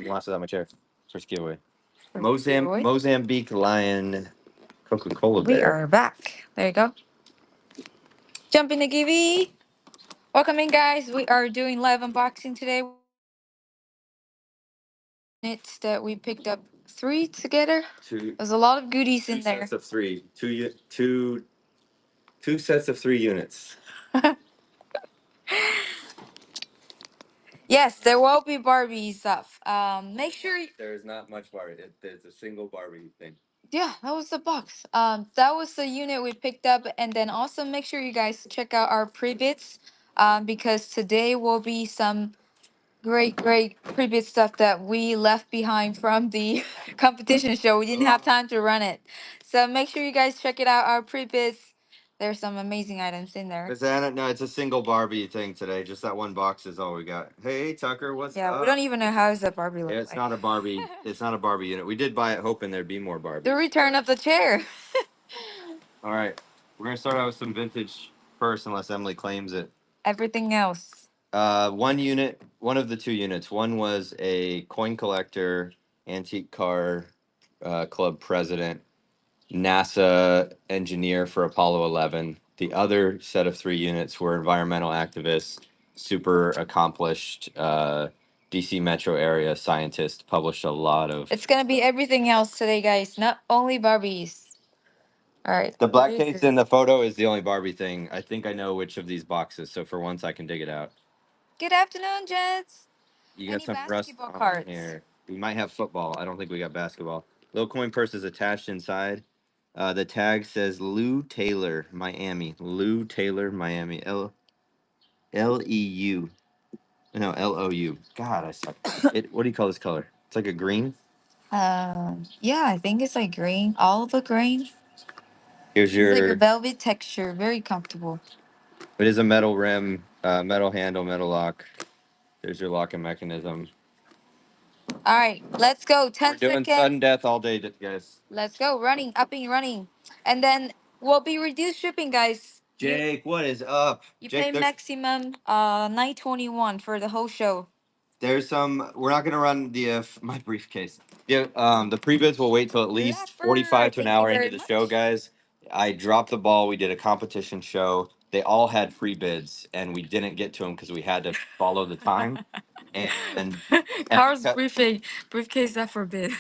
Lost it on my chair. First giveaway. First giveaway. Mozambique lion Coca-Cola We bear. are back. There you go. Jump in the givey. Welcome in, guys. We are doing live unboxing today. It's that we picked up 3 together. There's a lot of goodies in there. Sets of 3. Two sets of 3 units. Yes, there will be Barbie stuff. Make sure. There's not much Barbie. There's a single Barbie thing. Yeah, that was the box. That was the unit we picked up, and then also make sure you guys check out our pre-bits, because today will be some great pre-bit stuff that we left behind from the competition show. We didn't have time to run it, so make sure you guys check it out. Our pre-bits. There's some amazing items in there. No, it's a single Barbie thing today. Just that one box is all we got. Hey, Tucker, what's Yeah, up? we don't even know how does that Barbie look Yeah, it's like. not a Barbie. It's not a Barbie unit. We did buy it hoping there'd be more Barbies. The return of the chair. All right, we're gonna start out with some vintage first, unless Emily claims it. Everything else. One unit, one of the 2 units. One was a coin collector, antique car club president, NASA engineer for Apollo 11. The other set of 3 units were environmental activists, super accomplished DC metro area scientist, published a lot of. It's gonna be everything else today, guys. Not only Barbies. All right. The black case in the photo is the only Barbie thing. I think I know which of these boxes, so for once I can dig it out. Good afternoon, gents. You got Any some rust basketball on cards? here. We might have football. I don't think we got basketball. Little coin purse is attached inside. The tag says Lou Taylor, Miami. Lou Taylor, Miami. Leu. No, Lou. God, I suck. What do you call this color? It's like a green. Yeah, I think it's like green, olive green. Here's It's like a your. velvet texture, very comfortable. It is a metal rim, metal handle, metal lock. There's your locking mechanism. All right, let's go. 10 We're doing seconds. sudden death all day, guys. Let's go. Running, up and running. And then we'll be reduced shipping, guys. Jake, what is up? You Jake, pay maximum $9.21 for the whole show. There's some. We're not gonna run the my briefcase. Yeah. The pre-bids will wait till at least 45 to an hour into the show, guys. I dropped the ball. We did a competition show. They all had pre-bids, and we didn't get to them because we had to follow the time. And Carl's briefcase that forbid.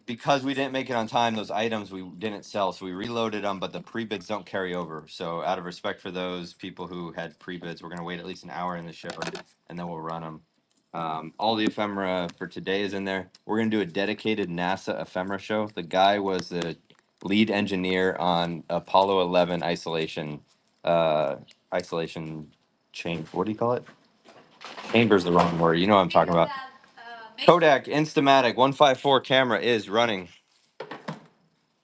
because we didn't make it on time, those items we didn't sell, so we reloaded them. But the pre-bids don't carry over. So out of respect for those people who had pre-bids, we're gonna wait at least an hour in the show, and then we'll run them. All the ephemera for today is in there. We're gonna do a dedicated NASA ephemera show. The guy was the lead engineer on Apollo 11 isolation chamber. What do you call it? Chamber's the wrong word. You know what I'm talking about. Kodak Instamatic 154 camera is running.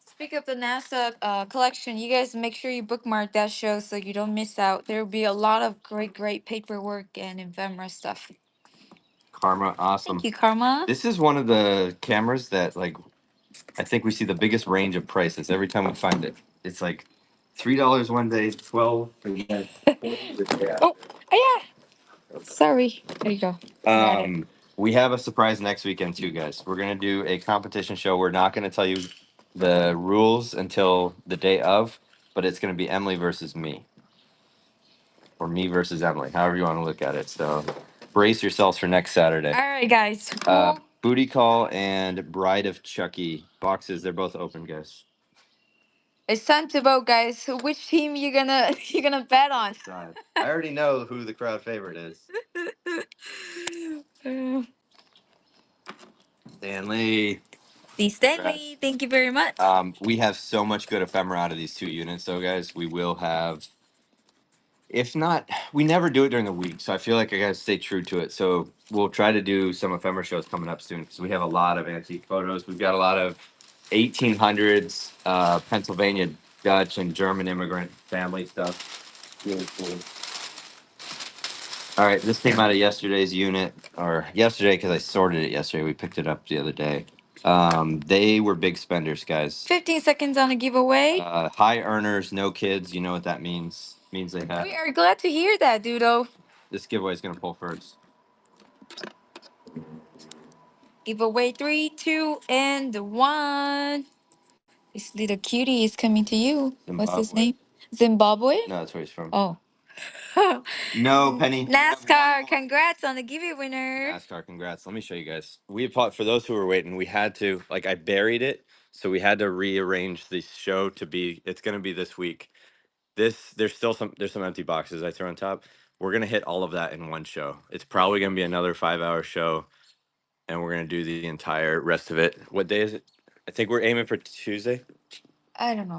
Speak of the NASA collection, you guys make sure you bookmark that show so you don't miss out. There will be a lot of great paperwork and ephemera stuff. Karma, awesome. Thank you, Karma. This is one of the cameras that, like, I think we see the biggest range of prices every time we find it. It's like $3 one day, 12. Yeah. Oh, yeah. Sorry. There you go. We have a surprise next weekend too, guys. We're gonna do a competition show. We're not gonna tell you the rules until the day of, but it's gonna be Emily versus me, or me versus Emily, however you want to look at it. So brace yourselves for next Saturday. All right, guys. Booty Call and Bride of Chucky boxes. They're both open, guys. It's time to vote, guys. So which team you gonna you gonna bet on? I already know who the crowd favorite is. Stanley. The Stanley, thank you very much. We have so much good ephemera out of these 2 units, though, guys. We will have. If not, we never do it during the week, so I feel like I gotta stay true to it. So we'll try to do some ephemera shows coming up soon because we have a lot of antique photos. We've got a lot of 1800s Pennsylvania Dutch and German immigrant family stuff. Really cool. All right, this came out of yesterday's unit, or yesterday because I sorted it yesterday. We picked it up the other day. They were big spenders, guys. 15 seconds on a giveaway. High earners, no kids. You know what that means? Means they have. We are glad to hear that, Dudo. This giveaway is gonna pull first. Giveaway 3, 2, and 1. This little cutie is coming to you. What's his Zimbabwe. name? Zimbabwe? No, that's where he's from. Oh. No, Penny. NASCAR, congrats on the giveaway winner. NASCAR, congrats. Let me show you guys. For those who were waiting, we had to, like, I buried it, so we had to rearrange the show to be, it's going to be this week. There's some empty boxes I throw on top. We're going to hit all of that in one show. It's probably going to be another 5-hour show, and we're going to do the entire rest of it. What day is it? I think we're aiming for Tuesday. I don't know.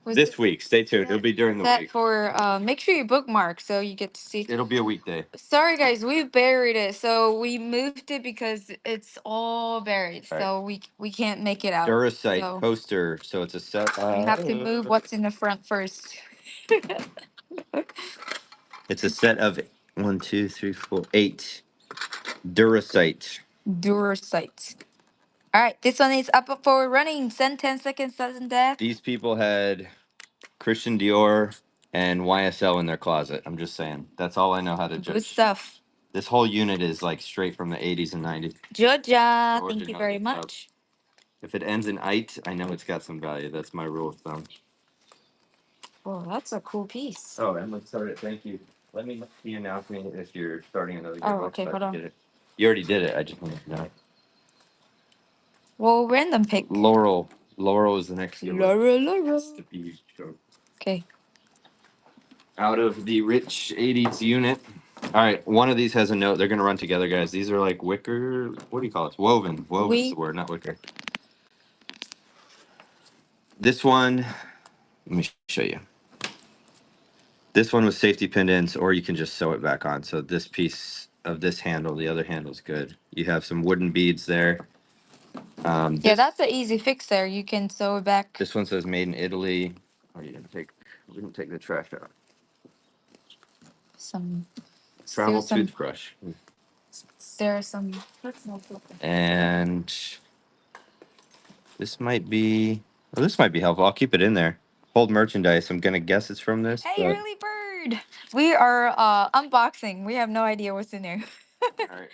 This week. Stay tuned. It'll be during the Set week. for make sure you bookmark so you get to see. It'll be a weekday. Sorry guys, we buried it. So we moved it because it's all buried. All right. So we can't make it out. Duracite So coaster. So it's a set. we have to move what's in the front first. It's a set of 1, 2, 3, 4, 8 Duracite. Duracite. All right, this one is up for running. Send 10 seconds, sudden death. These people had Christian Dior and YSL in their closet. I'm just saying. That's all I know how to judge. Good stuff. This whole unit is like straight from the 80s and 90s. Georgia, thank you very much. If it ends in "ite," I know it's got some value. That's my rule of thumb. Oh, that's a cool piece. Oh, Emma started. Thank you. Let me announce me if you're starting another game. Oh, okay, hold on. You already did it. I just wanted to know. Well, random pick. Laurel. Laurel is the next year. Laurel. Okay. Out of the rich 80s unit. All right, one of these has a note. They're going to run together, guys. These are like wicker. What do you call it? Woven. Woven is the word, not wicker. This one, let me show you. This one was safety pinned in, or you can just sew it back on. So this piece of this handle, the other handle is good. You have some wooden beads there. Yeah, that's an easy fix there. You can sew it back. This one says made in Italy. Oh, you didn't take. We didn't take the trash out. Some travel toothbrush. There are some. And this might be. Oh, this might be helpful. I'll keep it in there. Hold merchandise. I'm gonna guess it's from this. Hey, early bird! We are unboxing. We have no idea what's in there. All right.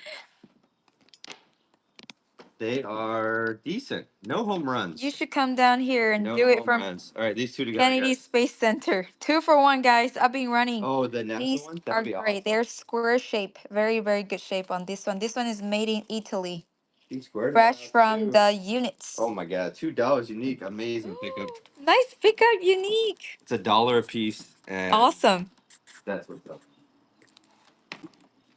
They are decent. No home runs. You should come down here and do it from runs. All right, these two together. Kennedy Space Center. 2 for 1, guys. Up and running. Oh, the NASA These one? are That'd be great. awesome. They're square shape. Very, very good shape on this one. This one is made in Italy. Square Fresh from the units. Oh my God, $2 unique. Amazing pickup. Nice pickup, unique. It's $1 a piece. And Awesome. that's what's up.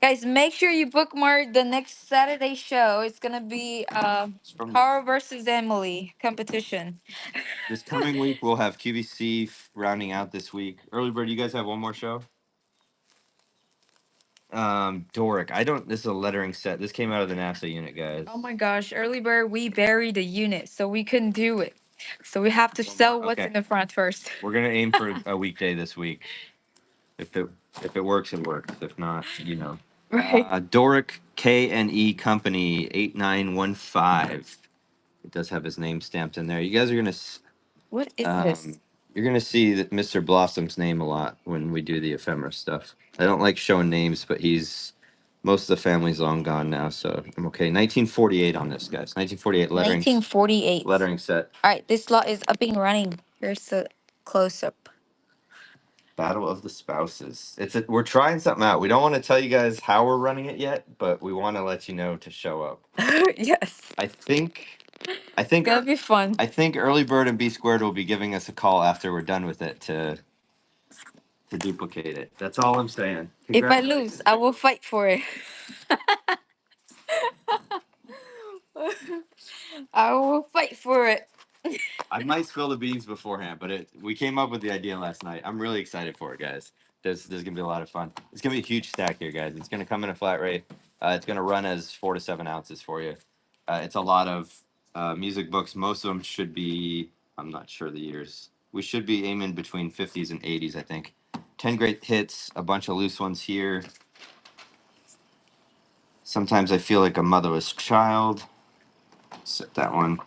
Guys, make sure you bookmark the next Saturday show. It's gonna be Carl versus Emily competition. This coming week we'll have QVC rounding out this week. Early Bird, you guys have one more show? Doric. This is a lettering set. This came out of the NASA unit, guys. Oh my gosh, early bird, we buried the unit, so we couldn't do it. So we have to sell what's in the front first. We're gonna aim for a weekday this week. If it works, it works. If not, you know. Right. Doric K&E Company 8915. It does have his name stamped in there. You guys are gonna. What is this? You're gonna see that Mr. Blossom's name a lot when we do the ephemera stuff. I don't like showing names, but most of the family's long gone now, so I'm okay. 1948 on this, guys. 1948 lettering. 1948 lettering set. All right, this lot is up and running. Here's a close up. Battle of the Spouses. We're trying something out. We don't want to tell you guys how we're running it yet, but we want to let you know to show up. Yes. I think that'd be fun. I think Early Bird and B Squared will be giving us a call after we're done with it to duplicate it. That's all I'm saying. If I lose, I will fight for it. I will fight for it. I might spill the beans beforehand, but we came up with the idea last night. I'm really excited for it, guys. There's gonna be a lot of fun. It's gonna be a huge stack here, guys. It's gonna come in a flat rate. It's gonna run as 4 to 7 ounces for you. It's a lot of music books. Most of them should be. I'm not sure the years. We should be aiming between 50s and 80s, I think. 10 great hits, a bunch of loose ones here. Sometimes I feel like a motherless child. Set that one.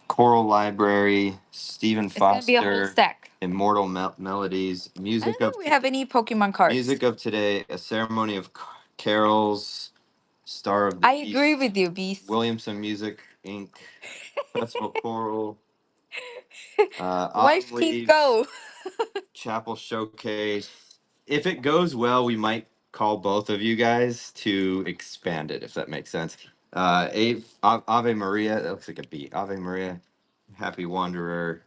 Choral Library, Stephen Foster. It's gonna be a whole stack. Immortal Melodies, Music I don't think we have any Pokemon cards. Music of Today, A Ceremony of Carols, Star of the I East, agree with you, Beast. Williamson Music Inc., Festival Choral, Wife Autumn team Leaves, go. Chapel Showcase. If it goes well, we might call both of you guys to expand it, if that makes sense. Ave Maria, that looks like a beat. Ave Maria, Happy Wanderer.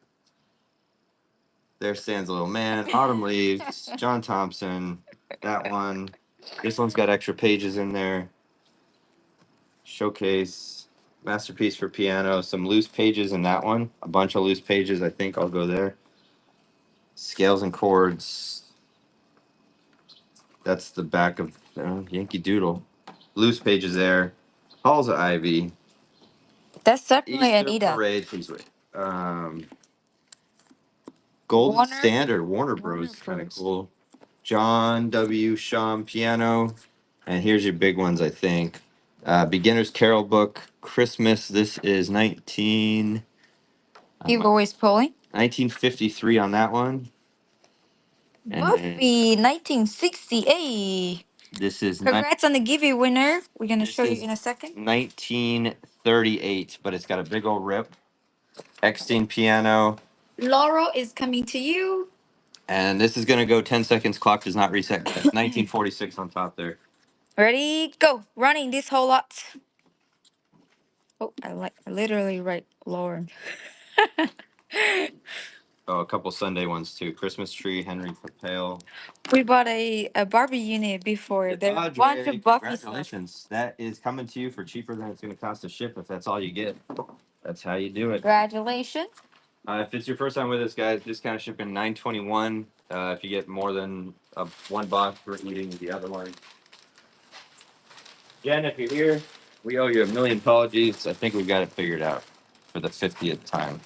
There Stands a Little Man, Autumn Leaves, John Thompson, that one. This one's got extra pages in there. Showcase, Masterpiece for Piano, some loose pages in that one. A bunch of loose pages, I think I'll go there. Scales and Chords. That's the back of Yankee Doodle. Loose pages there. Halls of Ivy. That's definitely Easter Anita. Parade, please wait. Golden Warner- Standard, Warner Warner Bros. Kind of Bros. cool. John W. Shum Piano. And here's your big ones, I think. Beginner's Carol Book, Christmas. This is Keep always pulling. 1953 on that one. And Buffy, 1968. this is Congrats on the giveaway winner. We're gonna This show you is in a second. 1938, but it's got a big old rip. Eckstein piano. Laurel is coming to you. And this is going to go 10 seconds. Clock does not reset. 1946 on top there. Ready, go. Running this whole lot. Oh, I literally write Lauren. Oh, a couple Sunday ones too. Christmas Tree, Henry Papale. We bought a Barbie unit before. There's a bunch of Buffy stuff. Congratulations. That is coming to you for cheaper than it's going to cost to ship if that's all you get. That's how you do it. Congratulations. If it's your first time with us, guys, discount shipping $9.21. If you get more than one box, we're eating the other one. Jen, if you're here, we owe you a million apologies. I think we've got it figured out for the 50th time.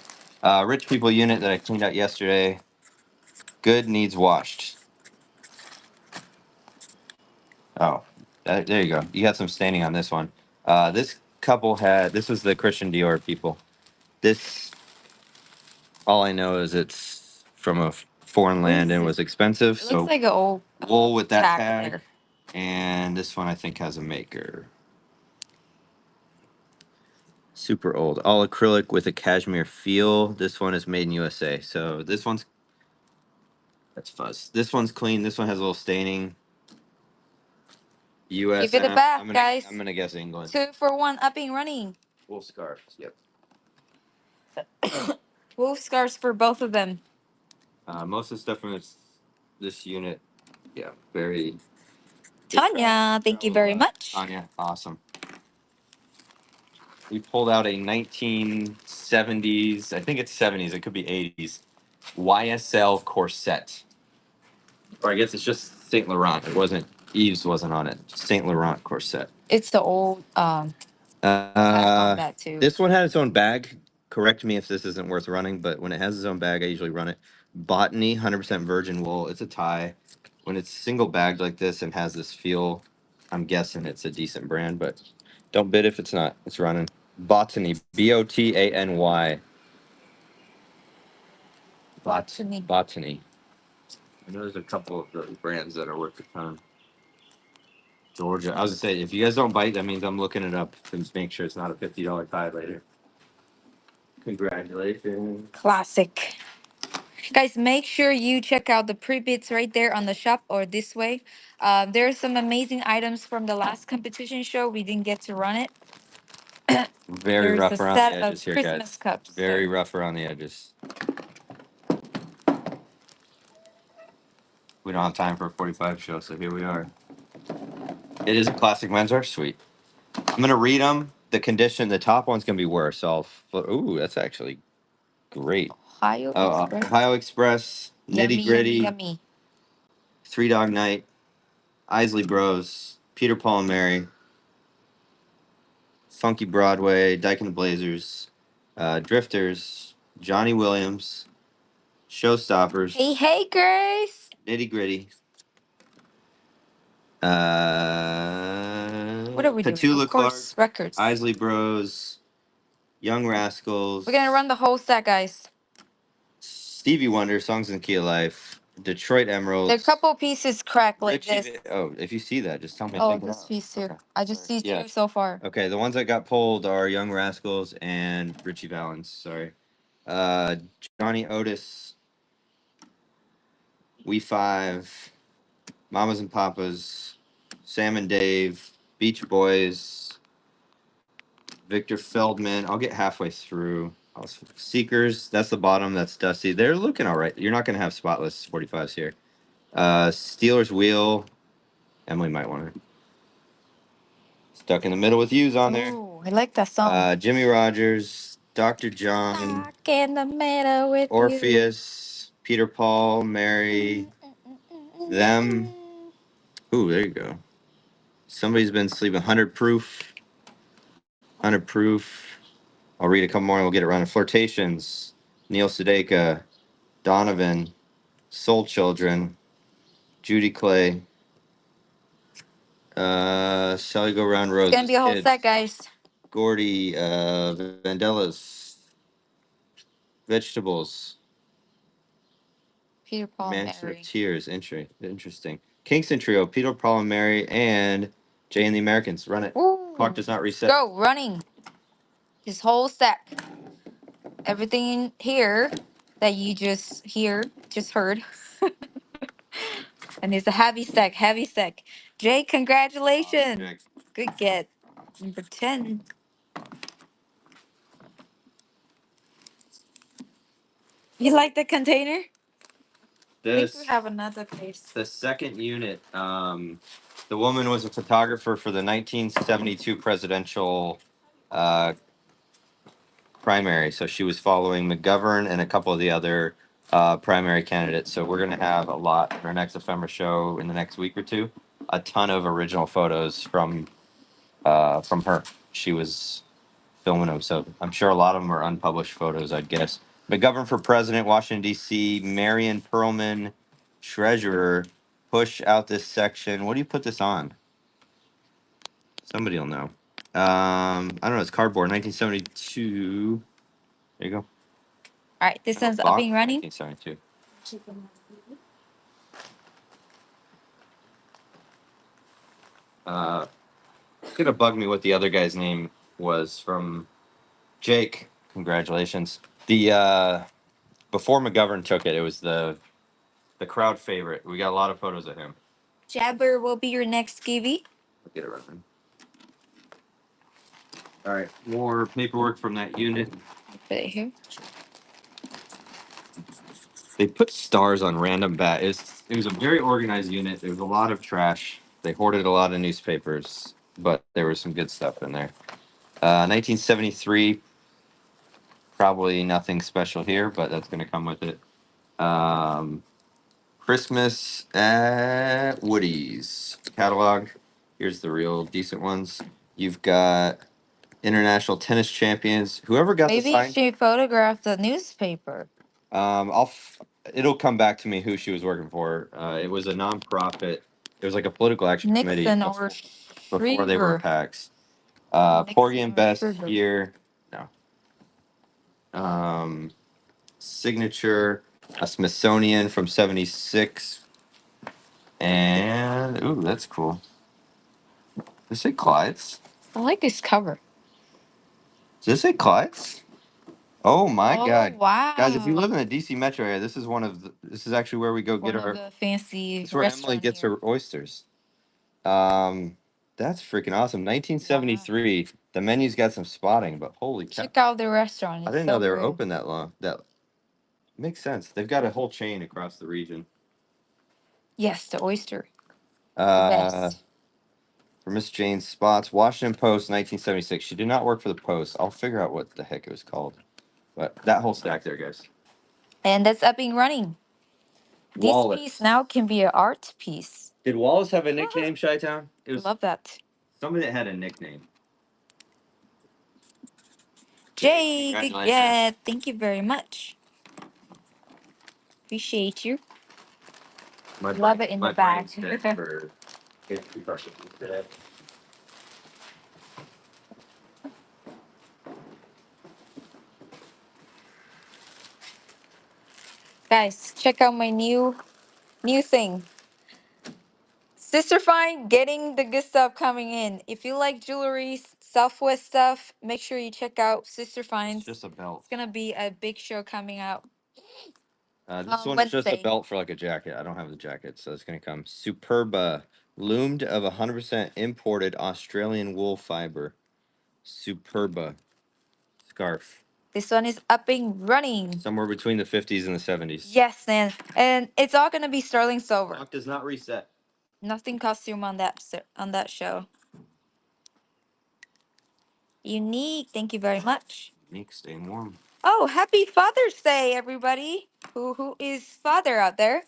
Rich People unit that I cleaned out yesterday. Good, needs washed. Oh, there you go. You got some staining on this one. This couple this was the Christian Dior people. This, all I know is it's from a foreign land and was expensive. It So looks like an old wool with that tag. there. And this one I think has a maker. Super old. All acrylic with a cashmere feel. This one is made in USA. So this one's, that's fuzz. This one's clean. This one has a little staining. US. Give it a bath, guys. I'm gonna guess England. 2 for 1 up and running. Wool scarves. Yep. Wool scarves for both of them. Most of the stuff from this unit, yeah, very. Tanya, thank you very much. Tanya, awesome. We pulled out a 1970s, I think it's 70s, it could be 80s, YSL corset. Or I guess it's just Saint Laurent. It wasn't, Eve's wasn't on it. Saint Laurent corset. It's the old on that too. This one had its own bag. Correct me if this isn't worth running, but when it has its own bag, I usually run it. Botany, 100% virgin wool. It's a tie. When it's single bagged like this and has this feel, I'm guessing it's a decent brand, but don't bid if it's not. It's running. Botany, Botany. Botany. I know there's a couple of those brands that are worth a ton. Georgia. I was gonna say, if you guys don't bite, that means I'm looking it up to make sure it's not a $50 tie later. Congratulations. Classic. Guys, make sure you check out the pre-bits right there on the shop or this way. There are some amazing items from the last competition show. We didn't get to run it. Very There's rough a around set the of edges here, Christmas guys. cups. Very so- rough around the edges. We don't have time for a 45 show, so here we are. It is a classic menswear. Sweet. I'm gonna read them. The condition, the top one's gonna be worse. Ooh, that's actually great. Ohio Express. Ohio Express, Nitty Gritty, Yummy. Three Dog Night, Isley Bros, Peter Paul and Mary, Funky Broadway, Dyke and the Blazers, Drifters, Johnny Williams, Showstoppers, Hey, Grace. Nitty Gritty. What are we doing? Petula Of Clark, course, records. Isley Bros, Young Rascals. We're gonna run the whole set, guys. Stevie Wonder, Songs in the Key of Life. Detroit Emeralds. There are a couple pieces cracked like Richie this. Oh, if you see that, just tell me. Oh, this piece here. Okay. I just see Yeah. two so far. Okay, the ones that got pulled are Young Rascals and Richie Valens. Sorry. Uh, Johnny Otis, We Five, Mamas and Papas, Sam and Dave, Beach Boys, Victor Feldman. I'll get halfway through. Seekers, that's the bottom. That's Dusty. They're looking all right. You're not going to have spotless 45s here. Steelers Wheel. Emily might want to. Stuck in the Middle with Yous on there. Ooh, I like that song. Jimmy Rogers, Dr. John, Stuck in the middle with you. Orpheus, Peter Paul, Mary, them. Ooh, there you go. Somebody's been sleeping. 100 Proof. 100 Proof. I'll read a couple more and we'll get it running. Flirtations, Neil Sedaka, Donovan, Soul Children, Judy Clay, Sally Go Round Roses. It's gonna be a whole Kids, set, guys. Gordy, Vandellas, Vegetables, Peter Paul and Mansion of Mary. Tears. Interesting. Kingston Trio, Peter Paul and Mary, and Jay and the Americans. Run it. Ooh. Clock does not reset. Go, running. This whole stack. Everything in here that you just heard. And it's a heavy stack, heavy stack. Jay, congratulations. Good get. Number 10. You like the container? I think we have another place. The second unit. The woman was a photographer for the 1972 presidential uh, primary, so she was following McGovern and a couple of the other primary candidates. So we're going to have a lot in our next ephemera show in the next week or two. A ton of original photos from her. She was filming them, so I'm sure a lot of them are unpublished photos. I'd guess. McGovern for president, Washington D.C. Marion Perlman, treasurer. Push out this section. What do you put this on? Somebody will know. I don't know. It's cardboard. 1972. There you go. All right, this one's up and running. 1972. It's gonna bug me what the other guy's name was from Jake. Congratulations. The before McGovern took it, it was the crowd favorite. We got a lot of photos of him. Jabber will be your next Givy. I'll get it running. All right, more paperwork from that unit. Put it here. They put stars on random it was a very organized unit. There was a lot of trash. They hoarded a lot of newspapers, but there was some good stuff in there. 1973, probably nothing special here, but that's going to come with it. Christmas at Woody's catalog. Here's the real decent ones. You've got international tennis champions. Whoever got Maybe the sign. she photographed the newspaper. It'll come back to me who she was working for. It was a nonprofit. It was like a political action committee Nixon or before they were Shriver. PACs. Nixon Porgy and or Best Shriver. here. No. Signature, a Smithsonian from '76, and ooh, that's cool. Does it say Clyde's? I like this cover. Does it say Clyde's? Oh my Oh, God, wow. guys! If you live in the DC metro area, this is this is actually where we go One get of our. the fancy This is where Emily restaurant gets here. her oysters. That's freaking awesome. 1973. The menu's got some spotting, but holy cow! Check out the restaurant. I It's didn't so know they were good. open that long. That makes sense. They've got a whole chain across the region. Yes, the oyster. The Uh, best. for Miss Jane Spots, Washington Post, 1976. She did not work for the Post. I'll figure out what the heck it was called. But that whole stack there, guys. And that's up and running. This Wallace. piece now can be an art piece. Did Wallace have a nickname, Chi-Town? It was Love that. somebody that had a nickname. Jay, good get. Thank you very much. Appreciate you. Love it in the back. Guys, check out my new new thing. Sister Fine getting the good stuff coming in. If you like jewelry, Southwest stuff, make sure you check out Sister It's Fine's. just a belt. It's gonna be a big show coming out This on one's just a Wednesday. belt for like a jacket. I don't have the jacket, so it's gonna come. Superba, loomed of 100% imported Australian wool fiber. Superba scarf. This one is up and running. Somewhere between the 50s and the 70s. Yes, and it's all gonna be sterling silver. Clock does not reset. Nothing costume on that show. Unique. Thank you very much. Unique, staying warm. Oh, happy Father's Day, everybody. Who is father out there?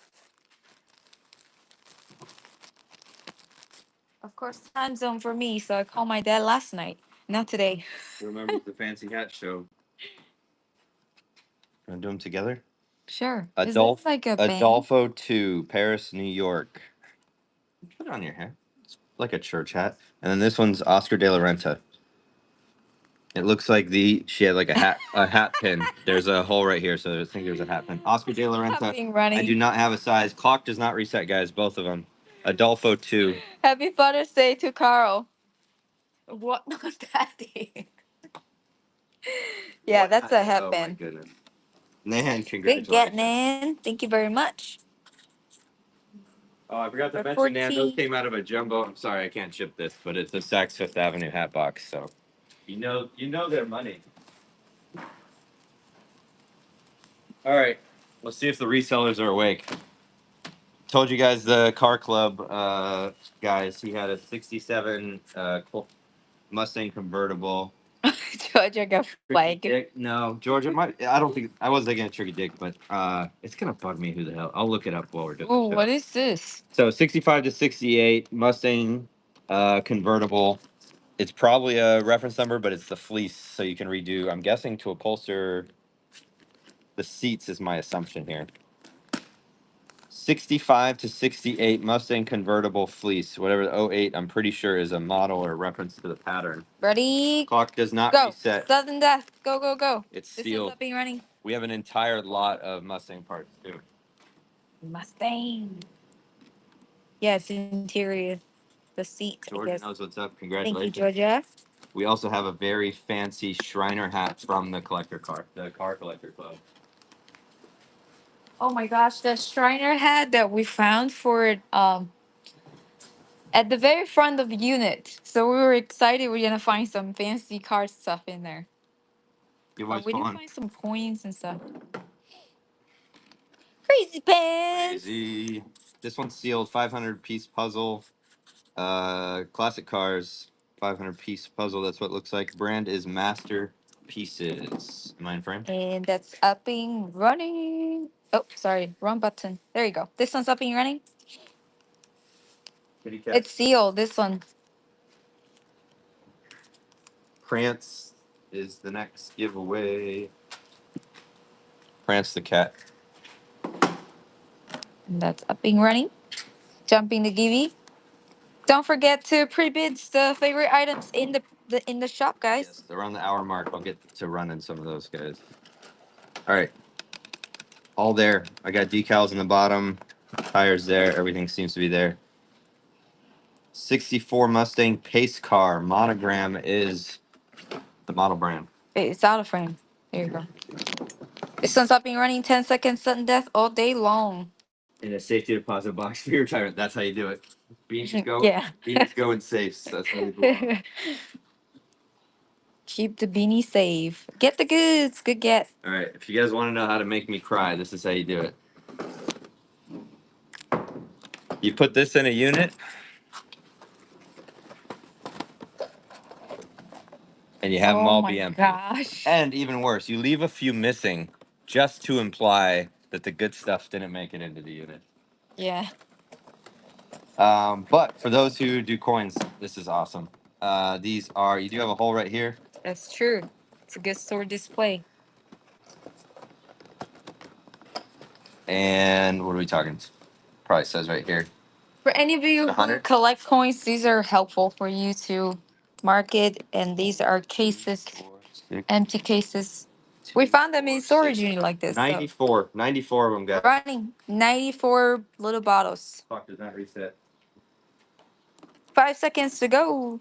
Of course, time zone for me, so I called my dad last night, not today. Remember the fancy hat show. Want to do them together? Sure. Is this like a band? Adolfo 2, Paris, New York. Put it on your head. It's like a church hat. And then this one's Oscar de la Renta. It looks like she had like a hat pin. There's a hole right here, so I think there's a hat pin. Oscar de la Renta. Being running. I do not have a size. Clock does not reset, guys. Both of them. Adolfo 2. Happy Father's Day to Carl. What was that thing? Yeah, What? that's a Oh my headband. goodness. Nan, Good congratulations. get, Nan. Thank you very much. Oh, I forgot to For mention, Nan, 14. those came out of a jumbo. I'm sorry, I can't ship this, but it's a Saks Fifth Avenue hat box. So, you know their money. All right, let's see if the resellers are awake. Told you guys the car club guys. He had a '67 Mustang convertible. Georgia got flag. Dick? No, Georgia might. I don't think I was thinking of Tricky Dick, but it's gonna bug me. Who the hell? I'll look it up while we're doing. Oh, the show. what is this? So 65 to 68 Mustang convertible. It's probably a reference number, but it's the fleece, so you can redo. I'm guessing to upholster the seats is my assumption here. 65 to 68 Mustang convertible fleece, whatever the '08, I'm pretty sure is a model or a reference to the pattern. Ready? Clock does not Go. reset. Sudden death. Go, go, go. It's This sealed. one's up and running. We have an entire lot of Mustang parts too. Mustang. Yes, interior. The seat, I Georgia guess. knows what's up. Thank you, Congratulations. Georgia. We also have a very fancy Shriner hat from the collector car, the car collector club. Oh my gosh, the Shriner hat that we found for at the very front of the unit. So we were excited we're gonna find some fancy car stuff in there. But we didn't find some coins and stuff. Crazy pants. Crazy. This one's sealed. 500 piece puzzle. Classic cars. 500 piece puzzle. That's what it looks like. Brand is Masterpieces. Am I in frame? And that's up and running. Oh, sorry, wrong button. There you go. This one's up and running. Kitty cat. It's sealed. This one. Prance is the next giveaway. Prance the cat. And that's up and running. Jumping the givey. Don't forget to pre-bid the favorite items in the shop, guys. Yes, around the hour mark, I'll get to running some of those guys. All right. All there. I got decals in the bottom, tires there. Everything seems to be there. 64 Mustang pace car. Monogram is the model brand. It's out of frame. There you go. This one's up and running. 10 seconds sudden death all day long. In a safety deposit box for your retirement. That's how you do it. Beans go. Yeah. Beans go in safes. That's how you belong. Keep the beanie safe. Get the goods. Good get. All right. If you guys want to know how to make me cry, this is how you do it. You put this in a unit, and you have them all be empty. Gosh. And even worse, you leave a few missing just to imply that the good stuff didn't make it into the unit. Yeah. But for those who do coins, this is awesome. These are, you do have a hole right here. That's true. It's a good store display. And what are we talking? Probably says right here. For any of you who 100? collect coins, these are helpful for you to market. And these are cases, 4, 6, empty cases. We found them in storage unit like this. 94. 94 of them, guys. Running 94 little bottles. Clock does not reset. 5 seconds to go.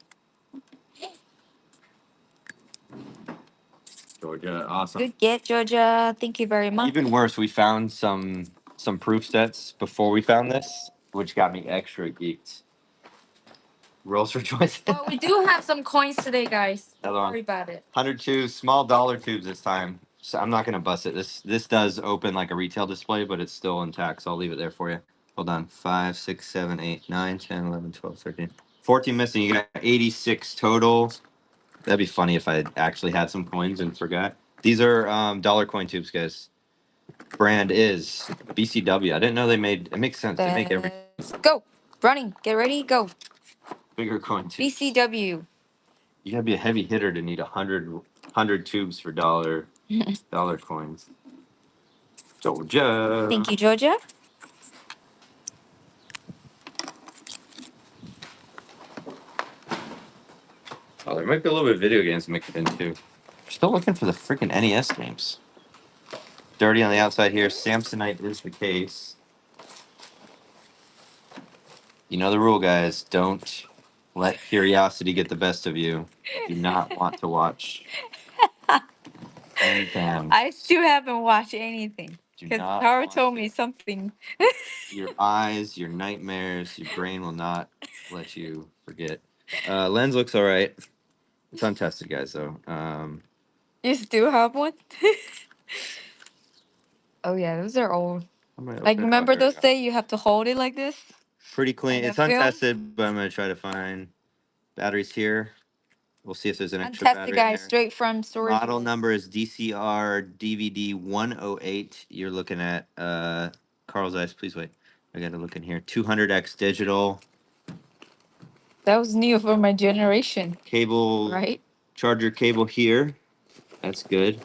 Georgia, awesome. Good get, Georgia. Thank you very much. Even worse, we found some proof sets before we found this, which got me extra geeked. Rolls for choice. Well, we do have some coins today, guys. Don't Another one. worry about it. 100 tubes, small dollar tubes this time. So I'm not gonna bust it. This does open like a retail display, but it's still intact. So I'll leave it there for you. Hold on. 5, 6, 7, 8, 9, 10, 11, 12, 13, 14 missing. You got 86 total. That'd be funny if I actually had some coins and forgot. These are dollar coin tubes, guys. Brand is BCW. I didn't know they made. It makes sense. They make every Let's go. Running. Get ready. Go. bigger coin tube. BCW. You gotta be a heavy hitter to need 100 tubes for dollar coins. Georgia. Thank you, Georgia. Oh, there might be a little bit of video games mixed in too. Still looking for the freaking NES games. Dirty on the outside here. Samsonite is the case. You know the rule, guys. Don't let curiosity get the best of you. Do not want to watch anything. I still haven't watched anything. Do Because not Tara want told to. me something. Your eyes, your nightmares, your brain will not let you forget. Lens looks all right. It's untested, guys, though. You still have one? Oh, yeah, those are old. Like, remember those days you have to hold it like this? Pretty clean. And the It's film? untested, but I'm going to try to find batteries here. We'll see if there's an extra Untested, battery in guys, there. straight from storage. Model number is DCR DVD 108. You're looking at Carl's Ice. Please wait. I got to look in here. 200X digital. That was new for my generation, Cable, right? charger cable here. That's good.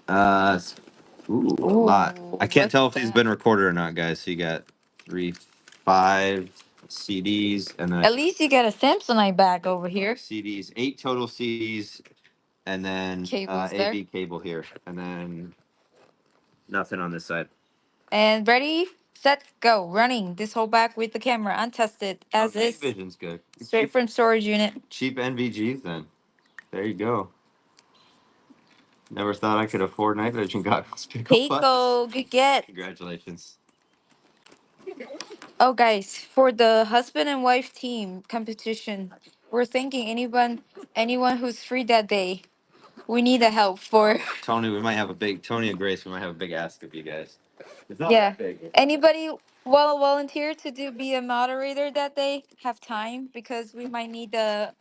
Uh, ooh, a lot. I can't tell if these have been recorded or not, guys. So you got 3, 5 CDs, and then At least you got a Samsonite bag over here. CDs, 8 total CDs, and then Cables AV there. cable here, and then nothing on this side. And ready, set, go. Running this whole bag with the camera untested as Night is. vision's good. Straight from storage unit. Cheap NVGs then. There you go. Never thought I could afford night vision goggles. Pico, good get. Congratulations. Oh, guys, for the husband and wife team competition, we're thinking anyone who's free that day. We need the help for. Tony, we might have a big Tony and Grace. We might have a big ask of you guys. It's not Yeah. that big. Anybody volunteer to be a moderator that day? Have time because we might need the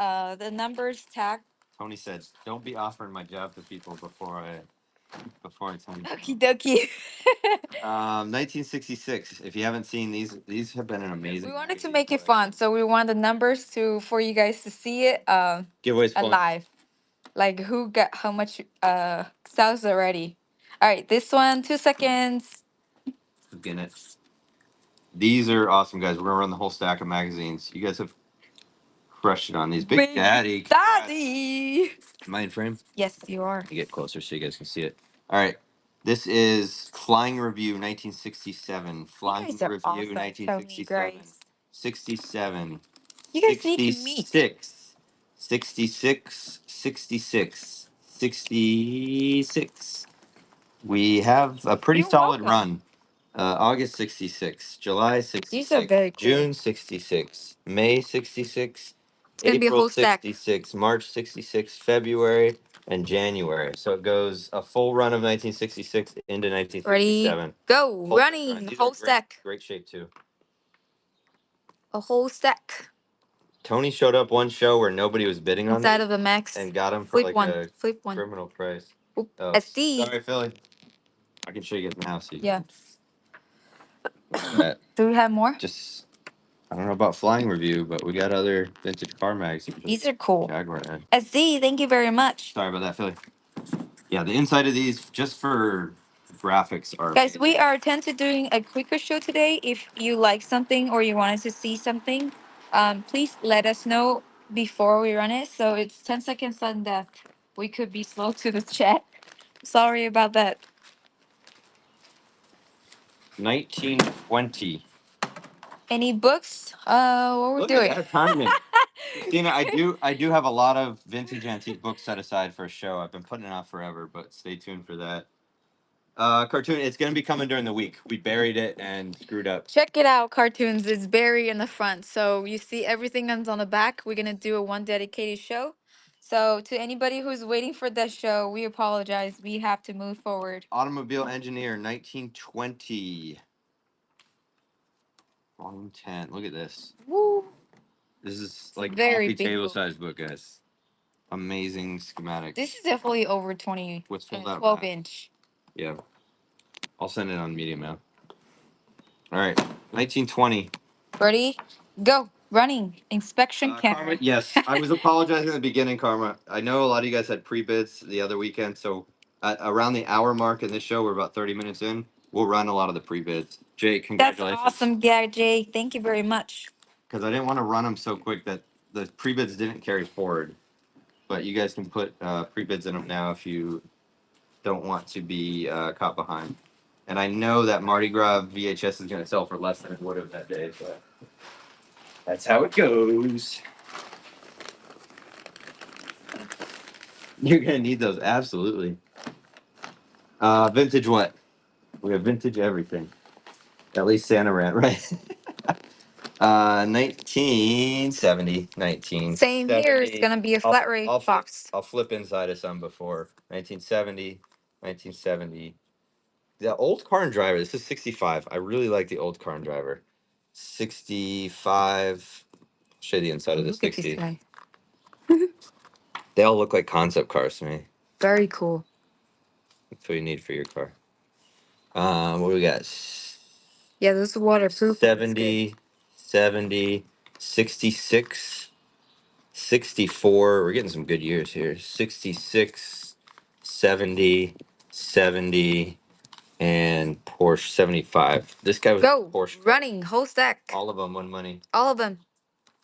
numbers tag. Tony said, "Don't be offering my job to people before I tell you." Okie dokie. 1966. If you haven't seen these have been an amazing. We wanted to make it fun, so we want the numbers for you guys to see it Giveaways flowing. alive. Like who got how much sales already. All right, this one, 2 seconds. Getting it. These are awesome, guys. We're gonna run the whole stack of magazines. You guys have crushed it on these. Big Daddy. Congrats. Daddy. Am I in frame? Yes, you are. You get closer so you guys can see it. All right. This is Flying Review 1967. Flying guys are Review awesome, Tony, 1967. Grace. 67. You guys need to meet. 66. 66. 66. 66. We have a pretty You're solid welcome. run. August 66, July These are 66, very cool. June 66, May 66, It's gonna be a April whole stack. 66, March 66, February, and January. So it goes a full run of 1966 into Ready, 1967. go. Whole Running, run. These whole are stack. great shape too. A whole stack. Tony showed up one show where nobody was bidding on Inside these of the max. and got them for Flip like one. a Flip one. criminal price. Oop, Oh, SD. sorry, Philly. I can show you guys now. So you Yeah. can, Do we have more? just I don't know about Flying Review, but we got other vintage car mags. These are cool. Jaguar ad. SD, thank you very much. Sorry about that, Philly. Yeah, the inside of these, just for graphics, are Guys, we are attentive doing a quicker show today. If you like something or you wanted to see something, please let us know before we run it. So it's 10 seconds on death. we could be slow to the chat. Sorry about that. 1920. Any books? What we're Look doing? at that timing. Christina, I do have a lot of vintage antique books set aside for a show. I've been putting it off forever, but stay tuned for that. Cartoon, it's gonna be coming during the week. We buried it and screwed up. Check it out, cartoons. It's buried in the front. So you see everything that's on the back. We're gonna do a one dedicated show. So to anybody who's waiting for that show, we apologize. We have to move forward. Automobile Engineer, 1920. Volume 10. Look at this. Woo! This is like Very coffee big table book. size book, guys. Amazing schematics. This is definitely over 20, What's full out 12 map? inch. Yeah. I'll send it on Medium now. All right. 1920. Ready? Go. Running. Inspection camera. Karma, yes. I was apologizing in the beginning, Karma. I know a lot of you guys had pre-bids the other weekend, so at around the hour mark in this show, we're about 30 minutes in. We'll run a lot of the pre-bids. Jay, That's congratulations. awesome, yeah, Jay. Thank you very much. Because I didn't want to run them so quick that the pre-bids didn't carry forward. But you guys can put pre-bids in them now if you don't want to be caught behind. And I know that Mardi Gras VHS is going to sell for less than it would have that day, but that's how it goes. You're going to need those, absolutely. Vintage what? We have vintage everything. At least Santa Rant, right? 1970. 1970. Same here. It's gonna be a flat rate box. I'll flip inside of some before. 1970. 1970. The old car and driver. This is 65. I really like the old car and driver. 65. Show you the inside of the Look at this 60. guy. They all look like concept cars to me. Very cool. That's what you need for your car. What do we got? Yeah, this is waterproof. 70, 70, 66, 64. We're getting some good years here. 66, 70, 70, and Porsche 75. This guy was Go. Porsche. Running. Whole stack. All of them won money. All of them.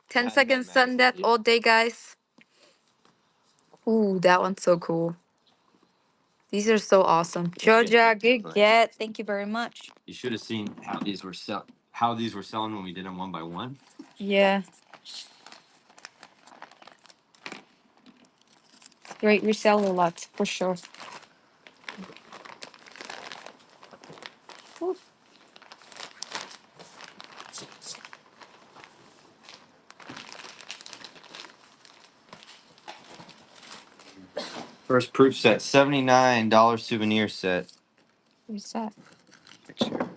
10 That seconds sudden death all day, guys. Ooh, that one's so cool. These are so awesome. Georgia, good get. Thank you very much. You should have seen how these were selling when we did them one by one. Yeah. Great resell a lot for sure. Ooh. First proof set, $79 souvenir set. What's that? Picture.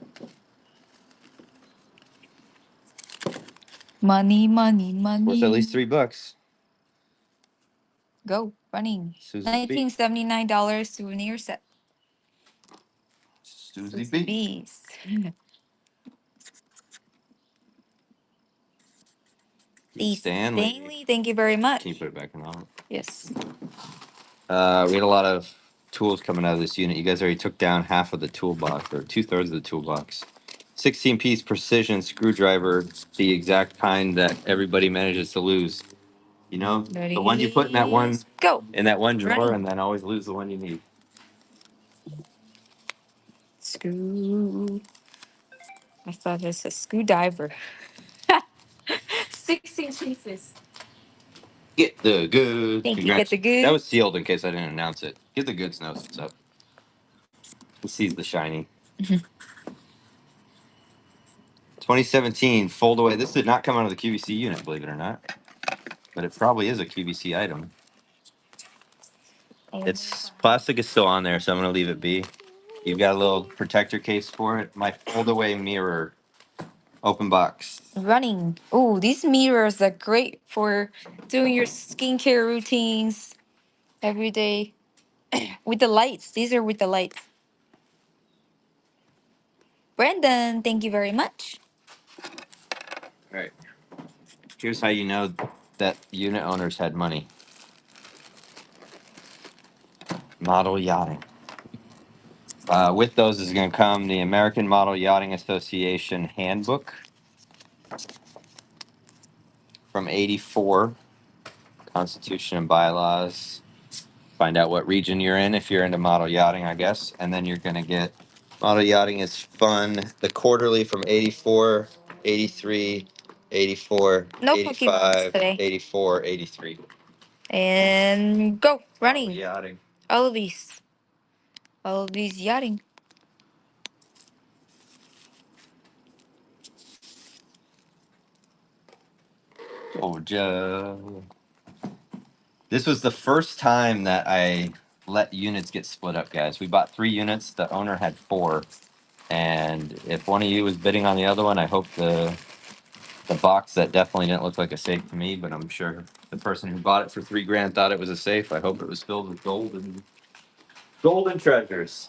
Money, money, money. Worth at least $3. Go. Running. Susie B. $1979 souvenir set. Susie B. Bees. Stanley, thank you very much. Can you put it back in on it? Yes. We had a lot of tools coming out of this unit. You guys already took down half of the toolbox, or 2/3 of the toolbox. 16-piece precision screwdriver, the exact kind that everybody manages to lose. You know, the one you put in that one Go. drawer, Ready. and then always lose the one you need. Screw. I thought it was a screwdriver. 16 pieces. Get the goods. Thank you. Get the goods. That was sealed in case I didn't announce it. Get the goods knows what's up. He sees the shiny. 2017 fold away. This did not come out of the QVC unit, believe it or not, but it probably is a QVC item. Its plastic is still on there, so I'm gonna leave it be. You've got a little protector case for it. My fold away mirror, open box. Running. Oh, these mirrors are great for doing your skincare routines every day. With the lights. These are with the lights. Brandon, thank you very much. All right. Here's how you know that unit owners had money. Model yachting. With those is going to come the American Model Yachting Association handbook from '84, Constitution and Bylaws, find out what region you're in if you're into model yachting, I guess. And then you're going to get model yachting is fun. The quarterly from 84, 83, 84, No Pokemons 85, today. 84, 83. And go. Running. Yachting. All of these. All of these yachting. Oh, Joe. This was the first time that I let units get split up, guys. We bought 3 units. The owner had 4. And if one of you was bidding on the other one, I hope the box that definitely didn't look like a safe to me, but I'm sure the person who bought it for $3,000 thought it was a safe. I hope it was filled with golden treasures.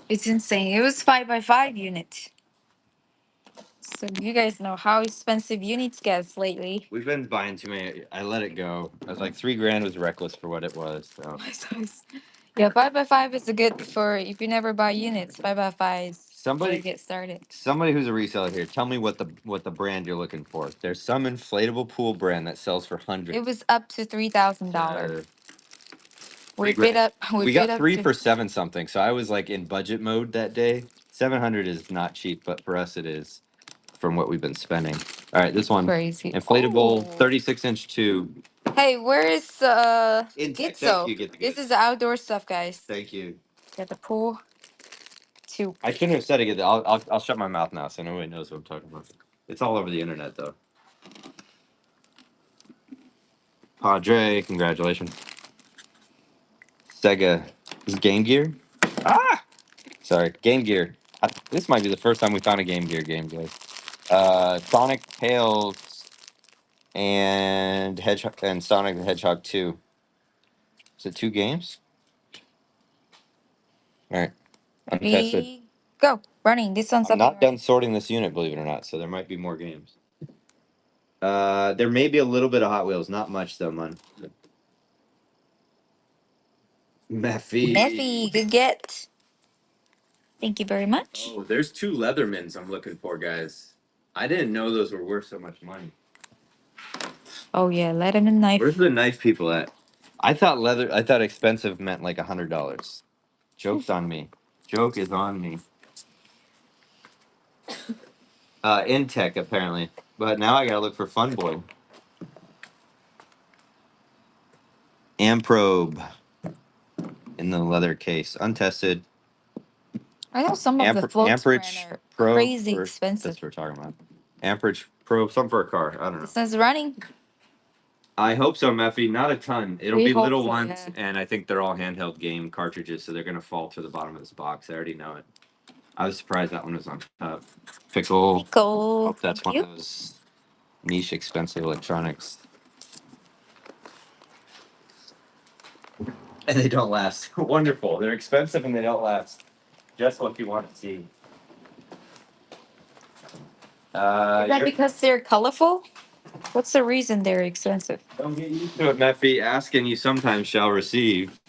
It's insane. It was 5x5 unit. So you guys know how expensive units gets lately. We've been buying too many. I let it go. I was like $3,000 was reckless for what it was. So My size. Yeah, 5x5 is a good for if you never buy units. 5x5 is where to get started. somebody who's a reseller here, tell me what the brand you're looking for. There's some inflatable pool brand that sells for hundreds. It was up to $3,000. We $3,000. bid up. We We got bid up 3 to for 7 something. So I was like in budget mode that day. 700 is not cheap, but for us it is from what we've been spending. All right, this one, crazy. inflatable Oh. 36-inch tube. Hey, where is Intake. Thank Gitzo? you. Get the This good. is the outdoor stuff, guys. Thank you. Got the pool too. I shouldn't have said it. I'll shut my mouth now so nobody knows what I'm talking about. It's all over the internet though. Padre, congratulations. Sega, is it Game Gear? Ah, sorry, Game Gear. This might be the first time we found a Game Gear game, guys. Sonic Tails and Hedgehog and Sonic the Hedgehog 2. Is it 2 games? All right, I'm tested. Ready, go. Running. This one's I'm up. not done sorting this unit, believe it or not. So there might be more games. There may be a little bit of Hot Wheels, not much though, man. Messy. Good get. Thank you very much. Oh, there's 2 Leathermans I'm looking for, guys. I didn't know those were worth so much money. Oh yeah, Letterman knife. Where's the knife people at? I thought expensive meant like $100. Joke's on me. Joke is on me. Intech apparently, but now I gotta look for Fun Boy. Amprobe in the leather case, untested. I know some of the floats Amperage are Pro. crazy That's expensive. what we're talking about. Amperage Pro, something for a car. I don't know. This one's running. I hope so, Meffy. Not a ton. It'll We be hope little so, ones, yeah. and I think they're all handheld game cartridges, so they're gonna fall to the bottom of this box. I already know it. I was surprised that one was on top. Pickle. Pickle. Hope that's Thank one you. of those niche, expensive electronics. And they don't last. Wonderful. They're expensive and they don't last. Just what you want to see. Is that because they're colorful? What's the reason they're expensive? Don't get used to it, Meffy. Asking you sometimes shall receive.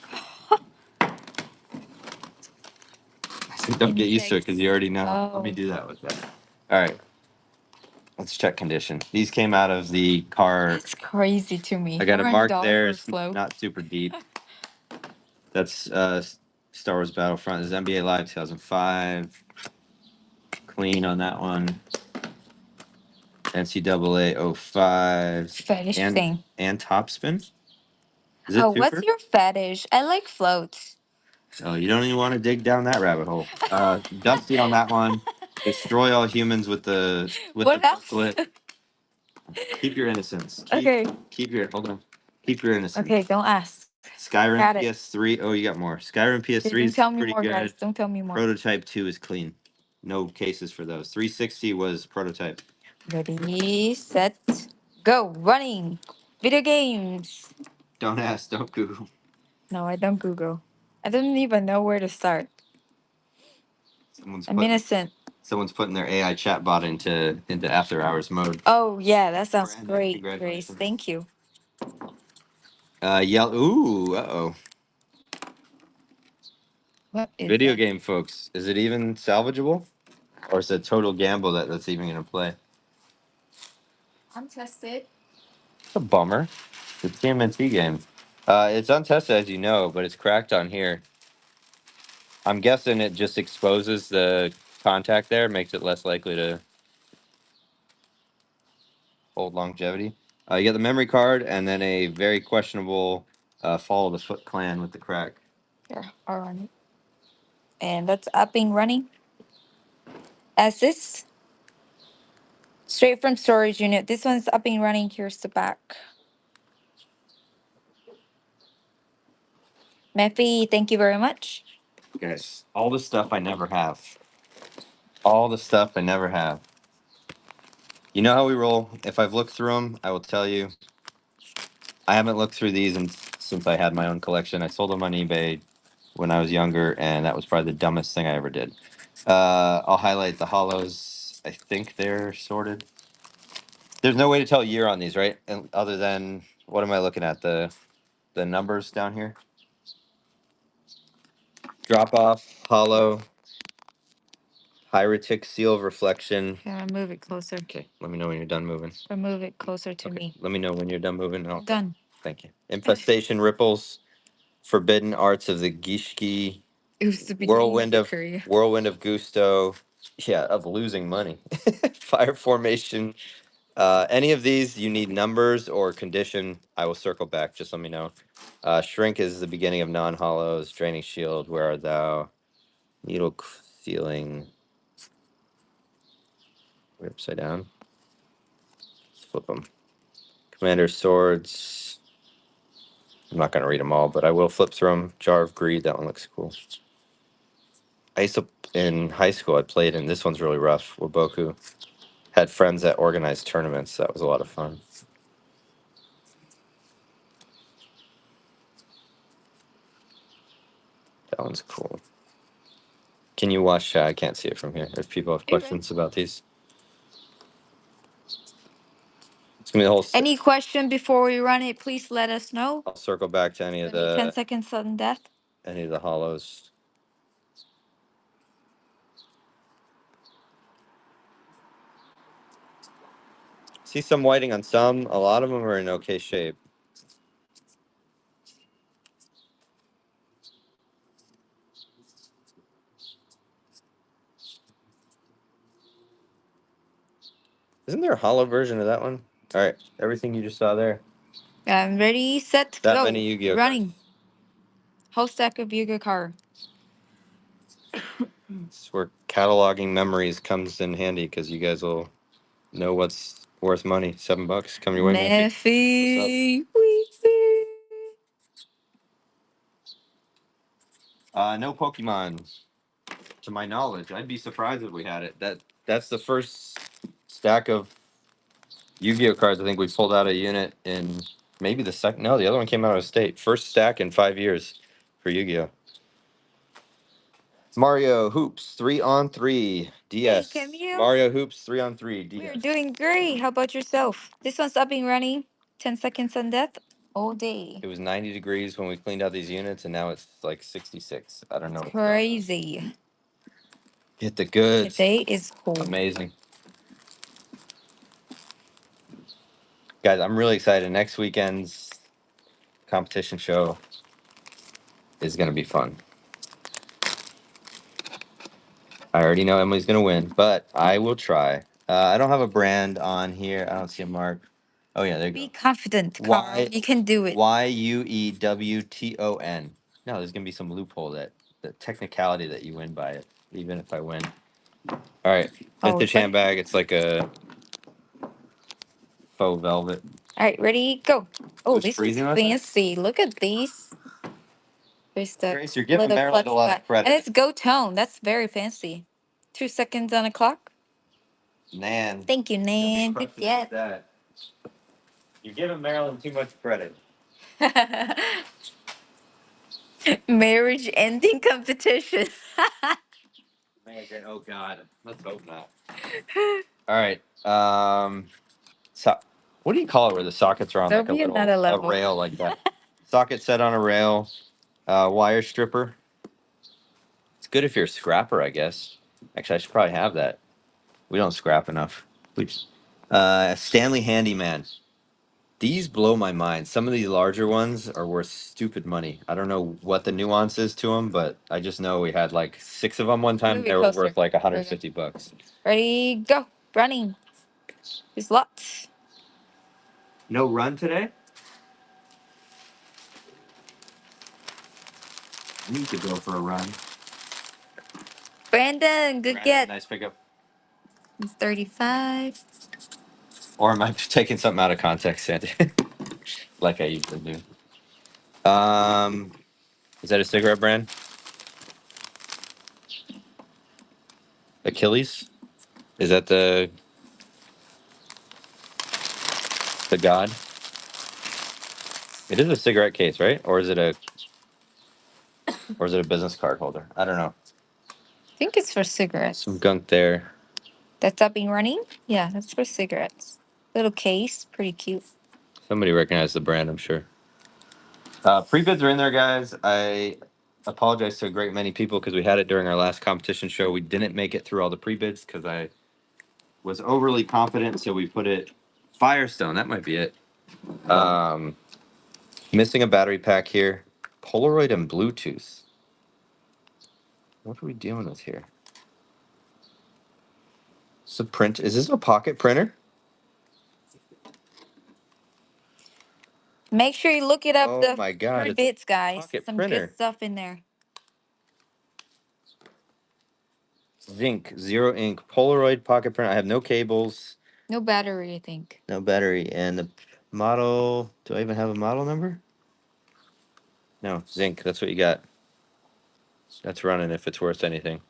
I said don't get used to it because you already know. Let me Oh. do that with that. All right. Let's check condition. These came out of the car. That's crazy to me. I got a mark $400 there. for a It's float. not super deep. That's Star Wars Battlefront. This is NBA Live 2005. Clean on that one. NCAA 05. Fetish thing. And Topspin. Is it Oh, what's super? your fetish? I like floats. Oh, you don't even want to dig down that rabbit hole. Dusty on that one. Destroy all humans with the What else? booklet. Keep your innocence. Okay. Keep your hold on. Keep your innocence. Okay, don't ask. Skyrim Got it. PS3. Oh, you got more. Skyrim PS3 Don't is tell me pretty more, good. guys. Don't tell me more. Prototype 2 is clean. No cases for those. 360 was prototype. Ready, set, go. Running. Video games. Don't ask, don't Google. No, I don't Google. I don't even know where to start. I'm innocent. Someone's putting their AI chatbot into after hours mode. Oh yeah, that sounds Brandon, great, Grace. congratulations. Thank you. Yell. Ooh, uh-oh. What is Video that? game, folks. Is it even salvageable? Or is it a total gamble that's even going to play? Untested. It's a bummer. It's a TMNT game. It's untested, as you know, but it's cracked on here. I'm guessing it just exposes the contact there, makes it less likely to hold longevity. You get the memory card and then a very questionable follow the foot clan with the crack. Here, all right. And that's up and running. As this straight from storage unit. This one's up and running. Here's the back. Mephi, thank you very much. Guys, all the stuff I never have. All the stuff I never have. You know how we roll. If I've looked through them, I will tell you. I haven't looked through these since I had my own collection. I sold them on eBay when I was younger, and that was probably the dumbest thing I ever did. I'll highlight the hollows. I think they're sorted. There's no way to tell year on these, right? And other than what am I looking at? The numbers down here. Drop off, hollow, Pyretic seal of reflection. Here, move it closer. Okay, let me know when you're done moving. Or move it closer to me. Let me know when you're done moving. And Done. Thank you. Infestation ripples, forbidden arts of the Gishki, It was the beginning of your career. whirlwind of gusto, yeah, of losing money. Fire formation. Any of these you need numbers or condition, I will circle back. Just let me know. Shrink is the beginning of non-hollows. Draining shield. Where art thou? Needle sealing. We're upside down. Let's flip them. Commander swords. I'm not going to read them all, but I will flip through them. Jar of greed. That one looks cool. I used to, in high school, I played, and this one's really rough. Waboku. Had friends that organized tournaments. That was a lot of fun. That one's cool. Can you watch? I can't see it from here. If people have questions about these, it's gonna be the whole. Any question before we run it, please let us know. I'll circle back to any of the 10 seconds sudden death. Any of the hollows. See some whiting on some. A lot of them are in okay shape. Isn't there a hollow version of that one? All right, everything you just saw there. Ready, set, That go. many Yu-Gi-Oh Running. Whole stack of Yu-Gi-Oh card. It's where cataloging memories comes in handy because you guys will know what's worth money. $7. Come your way, Mephi. No Pokemon, to my knowledge. I'd be surprised if we had it. That's the first stack of Yu-Gi-Oh cards I think we pulled out a unit in maybe the second. No, the other one came out of state. First stack in 5 years for Yu-Gi-Oh. Mario Hoops 3-on-3 DS. Hey, Camille. Mario Hoops 3-on-3 DS. We're doing great. How about yourself? This one's up and running. 10 seconds on death all day. It was 90 degrees when we cleaned out these units, and now it's like 66. I don't know. Crazy. Hit the goods. Today is cool. Amazing. Guys, I'm really excited. Next weekend's competition show is going to be fun. I already know Emily's going to win, but I will try. I don't have a brand on here. I don't see a mark. Oh, yeah, there you go. Be confident, Carl. You can do it. Yuewton. No, there's going to be some loophole the technicality that you win by it, even if I win. All right. Vintage handbag. It's like a faux velvet. All right, ready, go. Oh, this is fancy. Look at these. There's the Grace, you're giving Maryland a lot of credit. And it's go tone. That's very fancy. 2 seconds on the clock. Nan. Thank you, Nan. Good get. You're giving Maryland too much credit. Marriage ending competition. Oh God, let's hope not. All right. So what do you call it where the sockets are on like a rail like that? Socket set on a rail. Wire stripper. It's good if you're a scrapper, I guess. Actually, I should probably have that. We don't scrap enough. Please. Stanley Handyman. These blow my mind. Some of these larger ones are worth stupid money. I don't know what the nuance is to them, but I just know we had like 6 of them one time. Move it They were closer. worth like Okay. 150 bucks. Ready, go. Running. There's lots. No run today? I need to go for a run. Brandon, good Brandon, get. nice pickup. It's 35. Or am I taking something out of context, Sandy? Like I usually do. Is that a cigarette brand? Achilles? Is that the god? It is a cigarette case, right? Or is it a business card holder? I don't know. I think it's for cigarettes. Some gunk there. That's up and running? Yeah, that's for cigarettes. Little case, pretty cute. Somebody recognized the brand, I'm sure. Pre-bids are in there, guys. I apologize to a great many people because we had it during our last competition show. We didn't make it through all the pre-bids because I was overly confident, so we put it Firestone. That might be it. Missing a battery pack here. Polaroid and Bluetooth. What are we dealing with here? It's a print. Is this a pocket printer? Make sure you look it up. Oh The my God, free it's a bits, guys. pocket Some printer. good stuff in there. Zinc, zero ink, Polaroid pocket printer. I have no cables, No battery, I think. no battery, and the model. Do I even have a model number? No, zinc. That's what you got. That's running if it's worth anything.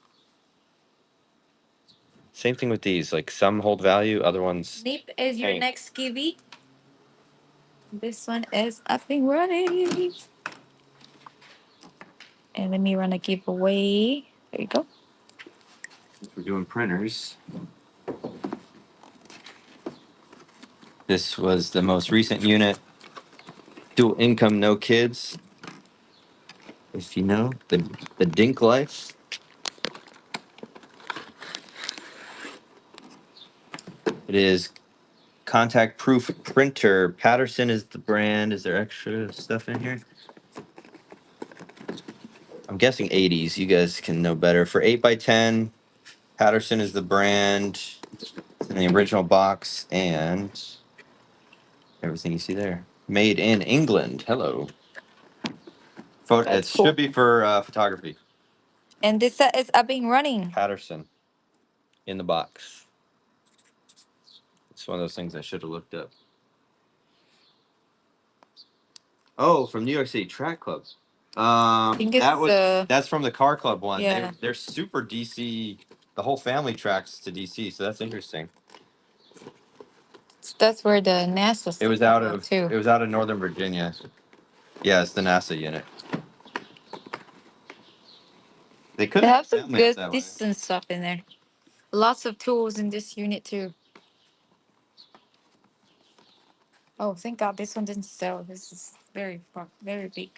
Same thing with these. Like some hold value, other ones. Neep is your tank. next skivvy. This one is up and running. And let me run a giveaway. There you go. We're doing printers. This was the most recent unit. Dual income, no kids. If you know the Dink Life. It is contact proof printer. Patterson is the brand. Is there extra stuff in here? I'm guessing 80s. You guys can know better. For 8x10, Patterson is the brand. It's in the original box and everything you see there. Made in England. Hello. It That's cool. should be for photography. And this set is up and running. Patterson in the box. It's one of those things I should have looked up. Oh, from New York City Track Club. I think it's That's from the Car Club one. Yeah. They're super DC. The whole family tracks to DC, so that's interesting. That's where the NASA It was out of Northern Virginia. Yeah, it's the NASA unit. They have some good decent stuff in there. Lots of tools in this unit too. Oh, thank God this one didn't sell. This is very big.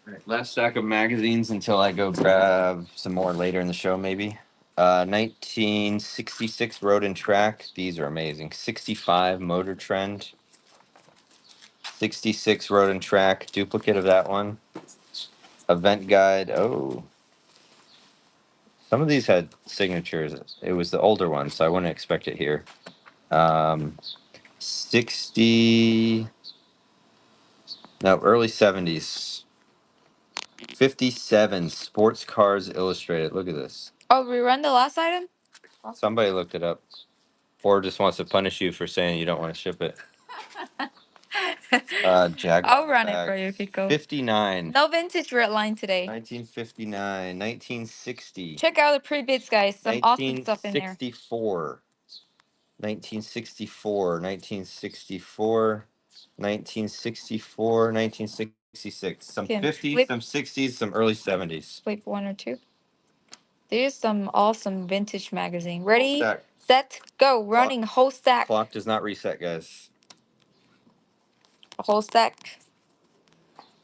Right, last stack of magazines until I go grab some more later in the show, maybe. 1966 Road and Track. These are amazing. 65 Motor Trend. 66 Road and Track. Duplicate of that one. Event Guide. Oh. Some of these had signatures. It was the older one, so I wouldn't expect it here. 60. No, early 70s. 57 Sports Cars Illustrated. Look at this. Oh, we run the last item? Somebody looked it up. Or just wants to punish you for saying you don't want to ship it. Jaguar. I'll run it for you, Kiko. 59. No vintage red line today. 1959. 1960. Check out the pre-bits, guys. Some awesome stuff in there. 1964. 1964. 1964. 1964. 1966. Some Kim, 50s, flip. some 60s, some early 70s. Flip one or two. There's some awesome vintage magazine. Ready, Stack. set, go. Running whole stack. Clock does not reset, guys. A whole stack.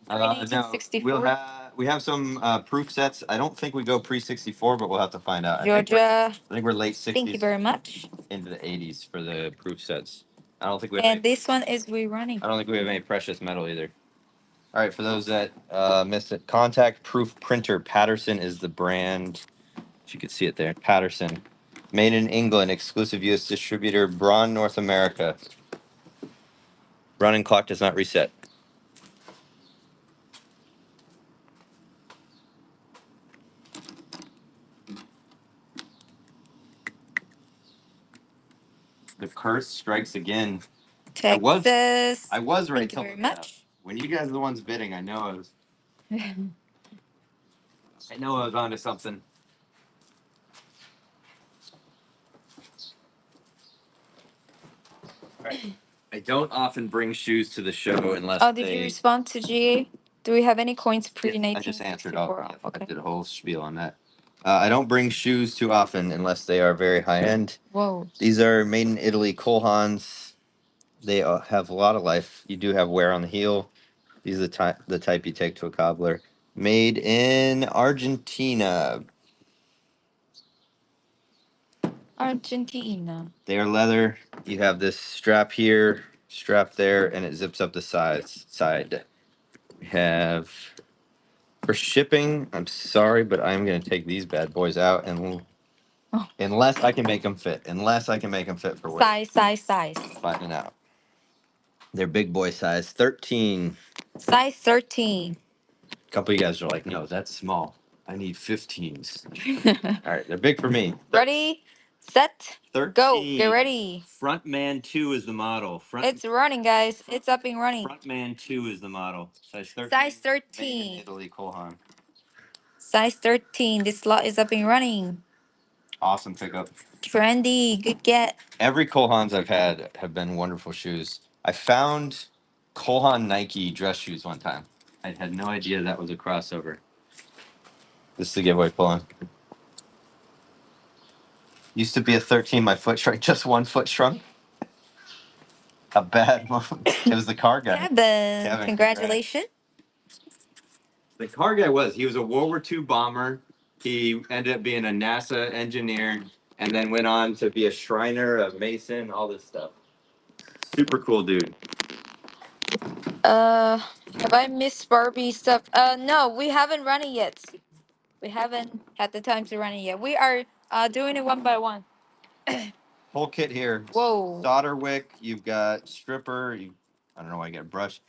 No, 1964. we have some proof sets. I don't think we go pre 64, but we'll have to find out. Georgia. I think we're late 60s. Thank you very much. Into the 80s for the proof sets. I don't think we have And this one is rerunning. I don't think we have any precious metal either. All right, for those that missed it, contact proof printer. Patterson is the brand. If you could see it there, Patterson. Made in England, exclusive U.S. distributor, Braun, North America. Running clock does not reset. The curse strikes again. Texas. I was right. Thank you very much. When you guys are the ones bidding, I know I was onto something. Right. I don't often bring shoes to the show unless. Oh, did you respond to GA? Do we have any coins pre-1964? I just answered all. Yeah, okay. I did a whole spiel on that. I don't bring shoes too often unless they are very high end. Whoa. These are made in Italy, Colhans. They have a lot of life. You do have wear on the heel. These are the type you take to a cobbler. Made in Argentina. Argentina. They are leather. You have this strap here, strap there, and it zips up the side. We have for shipping. I'm sorry, but I'm going to take these bad boys out and unless I can make them fit. Unless I can make them fit for weight. Size. Finding out. They're big boy size, 13. Size 13. A couple of you guys are like, no, that's small. I need 15s. All right, they're big for me. Ready, set, 13. go. Get ready. Frontman 2 is the model. It's running, guys. It's up and running. Frontman 2 is the model. Size 13. Size Made 13. in Italy, Colhan. Size 13. This lot is up and running. Awesome pickup. Trendy. Good get. Every Colhans I've had have been wonderful shoes. I found Colhan Nike dress shoes one time. I had no idea that was a crossover. This is the giveaway pull-on. Used to be a 13. My foot shrunk. Just one foot shrunk. A bad one. It was the car guy. Kevin, congratulations. The car guy he was a World War II bomber. He ended up being a NASA engineer and then went on to be a Shriner, a Mason, all this stuff. Super cool dude. Have I missed Barbie stuff? No, we haven't run it yet. We haven't had the time to run it yet. We are doing it one by one. Whole kit here. Whoa. Solder wick. You've got stripper. I don't know why I got brush.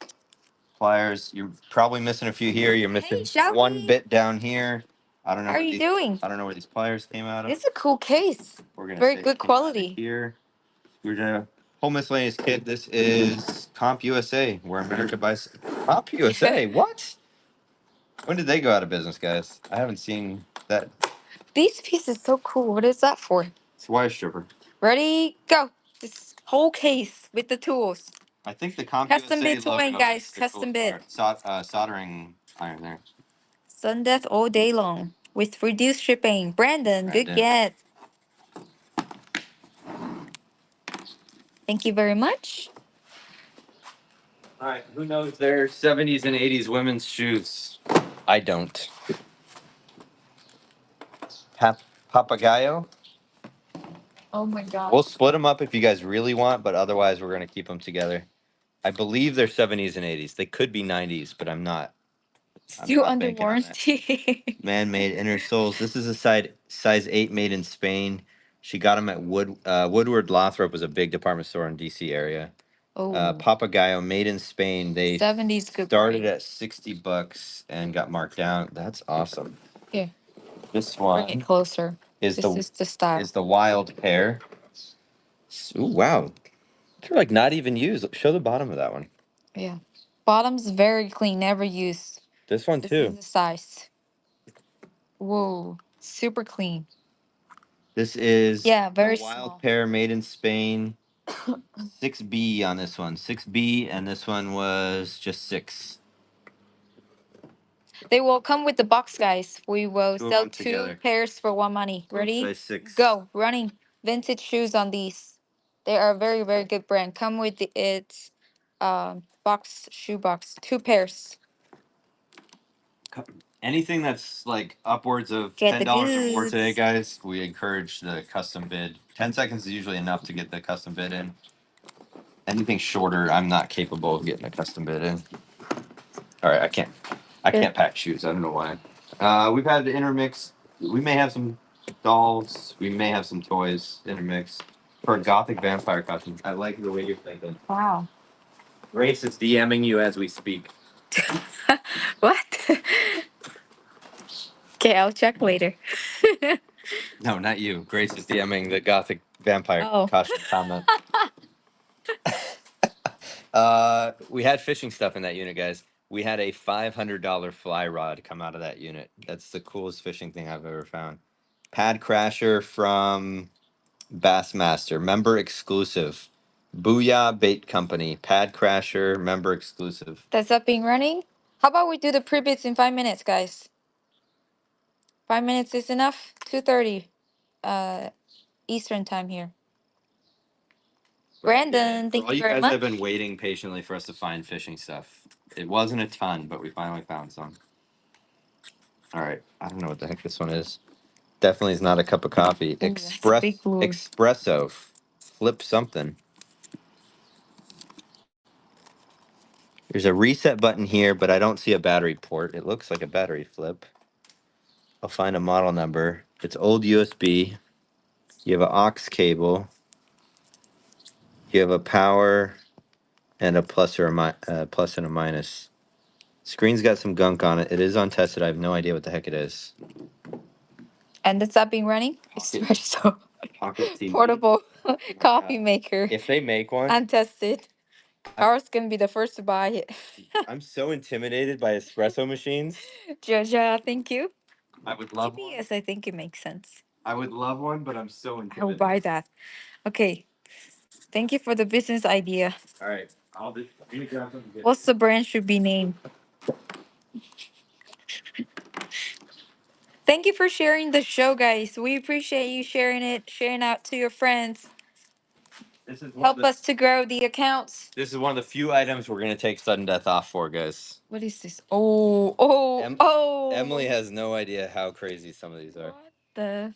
Pliers. You're probably missing a few here. You're missing one bit down here. I don't know. How are you doing? I don't know where these pliers came out of. It's a cool case. We're gonna very good quality. Here. We're gonna whole miscellaneous kit. This is Comp USA, where America buys. Comp USA. What? When did they go out of business, guys? I haven't seen that. These pieces so cool. What is that for? It's a wire stripper. Ready, go. This whole case with the tools. I think the Comp Custom USA bid to win, guys. Custom bid. Soldering iron there. Sun death all day long with reduced shipping. Brandon, good get. Thank you very much. All right, who knows their 70s and 80s women's shoes? I don't. Papagayo? Oh my god. We'll split them up if you guys really want, but otherwise we're going to keep them together. I believe they're 70s and 80s. They could be 90s, but I'm not. Still under warranty. Man-made inner soles. This is a size 8 made in Spain. She got them at Woodward Lothrop was a big department store in DC area. Oh. Papagayo made in Spain. They 70s good started at $60 and got marked down. That's awesome. Here. This one bring it closer. Is this is the style. Is the wild pair. Ooh, wow. They're like not even used. Show the bottom of that one. Yeah. Bottom's very clean, never used. This one This too. is the size. Whoa. Super clean. This is very wild small. pair made in Spain. 6B on this one. 6B, and this one was just 6. They will come with the box, guys. We will Two of sell them 2 together. pairs for 1 money. Ready? Size 6. Go. Running vintage shoes on these. They are a very, very good brand. Come with its shoe box. 2 pairs. Anything that's like upwards of Get the $10 or more goods. today, guys, we encourage the custom bid. 10 seconds is usually enough to get the custom bid in. Anything shorter, I'm not capable of getting a custom bit in. All right, I can't pack shoes. I don't know why. We've had the intermix. We may have some dolls. We may have some toys intermix for a gothic vampire costume. I like the way you're thinking. Wow. Grace is DMing you as we speak. What? Okay, I'll check later. No, not you. Grace is DMing the gothic vampire Oh. costume comment. We had fishing stuff in that unit, guys. We had a $500 fly rod come out of that unit. That's the coolest fishing thing I've ever found. Pad crasher from Bassmaster, member exclusive. Booyah Bait Company, Pad Crasher, member exclusive. That's up and running. How about we do the pre-bits in 5 minutes, guys? 5 minutes is enough. 2:30, Eastern time here. Brandon, thank all you you very guys much. have been waiting patiently for us to find fishing stuff. It wasn't a ton, but we finally found some. All right, I don't know what the heck this one is. Definitely is not a cup of coffee. Ooh, that's a big blue. Espresso. Flip something. There's a reset button here, but I don't see a battery port. It looks like a battery flip. I'll find a model number. It's old USB. You have an aux cable. You have a power and a plus or plus and a minus. Screen's got some gunk on it. It is untested. I have no idea what the heck it is. And it's up and running. Espresso. Portable coffee maker. If they make one, Untested. Carl's gonna be the first to buy it. I'm so intimidated by espresso machines. Joja, thank you. I would love GPS, I think it makes sense. I would love one, but I'm so I will intimidated. buy that. Okay. Thank you for the business idea. All right, I'll just grab something. What's the brand should be named? Thank you for sharing the show, guys. We appreciate you sharing it, sharing out to your friends. This is Help us to grow the accounts. This is one of the few items we're gonna take sudden death off for, guys. What is this? Oh. Emily has no idea how crazy some of these are. What the?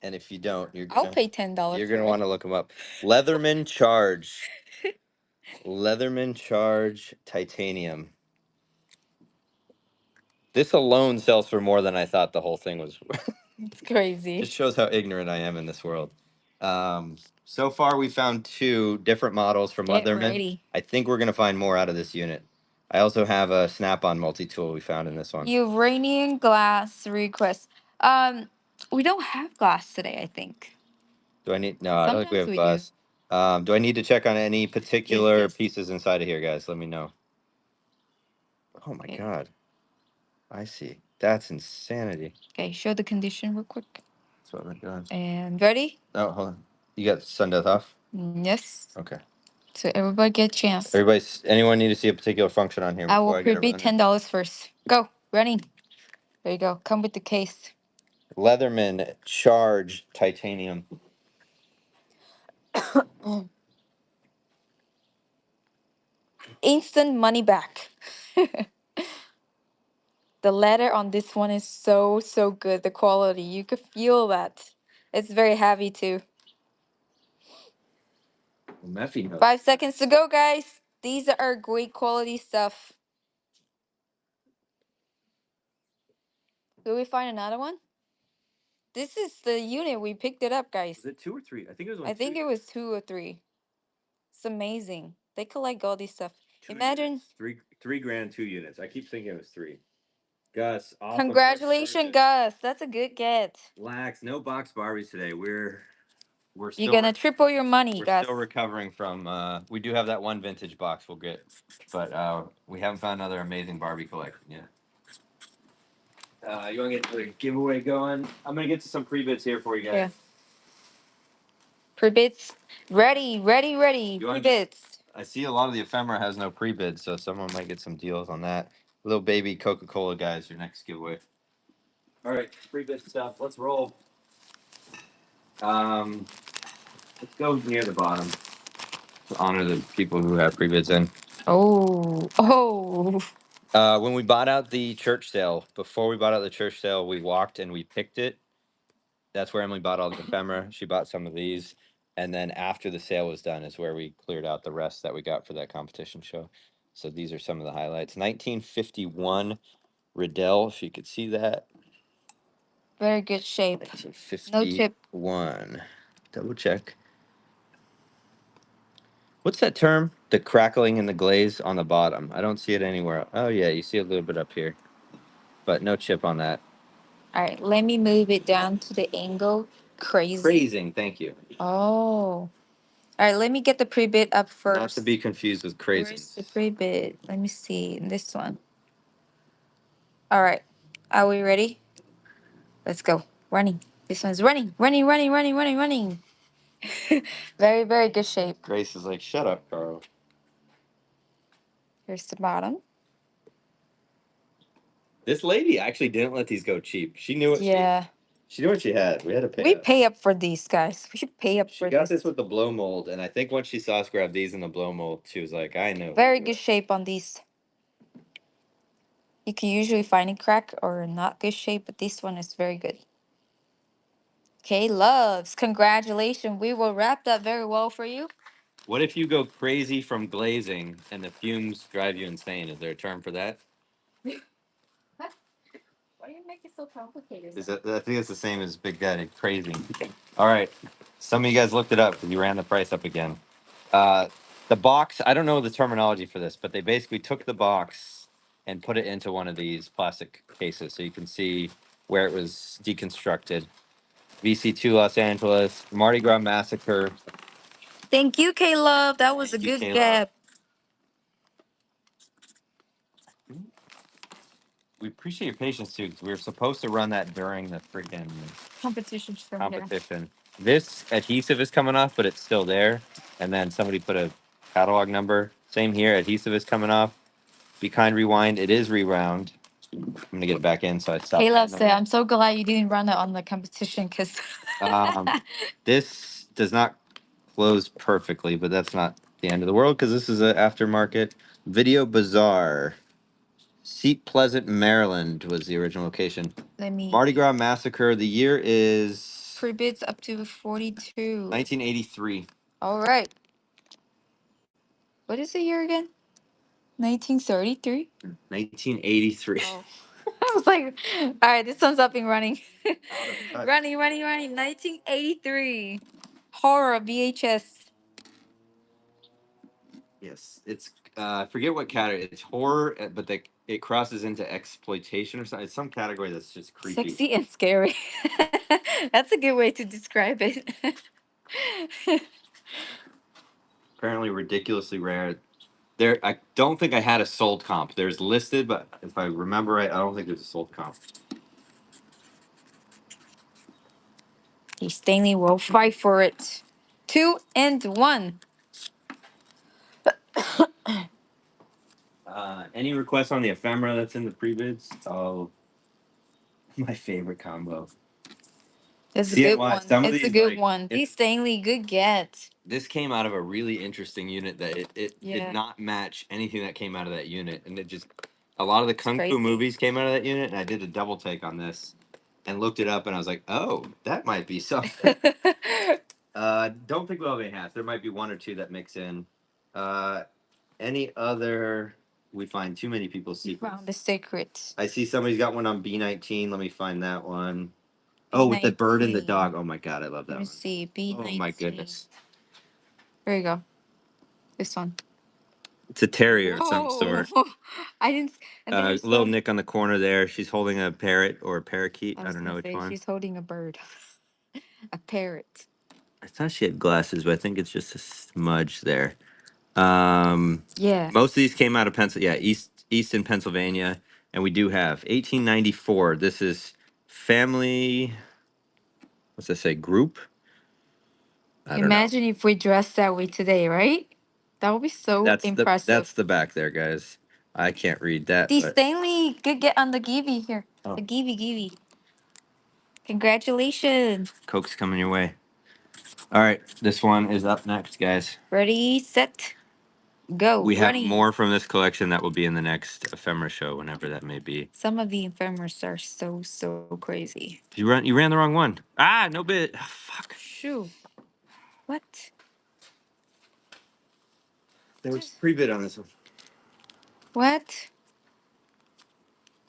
And if you don't, I'll pay $10. You're gonna want to look them up. Leatherman Charge. Leatherman Charge Titanium. This alone sells for more than I thought the whole thing was. It's crazy. Just shows how ignorant I am in this world. So far, we found 2 different models from Get Leatherman. ready. I think we're gonna find more out of this unit. I also have a snap-on multi-tool we found in this one. Uranium glass request. We don't have glass today, I think. Do I need? No, I don't think we Sometimes have we do. glass. Do I need to check on any particular Yes. pieces inside of here, guys? Let me know. Oh my Okay. God. I see. That's insanity. Okay, show the condition real quick. That's what we're doing. And ready? Oh, hold on. You got sun death off? Yes. Okay. So everybody get a chance. Anyone need to see a particular function on here? I before will get it pre-bid running? $10 first. Go, running. There you go. Come with the case. Leatherman Charge Titanium. Instant money back. The leather on this one is so good. The quality, you could feel that. It's very heavy too. Meffy notes. 5 seconds to go, guys. These are great quality stuff. Will we find another one? This is the unit we picked it up, guys. Is it 2 or 3? I think it was. I think it was 2 or 3. It's amazing. They collect all these stuff. 2 Imagine. units. Three grand, 2 units. I keep thinking it was 3. Gus, awesome. Congratulations, Gus. That's a good get. Lax, no box Barbies today. We're still. You're gonna triple your money, We're Gus. still recovering from. We do have that one vintage box we'll get, but we haven't found another amazing Barbie collection yet. You want to get the giveaway going? I'm gonna get to some pre-bits here for you guys. Yeah. Pre-bits. Ready. Pre-bits. I see a lot of the ephemera has no pre-bid, so someone might get some deals on that. Little baby Coca-Cola guys, your next giveaway. All right, pre-bid stuff. Let's roll. Let's go near the bottom to honor the people who have pre-bids in. Oh. When we bought out the church sale, before we bought out the church sale, we walked and we picked it. That's where Emily bought all the ephemera. She bought some of these. And then after the sale was done is where we cleared out the rest that we got for that competition show. So these are some of the highlights. 1951 Riddell, if you could see that. Very good shape. No chip. 1951. Double check. What's that term? The crackling and the glaze on the bottom. I don't see it anywhere. Oh yeah, you see a little bit up here, but no chip on that. All right, let me move it down to the angle. Crazy. Crazing, thank you. Oh. All right, let me get the pre-bit up first. Not to be confused with crazy. Where's the pre-bit? Let me see. This one. All right. Are we ready? Let's go. Running. This one's running. Running, running, running, running, running. Very, very good shape. Grace is like, shut up, Carl. Here's the bottom. This lady actually didn't let these go cheap. She knew what she knew what she had. We had to pay We up. pay up for these, guys. We should pay up She for got this. this with the blow mold, and I think once she saw us grab these in the blow mold, she was like, I know. Very good shape on these. You can usually find a crack or not good shape, but this one is very good. Okay, loves. Congratulations. We will wrap that very well for you. What if you go crazy from glazing and the fumes drive you insane? Is there a term for that? Why do you make it so complicated? I think it's the same as Big Daddy, crazy. All right. Some of you guys looked it up because you ran the price up again. The box, I don't know the terminology for this, but they basically took the box and put it into one of these plastic cases so you can see where it was deconstructed. VC2 Los Angeles, Mardi Gras Massacre. Thank you, K-Love. That was Thank a you, good K-Love. gap. We appreciate your patience too, because we were supposed to run that during the freaking Competition. competition. This adhesive is coming off, but it's still there. And then somebody put a catalog number. Same here, adhesive is coming off. Be kind, rewind. It is rewound. I'm gonna get it back in, so I stopped. K-Love said, I'm so glad you didn't run it on the competition because This does not close perfectly, but that's not the end of the world because this is an aftermarket. Video Bazaar. Seat Pleasant, Maryland was the original location. let me Mardi Gras Massacre. The year is pre-bids up to 42. 1983. All right. What is the year again? 1933. 1983. Oh. I was like, all right, this one's up and running. Out of touch. Running, running, running. 1983. Horror VHS. Yes, it's I forget what category. It's horror, but it crosses into exploitation or something. It's some category that's just creepy. Sexy and scary. That's a good way to describe it. Apparently ridiculously rare. There, I don't think I had a sold comp. There's listed, but if I remember right, I don't think there's a sold comp. Stanley will fight for it. 2 and 1. Any requests on the ephemera that's in the pre-bids? Oh, my favorite combo. That's a good CNY, one. some of It's a these, good like, one. These Stanley, good get. This came out of a really interesting unit that it Yeah. did not match anything that came out of that unit, and it just a lot of the kung crazy. fu movies came out of that unit, and I did a double take on this and looked it up, and I was like, oh, that might be something. Don't think we'll have any hats. There might be one or two that mix in. Any other? We find too many people's You secrets. found the secret. I see somebody's got one on B19. Let me find that one. Oh, with the bird and the dog. Oh my god, I love that Let me one. see. B19. Oh my goodness. There you go. This one. It's a terrier of some sort. I didn't. And then Little Nick on the corner there. She's holding a parrot or a parakeet. I don't know which one. She's holding a bird. A parrot. I thought she had glasses, but I think it's just a smudge there. Yeah. Most of these came out of Pennsylvania. Yeah, Easton, Pennsylvania, and we do have 1894. This is family. What's that say? Group. I don't know. Imagine if we dressed that way today, right? That would be so impressive. That's the back there, guys. I can't read that. The But Stanley could get on the Givey here. Oh. The Givey. Congratulations. Coke's coming your way. All right, this one is up next, guys. Ready, set, go. We have Running. more from this collection that will be in the next ephemera show, whenever that may be. Some of the ephemeras are so crazy. You ran the wrong one. Ah, no bit. Oh, fuck. Shoo. What? There was pre-bid on this one. What?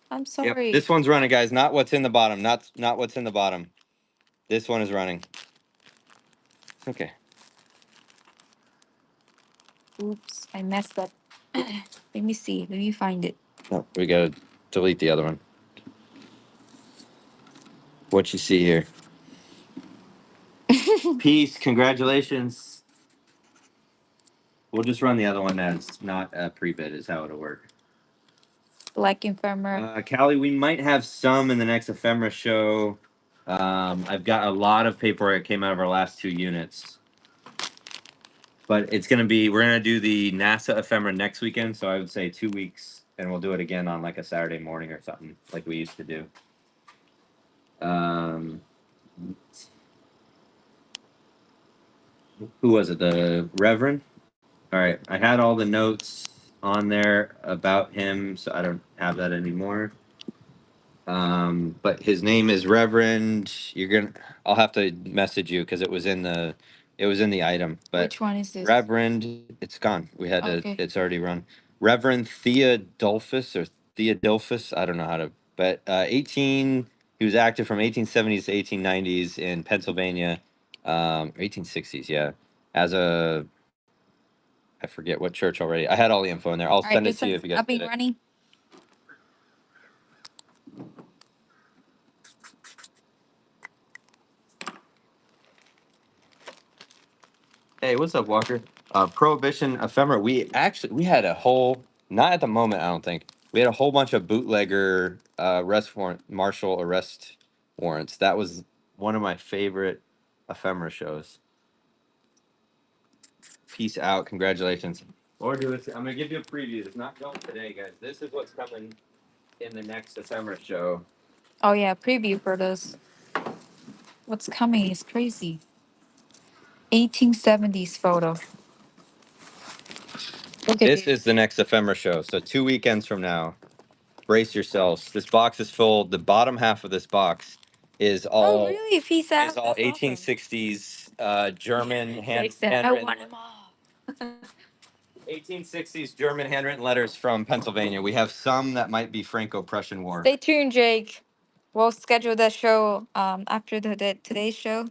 I'm Yep. sorry. This one's running, guys. Not what's in the bottom. Not what's in the bottom. This one is running. Okay. Oops, I messed up. Let me see. Let me find it. No, we gotta delete the other one. What you see here? Peace. Congratulations. We'll just run the other one as not a pre-bid. Is how it'll work. Black ephemera. Callie, we might have some in the next ephemera show. I've got a lot of paperwork that came out of our last two units. But it's gonna be, we're gonna do the NASA ephemera next weekend, so I would say 2 weeks, and we'll do it again on like a Saturday morning or something, like we used to do. Who was it? The Reverend? All right, I had all the notes on there about him, so I don't have that anymore. But his name is Reverend. I'll have to message you because it was in the item. But Which one is this? Reverend, it's gone. Okay. It's already run. Reverend Theodulphus or Theodulphus, I don't know how to, but 18, he was active from 1870s to 1890s in Pennsylvania, 1860s, yeah, as I forget what church already. I had all the info in there. I'll All right, send it this to you one's if you guys up get and it. running. Hey, what's up, Walker? Prohibition ephemera. We had a whole, not at the moment, I don't think. We had a whole bunch of bootlegger martial arrest warrants. That was one of my favorite ephemera shows. Peace out. Congratulations. Or do it. I'm gonna give you a preview. It's not going today, guys. This is what's coming in the next ephemera show. Oh yeah, preview for those. What's coming is crazy. 1870s photo. Look at This this. is the next ephemera show. So 2 weekends from now. Brace yourselves. This box is full. The bottom half of this box is Oh all really? Peace out. is all That's awesome. 1860s German Jake said, I handwritten want them all. 1860s German handwritten letters from Pennsylvania. We have some that might be Franco-Prussian War. Stay tuned, Jake. We'll schedule that show after today's show,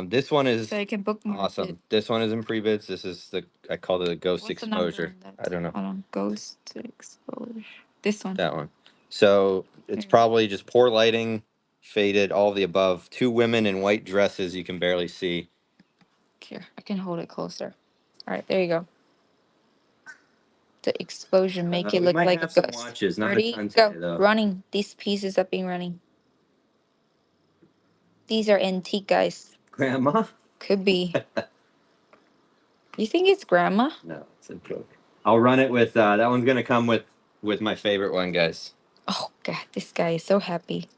This one is so you can bookmark it. awesome. This one is in pre-bids. This is I call it a ghost What's the number exposure. on that? I don't know Hold on. Ghost exposure. This one. that one. So it's Here. probably just poor lighting, faded, all of the above. Two women in white dresses you can barely see. Here, I can hold it closer. All right, there you go. The explosion make it We look might like a have some ghost. watches, not a Ready? ton Go. today, though. Running. These pieces are being running. These are antique, guys. Grandma? Could be. You think it's grandma? No, it's a joke. I'll run it with that one's gonna come with my favorite one, guys. Oh God, this guy is so happy.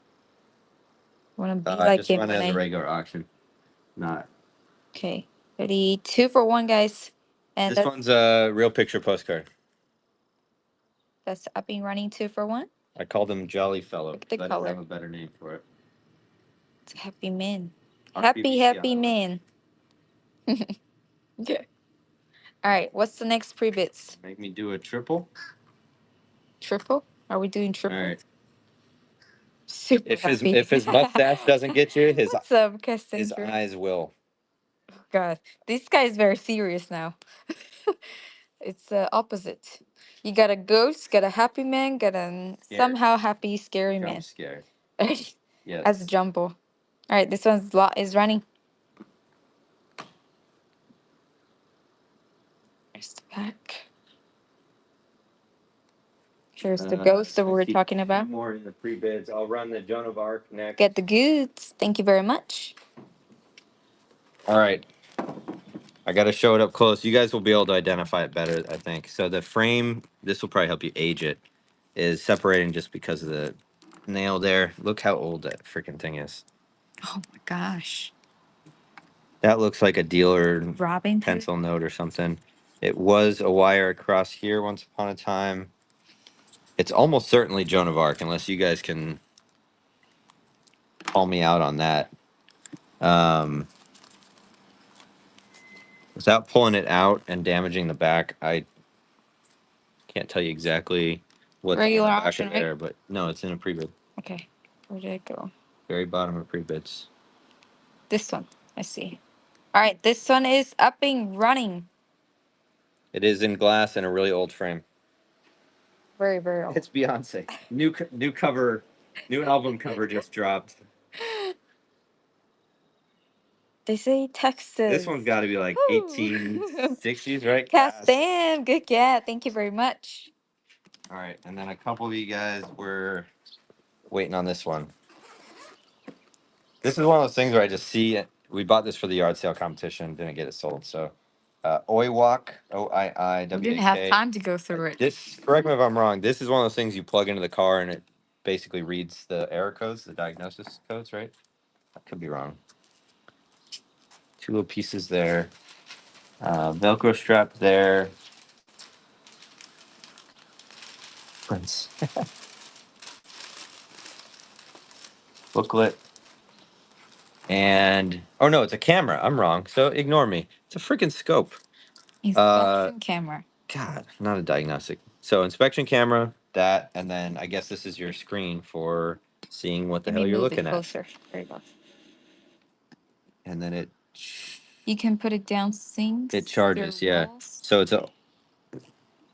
I want to be I like just him run it when as a I. regular auction. Not Okay, ready? 2 for 1, guys. And this one's a real picture postcard. that's up and running 2 for 1. I call them Jolly Fellow. Look at the I don't color. have a better name for it. It's a happy man. RPBC Happy on man. Okay. All right. What's the next pre-bits? Make me do a triple. Triple? Are we doing triple? All right. Super If happy. his mustache doesn't get you, What's up, his Cassandra? eyes will. God, this guy is very serious now. It's the opposite. You got a ghost, got a happy man, got a somehow happy, scary Jump man. scared. As Yes. a jumbo. All right, this one's is running. There's the back. Here's the ghost that we were talking about. More in the pre-bids. I'll run the Joan of Arc next. Get the goods. Thank you very much. All right. I got to show it up close. You guys will be able to identify it better, I think. So the frame, this will probably help you age it, is separating just because of the nail there. Look how old that freaking thing is. Oh my gosh. That looks like a dealer Robin pencil note or something. It was a wire across here once upon a time. It's almost certainly Joan of Arc, unless you guys can call me out on that. Without pulling it out and damaging the back, I can't tell you exactly what's on the Regular back option, of right? there, but no, it's in a pre-bid. Okay. Where did it go? Very bottom of pre-bids. This one. I see. All right. This one is up and running. It is in glass and a really old frame. Very, very old. It's Beyonce. New cover, new album cover just dropped. They say Texas. This one's got to be like Woo. 1860s, right? Castan. Good get. Thank you very much. All right, and then a couple of you guys were waiting on this one. This is one of those things where I just see it. We bought this for the yard sale competition, didn't get it sold. So, Oiwak, We didn't have OIIWAK. time to go through it. This, correct me if I'm wrong. This is one of those things you plug into the car and it basically reads the error codes, the diagnosis codes, right? I could be wrong. Two little pieces there. Velcro strap there. Prince. Booklet. And oh no, it's a camera. I'm wrong. So ignore me. It's a freaking scope. Inspection camera. God, not a diagnostic. So inspection camera, that, and then I guess this is your screen for seeing what the Let hell me you're move looking it at. closer. There you go. And then it You can put it down sinks. charges, your yeah. walls. So it's a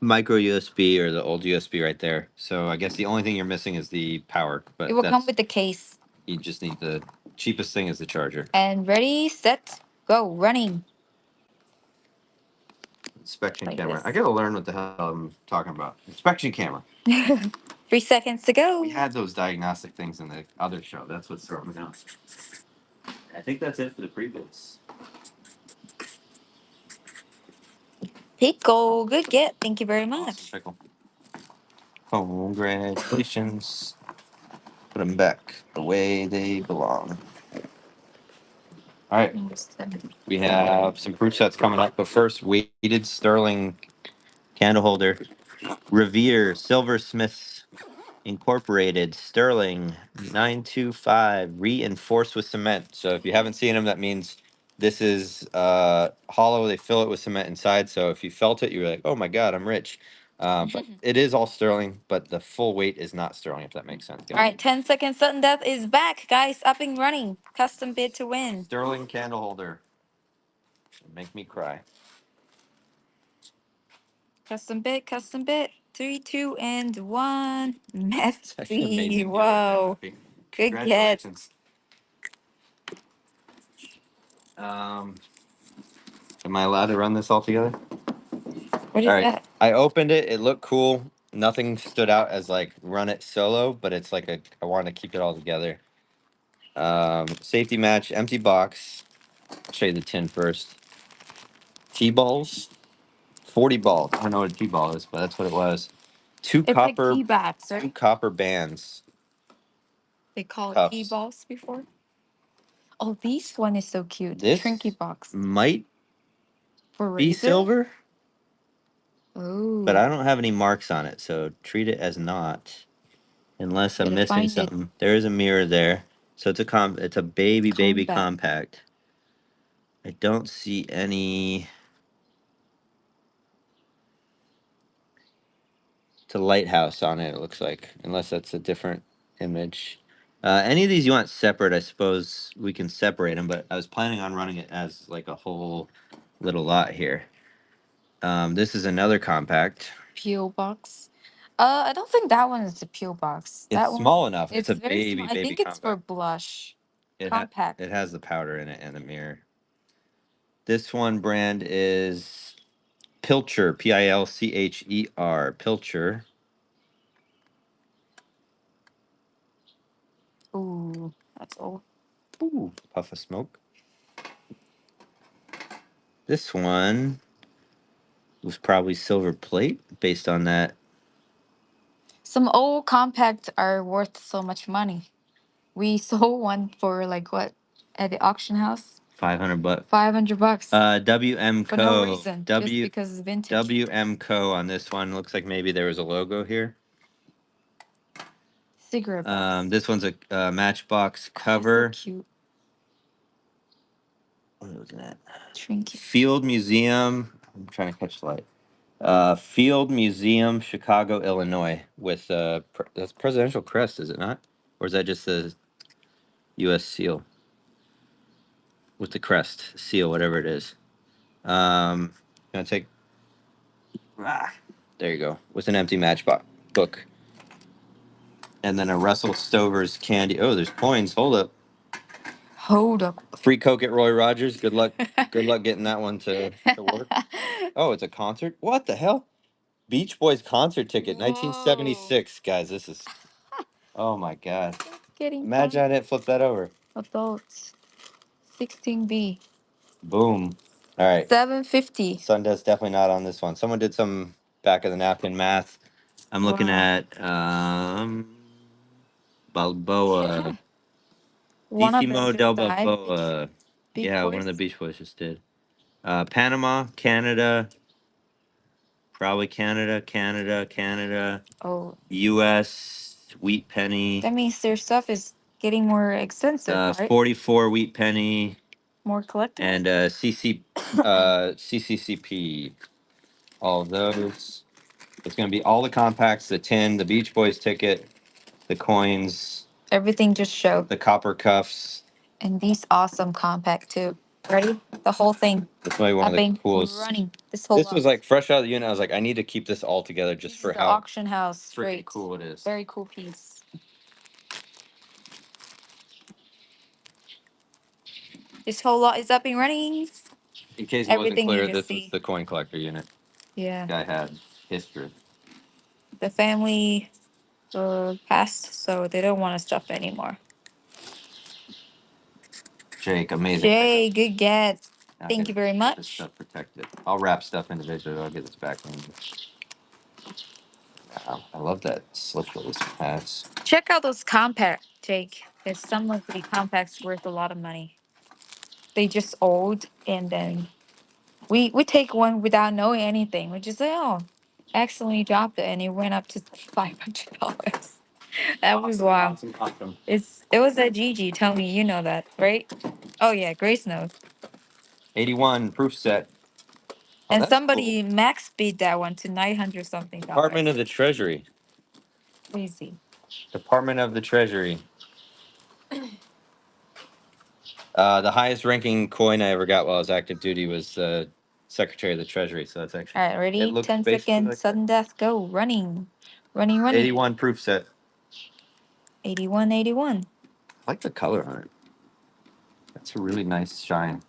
micro USB or the old USB right there. So I guess the only thing you're missing is the power, but It will come that's with the case. you just need the cheapest thing is the charger. And ready, set, go. Running. Inspection Like camera. this. I gotta learn what the hell I'm talking about. Inspection camera. 3 seconds to go. We had those diagnostic things in the other show. That's what's throwing me off. I think that's it for the pre-bids. Pickle. Good get. Thank you very Awesome much. pickle. Congratulations. Put them back the way they belong. All right. We have some proof sets coming up, but first, weighted sterling candle holder. Revere Silversmiths Incorporated Sterling 925 reinforced with cement. So if you haven't seen them, that means this is hollow. They fill it with cement inside. So if you felt it, you're like, oh my God, I'm rich. But it is all sterling, but the full weight is not sterling, if that makes sense. All right, 10 seconds. Sudden death is back, guys. Up and running. Custom bid to win. Sterling candle holder. Make me cry. Custom bid, custom bid. 3, 2, and 1. It's actually Messy. amazing. Whoa. Good get. Congratulations. Am I allowed to run this all together? What is All right. that? I opened it. It looked cool. Nothing stood out as like run it solo, but it's like I wanted to keep it all together. Safety match, empty box. I'll show you the tin first. T-balls, 40 balls. I don't know what a T-ball is, but that's what it was. Two It's like copper, tea bags, two right? copper bands. They call it tea Cups. balls before. Oh, this one is so cute. This Trinky box. might For be razor? silver, Oh. but I don't have any marks on it, so treat it as not. Unless I'm Gotta missing find it. something. There is a mirror there. So it's a baby Compact. compact. I don't see any to lighthouse on it, it looks like, unless that's a different image. Any of these you want separate, I suppose we can separate them, but I was planning on running it as like a whole little lot here. This is another compact. Peel box. I don't think that one is the peel box. It's That one. small enough. It's It's a very baby, small. I baby think it's for compact. blush. It Compact. it has the powder in it and the mirror. This one brand is Pilcher, Pilcher. Pilcher. Ooh, that's old. Ooh, puff of smoke. This one was probably silver plate based on that. Some old compacts are worth so much money. We sold one for like what at the auction house? 500 bucks. $500. WM For no Co. reason, just because it's vintage. WM Co. on this one. Looks like maybe there was a logo here. Cigarette box. This one's a Matchbox Oh, cover. so cute. wasn't it? Trinket. Field Museum. I'm trying to catch the light. Field Museum, Chicago, Illinois, with that's presidential crest, is it not? Or is that just the U.S. seal with the crest seal, whatever it is? Gonna take. There you go, with an empty matchbox book, and then a Russell Stover's candy. Oh, there's coins. Hold up. Hold up. Free Coke at Roy Rogers. Good luck. Good luck getting that one to work. Oh, it's a concert. What the hell? Beach Boys concert ticket, Whoa. 1976. Guys, this is. Oh my god. It's getting Imagine I didn't flip that over. adults. 16B. Boom. All right. 750. Sundance definitely not on this one. Someone did some back of the napkin math. I'm looking Wow. at Balboa. One of them Decimo just del died. Balboa. Beach Yeah, one Boys. of the Beach Boys just did. Panama, Canada, probably Canada, Canada, Oh, U.S. Wheat penny, that means their stuff is getting more expensive, right? 44 wheat penny, More collectible. and CCCP. All of those. It's going to be all the compacts, the tin, the Beach Boys ticket, the coins, Everything just show. the copper cuffs. And these awesome compact too. Ready? The whole thing. That's probably one Up of the and coolest. running. This whole This was box. like fresh out of the unit. I was like, I need to keep this all together just This for is the how auction house. freaking Great. cool it is. Very cool piece. This whole lot is up and running. In case it wasn't Everything you clear, just this was see. the coin collector unit. Yeah. Guy had history. The family passed, so they don't want to stuff anymore. Jake, amazing. Jay, good get. Now I Thank gotta you very keep this much. stuff protected. I'll wrap stuff individually. I'll get this back in. Wow, I love that slipper this has. Check out those compact, Jake. There's some of the compacts worth a lot of money. They just old, and then we take one without knowing anything. We just say, oh, accidentally dropped it, and it went up to $500. That was wild. Awesome. It was at Gigi. Tell me you know that, right? Oh yeah, Grace knows. 81 proof set. Oh, And that's somebody cool. max bid that one to $900 something. Department of the Treasury. Crazy. Department of the Treasury. The highest ranking coin I ever got while I was active duty was Secretary of the Treasury. So that's actually. All right, ready? It looks 10 basically seconds. like Sudden death. Go. Running. Running, running. 81 proof set. 81, 81. I like the color on it. That's a really nice shine.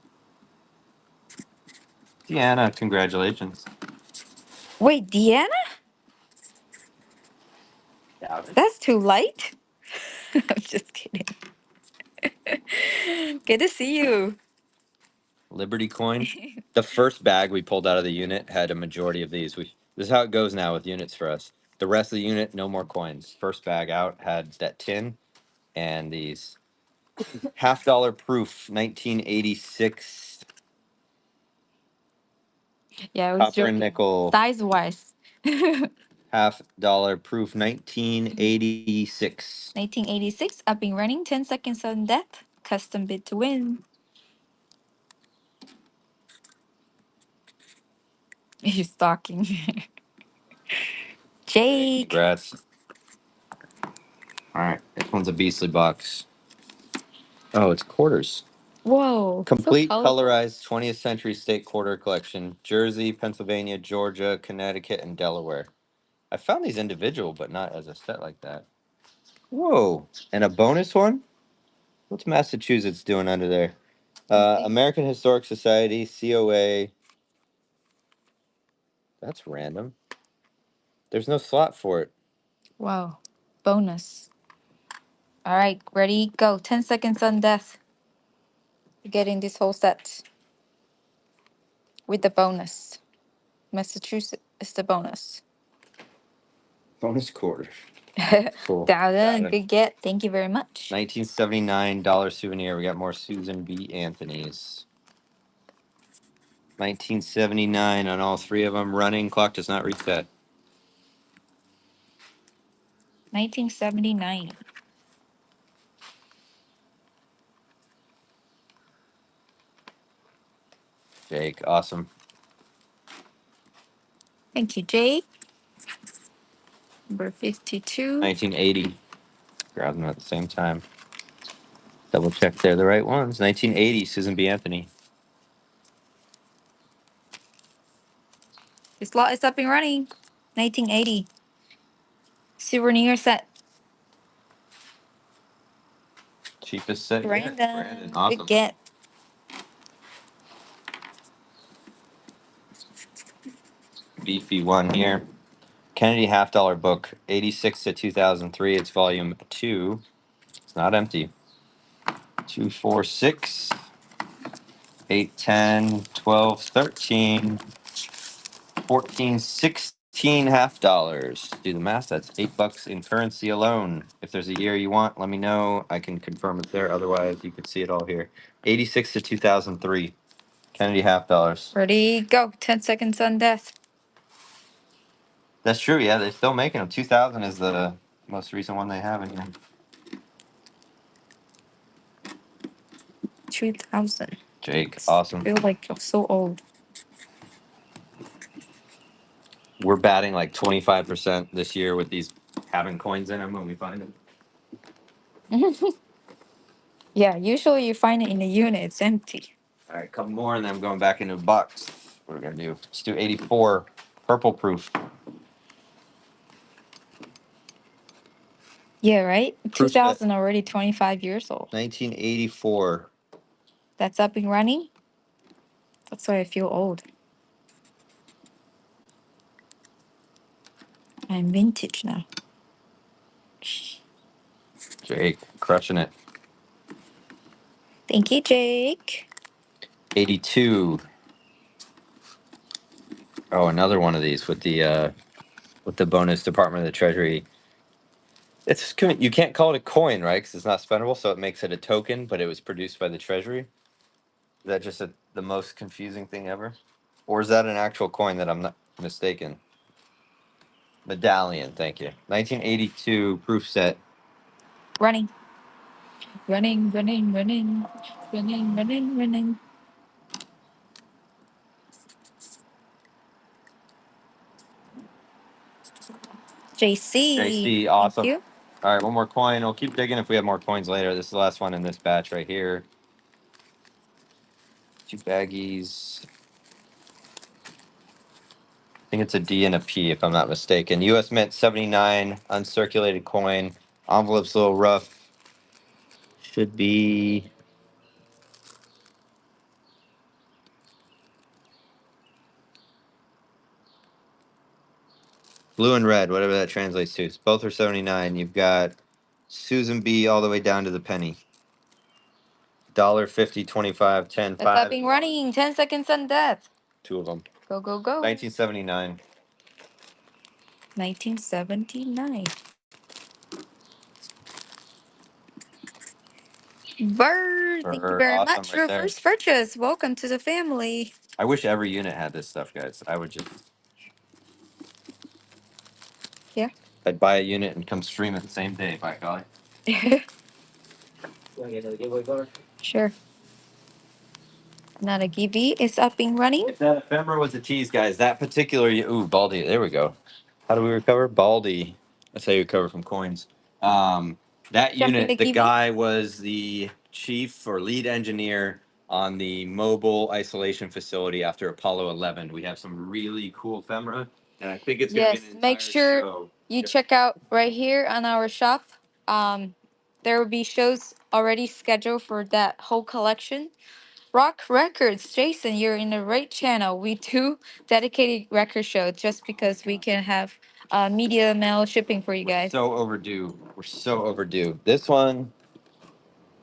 Deanna, congratulations. Wait, Deanna? Yeah. That's too light? I'm just kidding. Good to see you. Liberty coin. The first bag we pulled out of the unit had a majority of these. This is how it goes now with units for us. The rest of the unit, no more coins. First bag out had that tin and these $50 proof 1986 Yeah, I was copper and joking. nickel Size wise. $50 proof 1986. 1986. I've been running 10 seconds sudden death. Custom bid to win. You're stalking. Jake. Congrats. All right, this one's a beastly box. Oh, it's quarters. Whoa. So Complete colorful. colorized 20th century state quarter collection. Jersey, Pennsylvania, Georgia, Connecticut, and Delaware. I found these individual, but not as a set like that. Whoa. And a bonus one? What's Massachusetts doing under there? American Historic Society, COA. That's random. There's no slot for it. Wow. Bonus. All right, ready, go. 10 seconds on death. Getting this whole set with the bonus. Massachusetts is the bonus. Bonus quarter. Cool. Dowden, good get. Thank you very much. $1979 souvenir. We got more Susan B. Anthony's. 1979 on all three of them. Running clock does not reset. 1979. Jake, awesome. Thank you, Jake. Number 52. 1980. Grab them at the same time. Double check they're the right ones. 1980, Susan B. Anthony. This lot is up and running. 1980. Souvenir set. Cheapest set Brandon. yet. Brandon, awesome. Good get. Beefy one here. Kennedy half dollar book, 86 to 2003. It's volume 2. It's not empty. 2, 4, 6, 8, 10, 12, 13, 14, 16 half dollars. Do the math. That's $8 in currency alone. If there's a year you want, let me know. I can confirm it there. Otherwise, you can see it all here. 86 to 2003. Kennedy half dollars. Ready, go. 10 seconds on death. That's true. Yeah, they're still making them. 2000 is the most recent one they have in here. 2000. Jake, awesome. I feel like you're so old. We're batting like 25% this year with these having coins in them when we find them. Yeah, usually you find it in the unit, it's empty. All right, a couple more, and then I'm going back into a box. What are we gonna do? Let's do 84 purple proof. Yeah, right? Proof set. 2000 already 25 years old. 1984. That's up and running. That's why I feel old. I'm vintage now. Jake, crushing it. Thank you, Jake. 82. Oh, another one of these with the bonus Department of the Treasury. You can't call it a coin, right? Because it's not spendable, so it makes it a token. But it was produced by the Treasury. Is that just the most confusing thing ever? Or is that an actual coin that I'm not mistaken? Medallion, thank you. 1982 proof set. Running. Running, running, running. Running, running, running. JC. JC, awesome. Thank you. All right, one more coin. We'll keep digging if we have more coins later. This is the last one in this batch right here. 2 baggies. I think it's a D and a P if I'm not mistaken. US Mint 79, uncirculated coin. Envelope's a little rough. Should be blue and red, whatever that translates to. Both are 79. You've got Susan B all the way down to the penny. $1.50, 25, 10, That's 5. up and running. 10 seconds on death. 2 of them. Go, go, go. 1979. 1979. Bird, thank you very Awesome much for right your there. first purchase. Welcome to the family. I wish every unit had this stuff, guys. I would just. Yeah. I'd buy a unit and come stream it the same day, by golly. Sure. Another Gibby is up and running. If that ephemera was a tease, guys, that particular. Ooh, Baldy. There we go. How do we recover? Baldy. That's how you recover from coins. That Jumping unit, the the Gibby. guy was the chief or lead engineer on the mobile isolation facility after Apollo 11. We have some really cool ephemera, and I think it's going to Yes, be an make entire sure show. you check out right here on our shop. There will be shows already scheduled for that whole collection. Rock Records, Jason, you're in the right channel. We do dedicated record show just because we can have media mail shipping for you guys. So overdue. We're so overdue. This one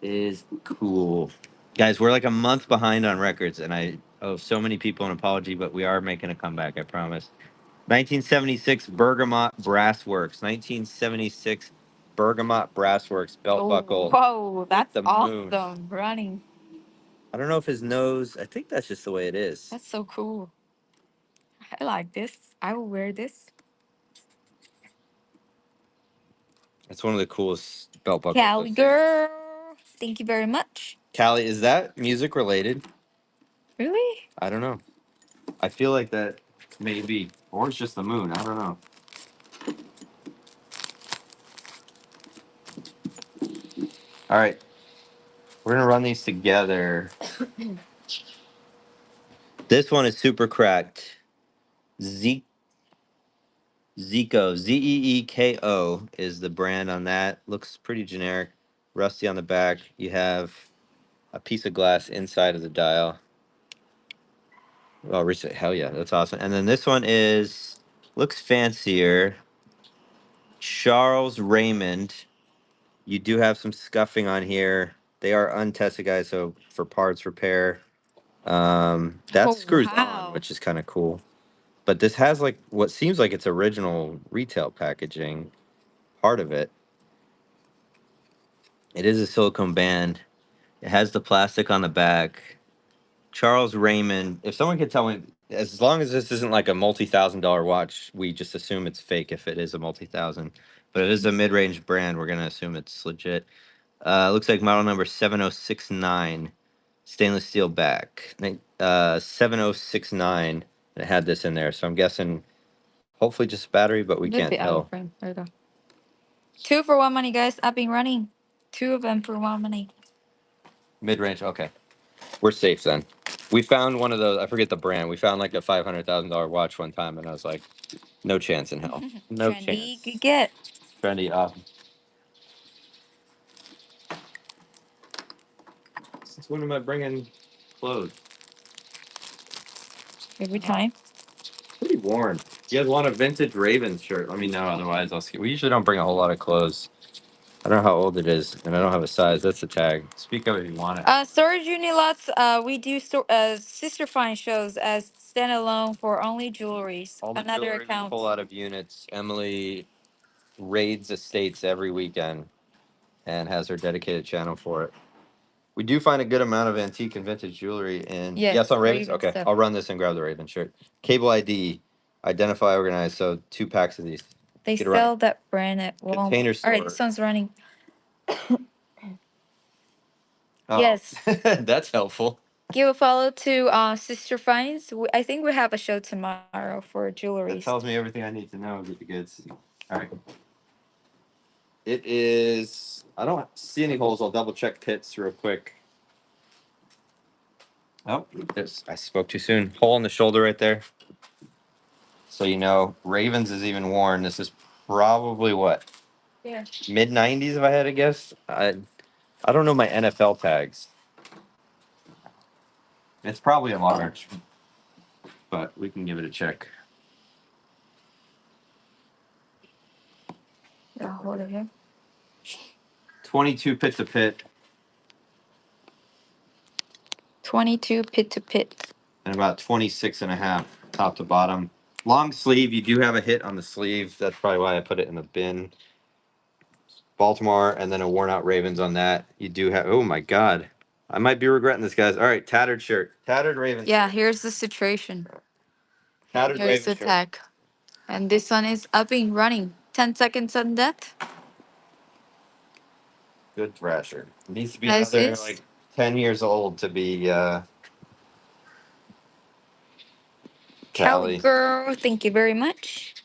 is cool. Guys, we're like a month behind on records, and I owe so many people an apology, but we are making a comeback, I promise. 1976 Bergamot Brassworks. 1976 Bergamot Brassworks belt Oh, buckle. whoa, that's the moon. awesome. Running. I don't know if his nose, I think that's just the way it is. That's so cool. I like this. I will wear this. It's one of the coolest belt buckles. Cali girl. Thank you very much. Callie, is that music related? Really? I don't know. I feel like that may be, or it's just the moon. I don't know. All right, we're gonna run these together. This one is super cracked. Zeke Zico, Zeeko is the brand on that. Looks pretty generic. Rusty on the back. You have a piece of glass inside of the dial. Oh, reset. Hell yeah, that's awesome. And then this one is looks fancier. Charles Raymond. You do have some scuffing on here. They are untested, guys. So for parts repair, that Oh screws on, wow. which is kind of cool. But this has like what seems like its original retail packaging. Part of it. It is a silicone band. It has the plastic on the back. Charles Raymond. If someone could tell me, as long as this isn't like a multi-$1,000 watch, we just assume it's fake if it is a multi-thousand. But if it is a mid-range brand, we're gonna assume it's legit. Looks like model number 7069, stainless steel back. 7069. It had this in there, so I'm guessing hopefully just battery, but we A little can't bit out of tell. frame. There we go. 2 for 1 money, guys. I've been running 2 of them for 1 money. Mid-range, okay. We're safe then. We found one of those. I forget the brand. We found like a $500,000 watch one time, and I was like, no chance in hell. No Trendy. chance. Good get. Trendy. Since when am I bringing clothes? Every time. Pretty worn. You guys want a vintage Ravens shirt? Let me know. Otherwise, I'll see. We usually don't bring a whole lot of clothes. I don't know how old it is, and I don't have a size. That's the tag. Speak of it if you want it. Storage unit lots. We do sister find shows as standalone for only jewelries. All the Another jewelry we account. pull out of units. Emily raids estates every weekend and has her dedicated channel for it. We do find a good amount of antique and vintage jewelry in. Yes, Yes, on Ravens. Raven Okay, stuff. I'll run this and grab the Raven shirt. Cable ID, identify, organize. So 2 packs of these. They Get it right. sell that brand at Walmart. Container All right, store. this one's running. Oh, Yes. that's helpful. Give a follow to Sister Finds. I think we have a show tomorrow for jewelry. That tells me everything I need to know. Get the goods. All right. It is. I don't see any holes. I'll double check pits real quick. Oh, there's. I spoke too soon. Hole in the shoulder right there. So you know, Ravens is even worn. This is probably what, Yeah. mid '90s if I had to guess. I don't know my NFL tags. It's probably a large, but we can give it a check. Yeah, hold it here. 22 pit to pit. 22 pit to pit. And about 26 and a half top to bottom. Long sleeve. You do have a hit on the sleeve. That's probably why I put it in the bin. Baltimore, and then a worn out Ravens on that. You do have. Oh my God, I might be regretting this, guys. All right, tattered shirt, tattered Ravens. Yeah, Shirt. here's the situation. Tattered Here's the Ravens shirt. tag. And this one is up and running. 10 seconds on death. Good thrasher. Needs to be As another is. like 10 years old to be Callie. Cowgirl, thank you very much.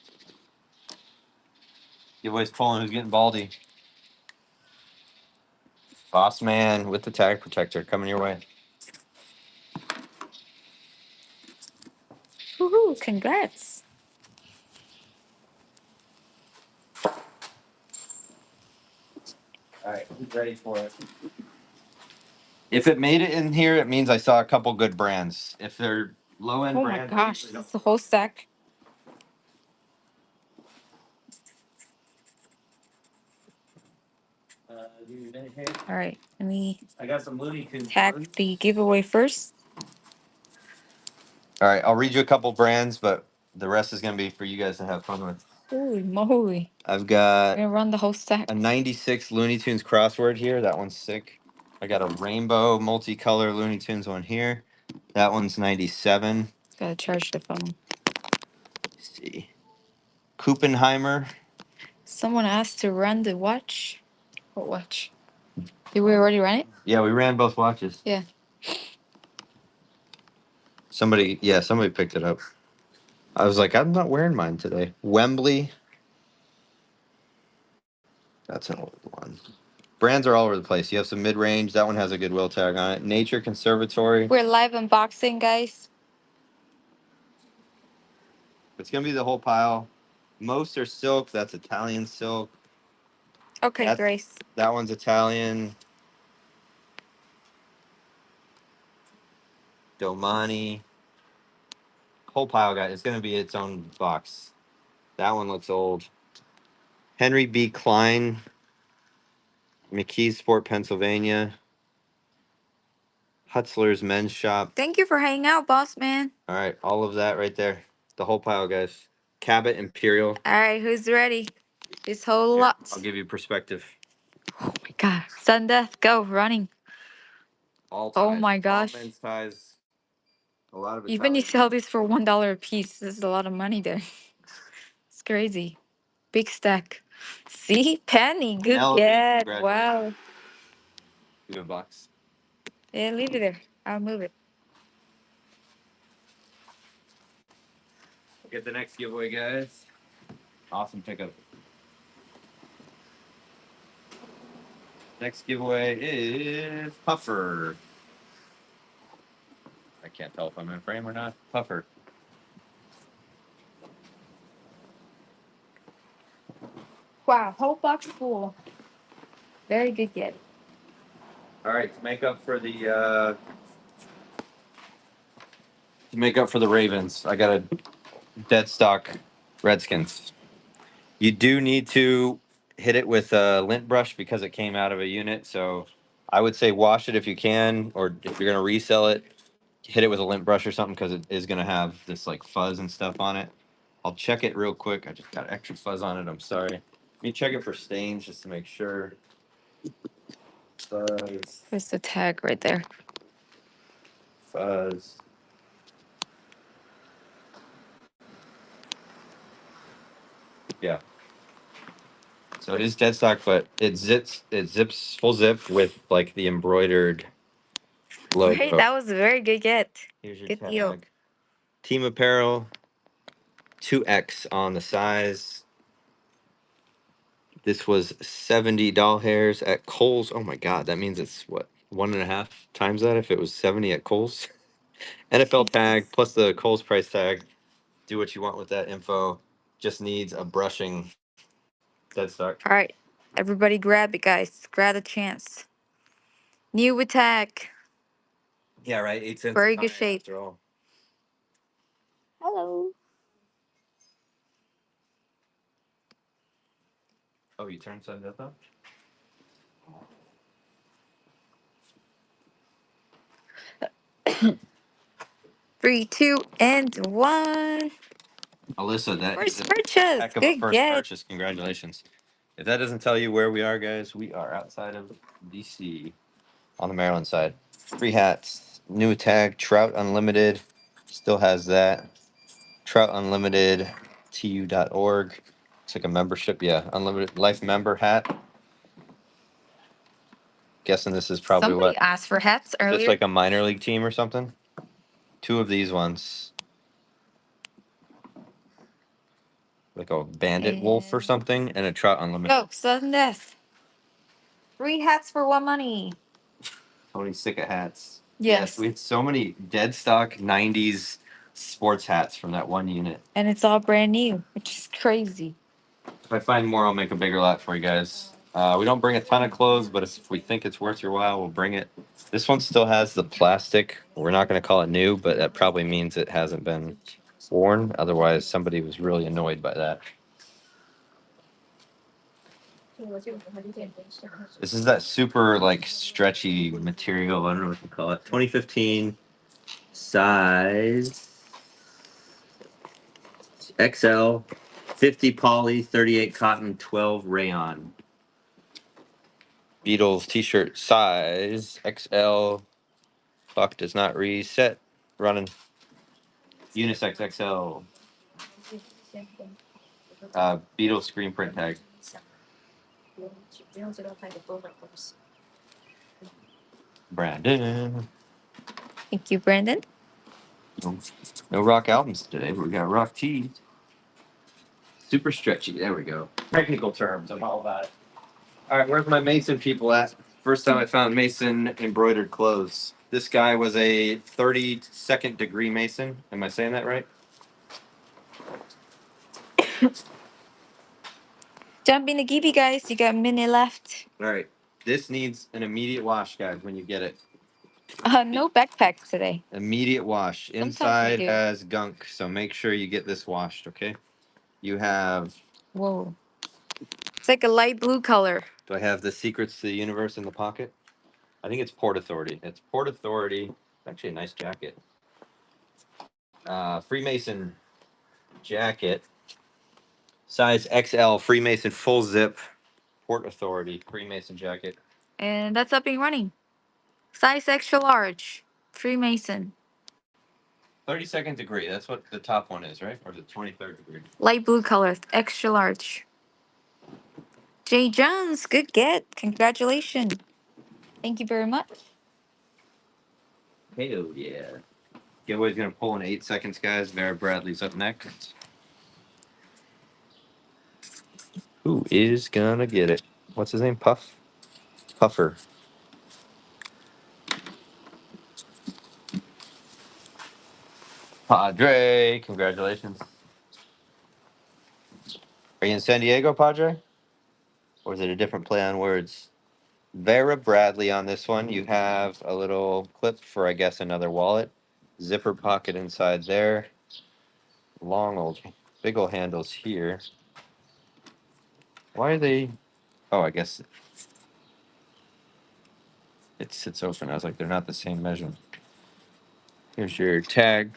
You always pulling who's getting baldy. Boss man with the tag protector coming your way. Woohoo, congrats. All right, who's ready for it? If it made it in here, it means I saw a couple good brands. If they're low end Oh my brands, gosh, that's the whole stack. All right, let me I got some Looney Tunes. tag the giveaway first. All right, I'll read you a couple brands, but the rest is gonna be for you guys to have fun with. Holy moly. I've We're got gonna run the whole stack. a 96 Looney Tunes crossword here. That one's sick. I got a rainbow multicolor Looney Tunes one here. That one's 97. Gotta charge the phone. Let's see. Kuppenheimer. Someone asked to run the watch. What watch? Did we already run it? Yeah, we ran both watches. Yeah. Somebody picked it up. I was like, I'm not wearing mine today. Wembley. That's an old one. Brands are all over the place. You have some mid range. That one has a Goodwill tag on it. Nature Conservatory. We're live unboxing, guys. It's gonna be the whole pile. Most are silk. That's Italian silk. Okay, Grace. That one's Italian. Domani. Whole pile, guys. It's gonna be its own box. That one looks old. Henry B. Klein, McKeesport, Pennsylvania. Hutzler's Men's Shop. Thank you for hanging out, boss man. All right, all of that right there. The whole pile, guys. Cabot Imperial. All right, who's ready? This whole Here, lot. I'll give you perspective. Oh my god. Sudden death, go, running. All ties. Oh my gosh. All men's ties. A lot of Even you Italian. sell this for $1 a piece. This is a lot of money there. It's crazy. Big stack. See? Penny. Good get. Wow. Give me a box. Yeah, leave it there. I'll move it. Get the next giveaway, guys. Awesome pickup. Next giveaway is Puffer. I can't tell if I'm in frame or not. Puffer. Wow, whole box full. Very good get. All right, to make up for the Ravens, I got a dead stock Redskins. You do need to hit it with a lint brush because it came out of a unit. So I would say wash it if you can, or if you're gonna resell it, hit it with a lint brush or something because it is gonna have this like fuzz and stuff on it. I'll check it real quick. I just got extra fuzz on it. I'm sorry. Let me check it for stains just to make sure. Fuzz. There's the tag right there. Fuzz. Yeah. So it is dead stock, but it zips full zip with like the embroidered logo. Hey, that was a very good get. Here's your Good tag. deal. Team apparel, 2X on the size. This was 70 doll hairs at Kohl's. Oh my God, that means it's what, 1.5 times that if it was 70 at Kohl's? NFL tag plus the Kohl's price tag. Do what you want with that info. Just needs a brushing. Dead stock. All right, everybody grab it, guys. Grab a chance. New attack. Yeah, right. 8 cents. Very good shape. After all. Hello. Oh, you turned side up though? 3, 2, and 1. Alyssa, that is First a purchase. heck of a Good first get. purchase. Congratulations. If that doesn't tell you where we are, guys, we are outside of DC on the Maryland side. Free hats, new tag, Trout Unlimited, still has that. Trout Unlimited, tu.org. It's like a membership, yeah. Unlimited life member hat. Guessing this is probably Somebody what? asked for hats Is earlier. this like a minor league team or something? 2 of these ones. Like a bandit wolf or And something, and a Trout Unlimited. go, sudden death. 3 hats for 1 money. Tony's sick of hats. Yes. We had so many dead stock 90s sports hats from that one unit. And it's all brand new, which is crazy. If I find more, I'll make a bigger lot for you guys. We don't bring a ton of clothes, but if we think it's worth your while, we'll bring it. This one still has the plastic. We're not going to call it new, but that probably means it hasn't been worn. Otherwise, somebody was really annoyed by that. This is that super like stretchy material. I don't know what to call it. 2015 size XL, 50 poly, 38 cotton, 12 rayon. Beatles t-shirt size XL. Fuck does not reset. Running. Unisex XL. Beatles screen print tag. Brandon. Thank you, Brandon. No, no rock albums today, but we got rock tees. Super stretchy. There we go. Technical terms. I'm all about it. All right, where's my Mason people at? First time I found Mason embroidered clothes. This guy was a 32nd degree Mason. Am I saying that right? Jump in the Gibby, guys. You got a minute left. All right. This needs an immediate wash, guys, when you get it. No backpack today. Immediate wash. Sometimes we Inside do. has gunk, so make sure you get this washed, okay? You have. Whoa. It's like a light blue color. Do I have the Secrets to the Universe in the pocket? I think it's Port Authority. It's Port Authority. Actually, a nice jacket. Freemason jacket. Size XL, Freemason full zip. Port Authority, Freemason jacket. And that's up and running. Size extra large. Freemason. 32nd degree. That's what the top one is, right? Or the 23rd degree? Light blue color. Extra large. Jay Jones. Good get. Congratulations. Thank you very much. Hell yeah. Giveaway's going to pull in 8 seconds, guys. Vera Bradley's up next. Who is going to get it? What's his name? Puffer. Padre. Congratulations. Are you in San Diego, Padre? Or is it a different play on words? Vera Bradley on this one. You have a little clip for, I guess, another wallet. Zipper pocket inside there. Big old handles here. Why are they? Oh, I guess it sits open. I was like, they're not the same measurement. Here's your tag.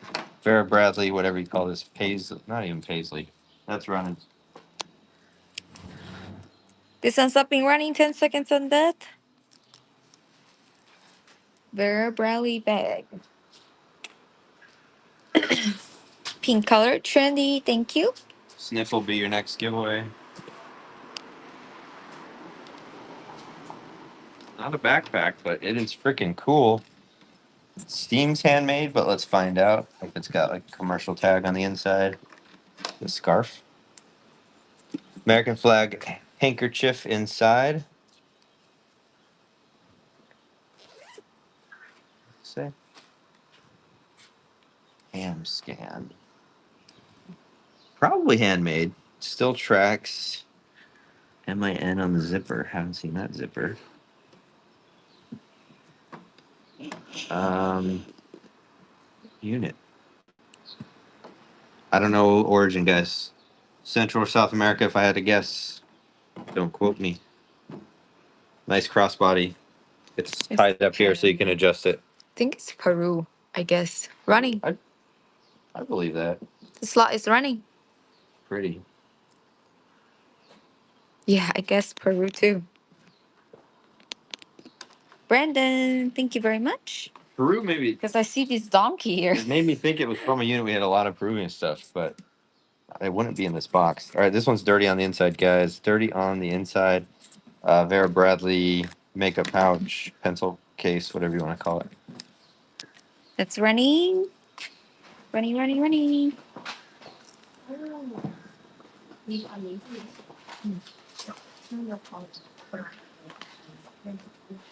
Vera Bradley, whatever you call this. Paisley. Not even Paisley. That's running. This one's up and running. 10 seconds on that. Vera Bradley bag. Pink color. Trendy. Thank you. Sniff will be your next giveaway. Not a backpack, but it is freaking cool. Steam's handmade, but let's find out if it's got like a commercial tag on the inside. The scarf. American flag handkerchief inside. Say. Ham scan. Probably handmade. Still tracks. MIN on the zipper. Haven't seen that zipper. Unit. I don't know origin, guys. Central or South America, if I had to guess. Don't quote me. Nice crossbody. It's tied up here so you can adjust it. I think it's Peru, I guess. Running. I believe that. The slot is running. Pretty. Yeah, I guess Peru too. Brandon, thank you very much. Peru, maybe. Because I see this donkey here. It made me think it was from a unit. We had a lot of Peruvian stuff, but it wouldn't be in this box. All right, this one's dirty on the inside, guys. Dirty on the inside. Vera Bradley makeup pouch, pencil case, whatever you want to call it. That's running. Running, running, running.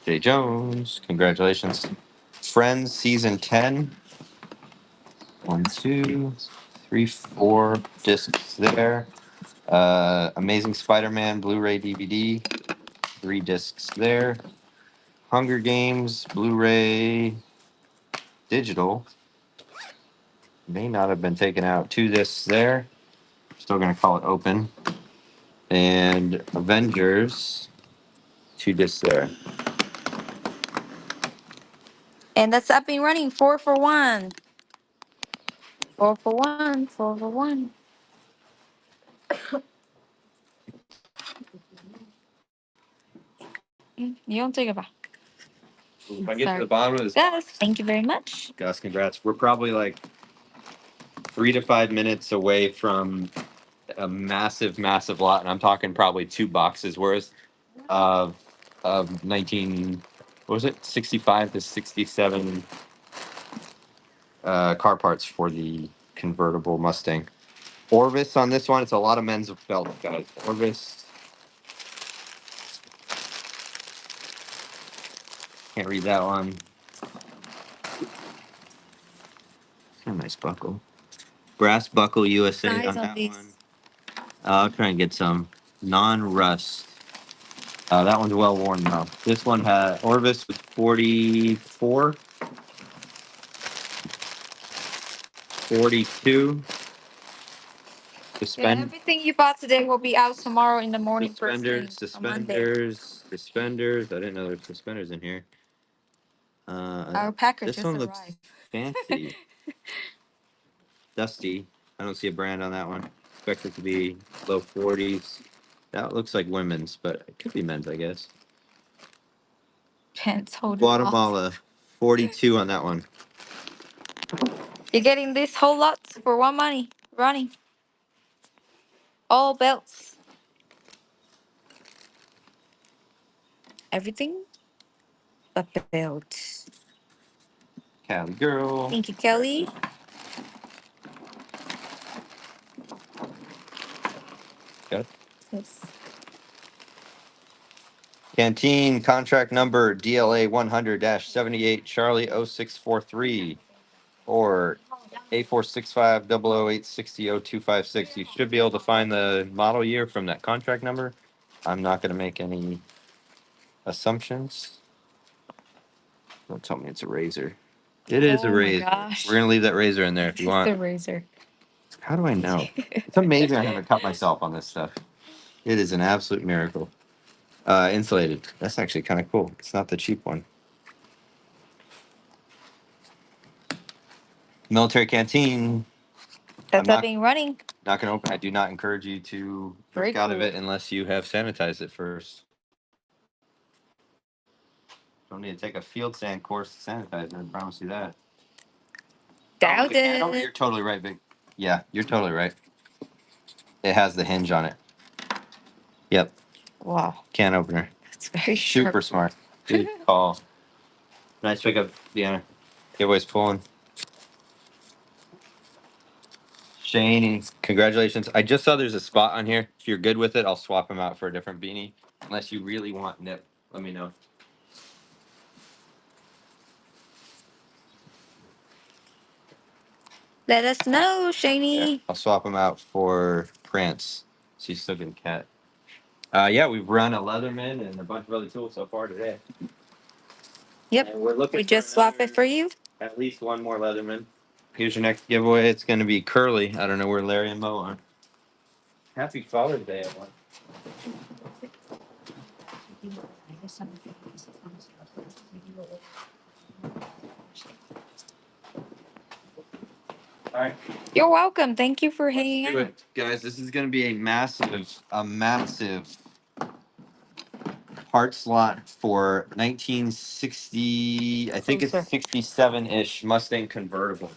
Jay Jones, congratulations. Friends season 10. 1, 2, 3, 4 discs there. Amazing Spider-Man Blu-ray DVD. 3 discs there. Hunger Games Blu-ray digital. May not have been taken out. 2 discs there. Still gonna call it open. And Avengers. 2 discs there. And that's up and running. 4 for 1. 4 for 1. 4 for 1. You don't take it back. If I get to the bottom of this, Gus, thank you very much. Gus, congrats. We're probably like 3 to 5 minutes away from a massive, massive lot, and I'm talking probably 2 boxes worth of 19. What was it? 65 to 67 car parts for the convertible Mustang. Orvis on this one. It's a lot of men's belt, guys. Orvis. Can't read that one. A nice buckle. Brass buckle USA Size on that these. one. I'll try and get some non-rust. That one's well worn though. This one had Orvis was 44, 42. Yeah, everything you bought today will be out tomorrow in the morning. Suspenders. I didn't know there were suspenders in here. Our package This just one looks arrived. fancy. Dusty. I don't see a brand on that one. Expect it to be low 40s. That looks like women's, but it could be men's, I guess. Pants holder. Guatemala, 42 on that one. You're getting this whole lot for one money. Running. All belts. Everything but belt. Cali girl. Thank you, Kelly. Got it. Yes. Canteen contract number DLA 100-78 Charlie 0643 or A465 008600256. You should be able to find the model year from that contract number. I'm not going to make any assumptions. Don't tell me it's a razor. It is a razor. Gosh. We're going to leave that razor in there if you want. It's the razor. How do I know? It's amazing I haven't cut myself on this stuff. It is an absolute miracle. Insulated. That's actually kind of cool. It's not the cheap one. Military canteen. That's not being running. Not going to open. I do not encourage you to drink out of it unless you have sanitized it first. Don't need to take a field sand course to sanitize it. I promise you that. Doubt it. You're totally right, Vic. Yeah, you're totally right. It has the hinge on it. Yep. Wow. Can opener. That's very sharp. Super smart. Good call. Nice pickup, Deanna. Giveaway's pulling. Shane, congratulations. I just saw there's a spot on here. If you're good with it, I'll swap them out for a different beanie. Unless you really want nip, let me know. Let us know, Shaney. Yeah, I'll swap them out for Prance. She's still getting cat. Yeah, we've run a Leatherman and a bunch of other tools so far today. Yep. And we're looking we just swap it for you. At least one more Leatherman. Here's your next giveaway. It's going to be Curly. I don't know where Larry and Mo are. Happy Father's Day, everyone. All right. You're welcome. Thank you for hanging out. Guys, this is going to be a massive part slot for 1960, I think it's 67-ish Mustang convertible.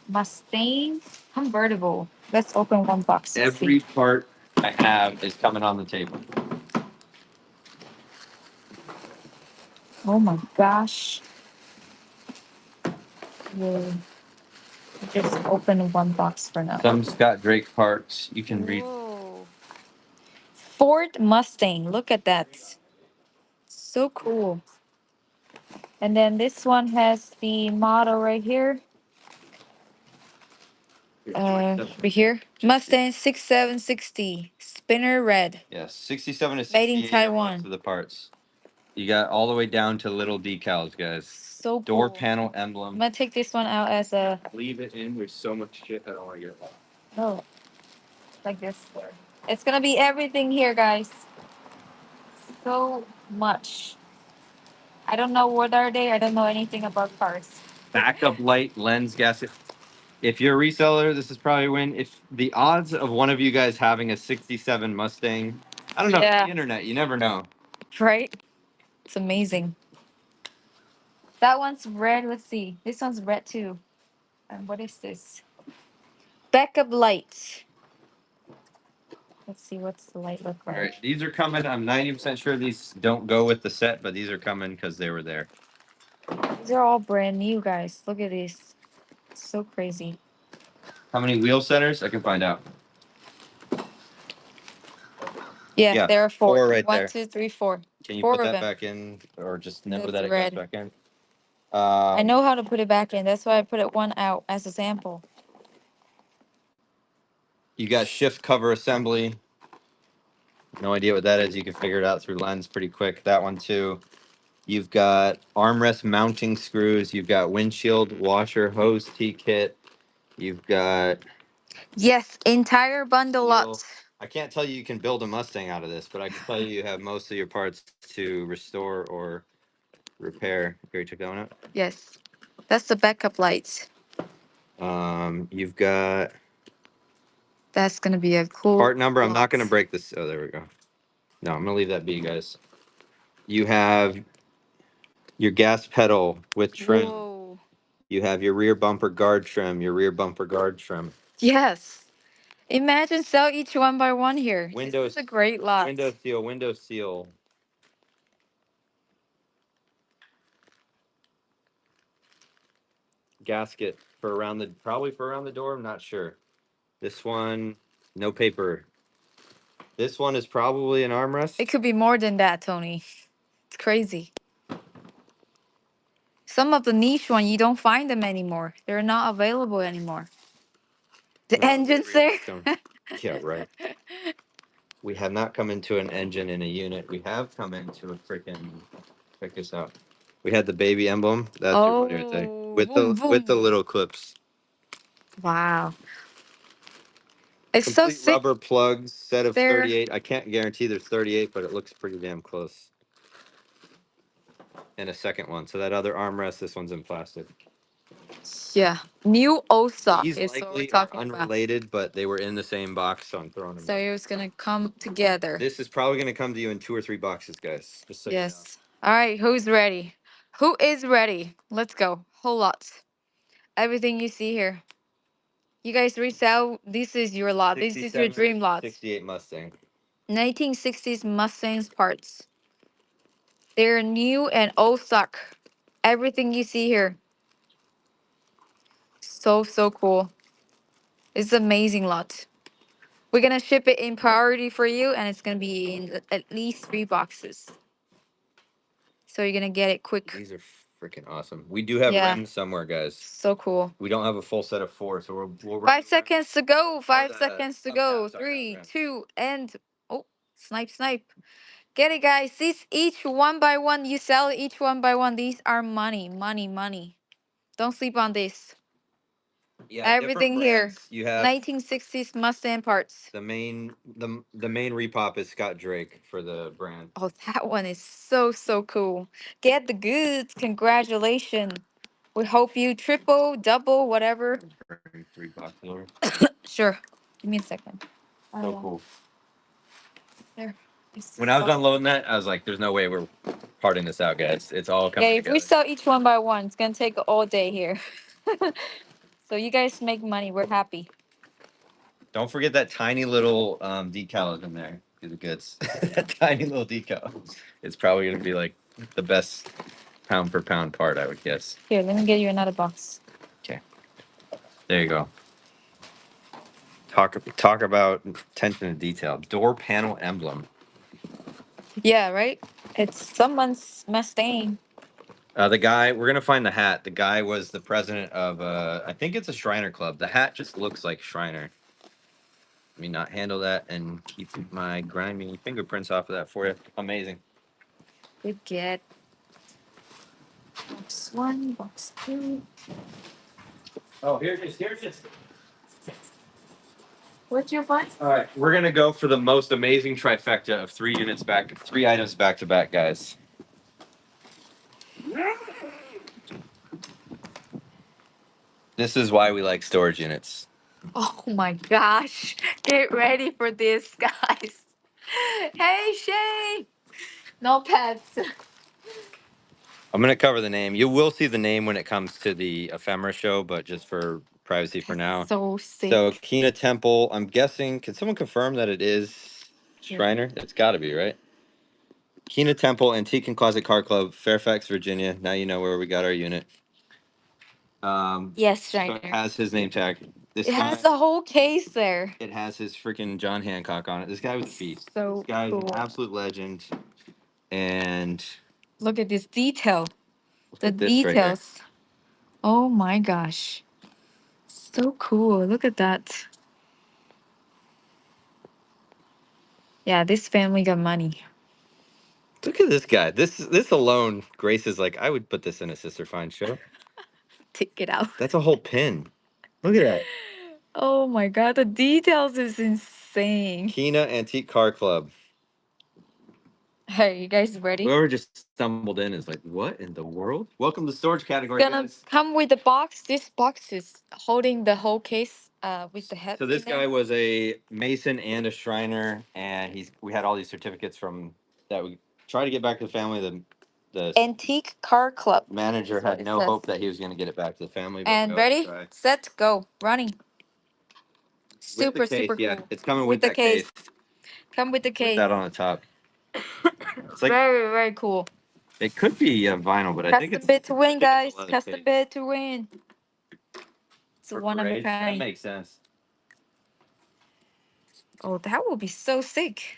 Mustang convertible. Let's open one box. Every part I have is coming on the table. Oh my gosh. We'll just open one box for now. Some Scott Drake parts. You can read. Ford Mustang. Look at that. So cool. And then this one has the model right here. Over here. Mustang 6760. Spinner red. Yes, 67 to 68 made in Taiwan. most of the parts. You got all the way down to little decals, guys. So cool. Door panel emblem. I'm gonna take this one out as a. Leave it in. There's so much shit I don't want to get lost. Oh, like this. It's gonna be everything here, guys. So much. I don't know what are they. I don't know anything about cars. Backup light, lens gasket. If you're a reseller, this is probably a win. If the odds of one of you guys having a 67 Mustang, I don't know, the internet, you never know. Right? It's amazing. That one's red. Let's see. This one's red too. And what is this? Backup light. Let's see what's the light look like. All right, these are coming. I'm 90% sure these don't go with the set, but these are coming because they were there. These are all brand new, guys. Look at this. So crazy. How many wheel centers? I can find out. Yeah, Yeah, there are four. four right One, there. 2, 3, 4. Can you Four put of that them. back in, or just know That's that it goes red. back in? I know how to put it back in. That's why I put it one out as a sample. You got shift cover assembly. No idea what that is. You can figure it out through lens pretty quick. That one too. You've got armrest mounting screws. You've got windshield washer hose T kit. You've got Yes, entire bundle steel. lot. I can't tell you can build a Mustang out of this, but I can tell you have most of your parts to restore or repair. Here, check that one out. Yes. That's the backup lights. You've got That's gonna be a cool part number. I'm not lot. going to break this. Oh, there we go. No, I'm going to leave that be, guys. You have your gas pedal with trim. Whoa. You have your rear bumper guard trim, your rear bumper guard trim. Yes. Imagine sell each one by one here. This Windows, is a great lot. window seal. Gasket for around the, probably for around the door. I'm not sure. This one, no paper. This one is probably an armrest. It could be more than that, Tony. It's crazy. Some of the niche one you don't find them anymore. They're not available anymore. The No, they engine's there. remake them. Yeah, right. We have not come into an engine in a unit. We have come into a freaking, check this out. We had the baby emblem. That's your money right there. Oh, With boom, the boom. little clips. Wow. It's so Complete sick rubber plugs, set of there. 38. I can't guarantee there's 38, but it looks pretty damn close. And a second one. So that other armrest, this one's in plastic. Yeah. New old stock These is what we're likely are talking about. unrelated, but they were in the same box, so I'm throwing them So in. it was gonna come together. This is probably going to come to you in 2 or 3 boxes, guys. Just so you know. Yes. All right. Who's ready? Who is ready? Let's go. Whole lot. Everything you see here. You guys resell. This is your lot. This is your 67, dream lot. 68 Mustang. 1960s Mustangs parts. They're new and old stock. Everything you see here. So, so cool. It's amazing lot. We're gonna ship it in priority for you, and it's gonna be in at least 3 boxes. So you're gonna get it quick. These are freaking awesome. We do have Yeah. rims somewhere, guys. So cool. We don't have a full set of 4, so we'll run 5 seconds to go. 5 the seconds to hubcap, go. sorry, not 3, rim. 2, and oh, snipe, snipe. Get it, guys. These each one by one. You sell each one by one. These are money, money, money. Don't sleep on this. Yeah, Everything different here. brands. You have 1960s Mustang parts. the main repop is Scott Drake for the brand. Oh, that one is so, so cool. Get the goods. Congratulations. We hope you triple, double, whatever. Bring 3 boxes over. Sure. Give me a second. So cool. There. When I was unloading that, I was like, "There's no way we're parting this out, guys. It's all Yeah, coming if we together." sell each one by one, it's gonna take all day here. So you guys make money. We're happy. Don't forget that tiny little decal is in there. Do the goods. That tiny little decal. It's probably gonna be like the best pound for pound part, I would guess. Here, let me get you another box. Okay. There you go. Talk about attention to detail. Door panel emblem. Yeah, right? It's someone's Mustang. The guy, we're gonna find the hat. The guy was the president of I think it's a Shriner Club. The hat just looks like Shriner. Let me not handle that and keep my grimy fingerprints off of that for you. Amazing. We get box 1, box 2. Oh, here's. What'd you find? All right, we're gonna go for the most amazing trifecta of 3 items back to back, guys. This is why we like storage units. Oh my gosh. Get ready for this, guys. Hey, Shay. No pets. I'm gonna cover the name. You will see the name when it comes to the ephemera show, but just for privacy for now. So sick. So Kina Temple, I'm guessing. Can someone confirm that it is Shriner? It's got to be, right? Kina Temple Antique and Closet Car Club, Fairfax, Virginia. Now you know where we got our unit. Yes, so it Shiner. has his name tag. This It guy, has the whole case there. it has his freaking John Hancock on it. This guy was a beast. So This guy's cool. an absolute legend. And Look at this detail. look The at this right here. details. Oh my gosh. So cool. Look at that. Yeah, this family got money. Look at this guy. This alone, Grace is like, I would put this in a Sister Fine show. Take it out. That's a whole pin. Look at that. Oh my god, the details is insane. Kina Antique Car Club. Hey, you guys ready? Whoever just stumbled in is like, what in the world? Welcome to storage category, Gonna guys. come with the box. This box is holding the whole case with the heads So this in there. guy was a Mason and a Shriner, and we had all these certificates from that we try to get back to the family. The Antique Car Club. manager That's what had it no says. hope that he was going to get it back to the family. But And we always ready, try. set, go, running. With Super, the case, super yeah, cool. it's coming With with the that case. case. Come with the With case. that on the top. It's like Very, very cool. it could be vinyl, but I think Custom it's bit to win, guys. leather Custom case. bit to win. It's For one of a Grace. That kind. makes sense. Oh, that would be so sick.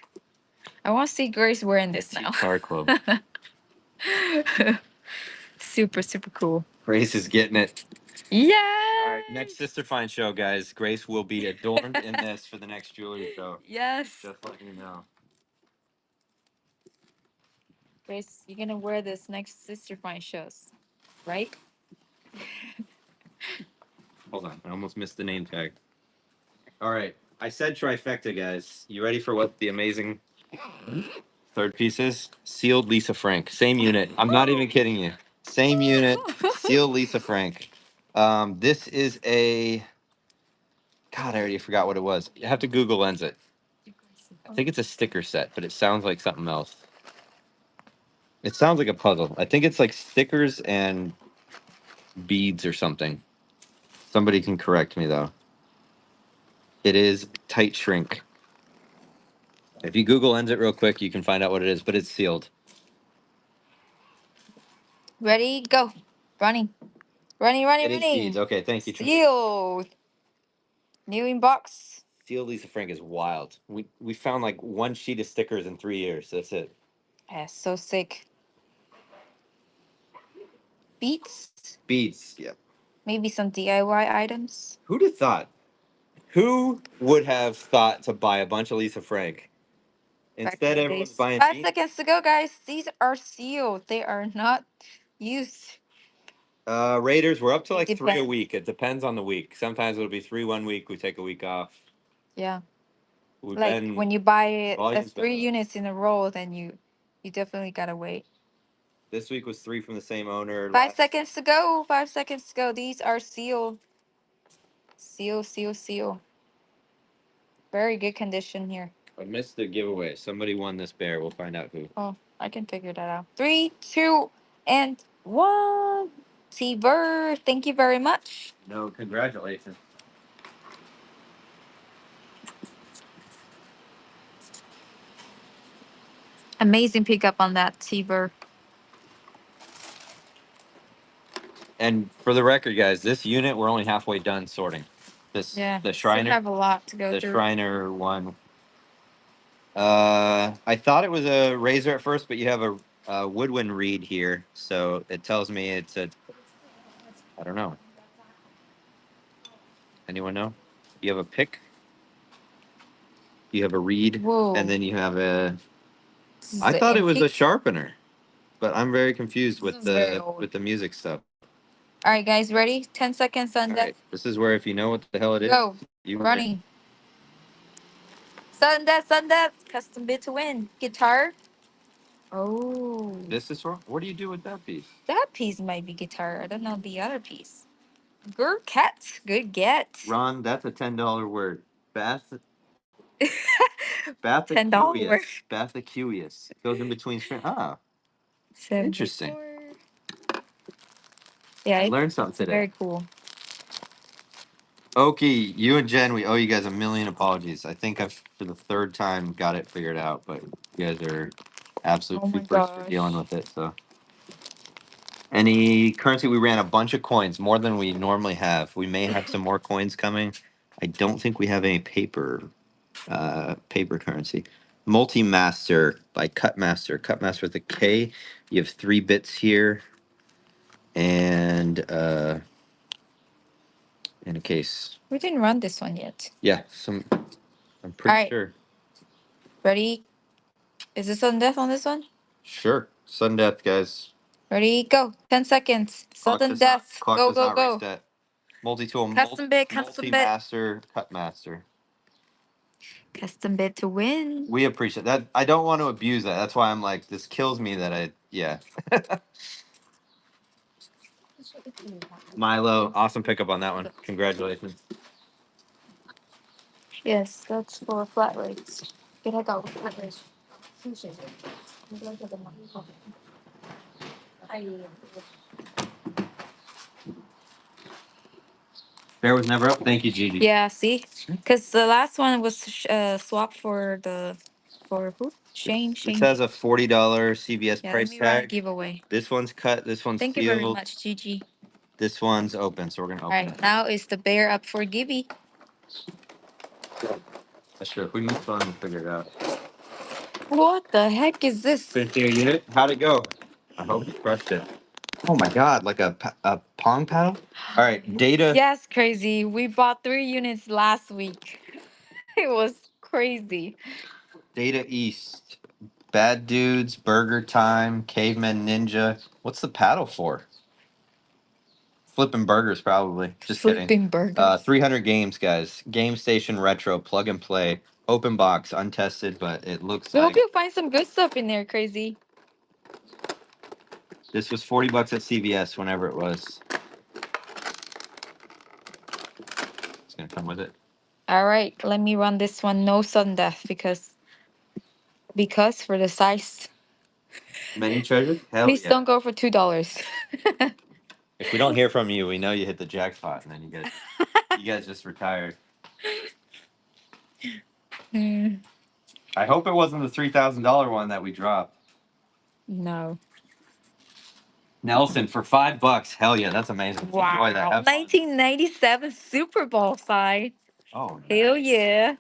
I want to see Grace wearing this now. Car Club. Super, super cool. Grace is getting it. Yeah. All right, next Sister Fine show, guys. Grace will be adorned in this for the next jewelry show. Yes. Just letting you know. Grace, you're gonna wear this next Sister Fine shows, right? Hold on, I almost missed the name tag. All right, I said trifecta, guys. You ready for what the amazing third piece is? Sealed Lisa Frank. Same unit. I'm not even kidding you. Same unit. Sealed Lisa Frank. This is a. God, I already forgot what it was. You have to Google Lens it. I think it's a sticker set, but it sounds like something else. It sounds like a puzzle. I think it's like stickers and beads or something. Somebody can correct me though. It is tight shrink. If you Google Lens it real quick, you can find out what it is, but it's sealed. Ready, go. Running. Running, running, It is running. beads. Okay, thank you. Sealed. New in box. Sealed Lisa Frank is wild. We found like one sheet of stickers in 3 years. That's it. Yeah, so sick. Beats. Beads. Yep. Maybe some DIY items. Who'd have thought? Who would have thought to buy a bunch of Lisa Frank? Back Instead, in the everyone's days. buying 5 seconds to go, guys. These are sealed. They are not used. Raiders. We're up to It like 3 a depends. week. It depends on the week. Sometimes it'll be 3 1 week. We take a week off. Yeah. We've Like been when you buy the volume's been 3 units in a row, then you definitely gotta wait. This week was 3 from the same owner. 5 seconds to go. 5 seconds to go. These are sealed. Seal, seal, seal. Very good condition here. I missed the giveaway. Somebody won this bear. We'll find out who. Oh, I can figure that out. 3, 2, and 1. T-Bird, thank you very much. No, congratulations. Amazing pickup on that T-Bird. And for the record, guys, this unit we're only halfway done sorting. Yeah. The Still Shriner, have a lot to go the through. Shriner one. I thought it was a razor at first, but you have a woodwind reed here, so it tells me it's a. I don't know. Anyone know? You have a pick. You have a reed, Whoa. and then you have a. This is I the thought it was a antique. sharpener, but I'm very confused This with is very the old. music stuff. All right, guys, ready? 10 seconds on All that. right, this is where if you know what the hell it is, Go. you Running. Sun that. Custom bit to win. Guitar. Oh. This is wrong. What do you do with that piece? That piece might be guitar. I don't know the other piece. Good cat. Good get. Ron, that's a $10 word. Bath $10 word. Bathycuous. Bathycuous. It goes in between string. Ah, 74. interesting. Yeah, I learned it's something today. very cool. Okie, you and Jen, we owe you guys a million apologies. I think I've, for the third time, got it figured out, but you guys are absolute Oh my supers for gosh. dealing with it. So Any currency? We ran a bunch of coins, more than we normally have. We may have some more coins coming. I don't think we have any paper currency. Multi-master by Cutmaster. Cutmaster with a K. You have 3 bits here, and in a case. We didn't run this one yet. Yeah, some. I'm pretty sure. Ready? Is this sudden death on this one? Sure. Sudden death, guys. Ready? Go. 10 seconds. Sudden death. Clock Go, does go, not go. reset. Multi-tool. Custom bid, custom bid. Multi-master. Cutmaster. Custom bid to win. We appreciate that. I don't want to abuse that. That's why I'm like, this kills me that yeah. Milo, awesome pickup on that one. Congratulations. Yes, that's for flat rates. Get heck out with flat rates. Bear was never up. Thank you, Gigi. Yeah, see? Because the last one was swapped for who? Shane. This has a $40 CVS Yeah, let price me run a tag. giveaway. This one's cut. This one's Thank you sealed. very much, Gigi. This one's open, so we're gonna All open right, it. now is the bear up for Gibby. Sure. If we can fun and figure it out. What the heck is this? Finish your unit. How'd it go? I hope you crushed it. Oh my god, like a pong paddle? All right, data. Yes, crazy. We bought 3 units last week. It was crazy. Data East. Bad Dudes, Burger Time, Caveman Ninja. What's the paddle for? Flipping burgers, probably. Just Flipping kidding. burgers. 300 games, guys. Game Station Retro, plug and play. Open box, untested, but it looks We hope like you find some good stuff in there, crazy. this was $40 at CVS whenever it was. It's gonna come with it. All right, let me run this one. No sudden death because for the size. Many treasures? Hell Please yeah. don't go for $2. If we don't hear from you, we know you hit the jackpot, and then you guys just retired. Mm, I hope it wasn't the $3,000 one that we dropped. no. Nelson for $5. Hell yeah, that's amazing. Enjoy that. Wow. Have fun. 1997 Super Bowl side. Oh, Hell nice. yeah.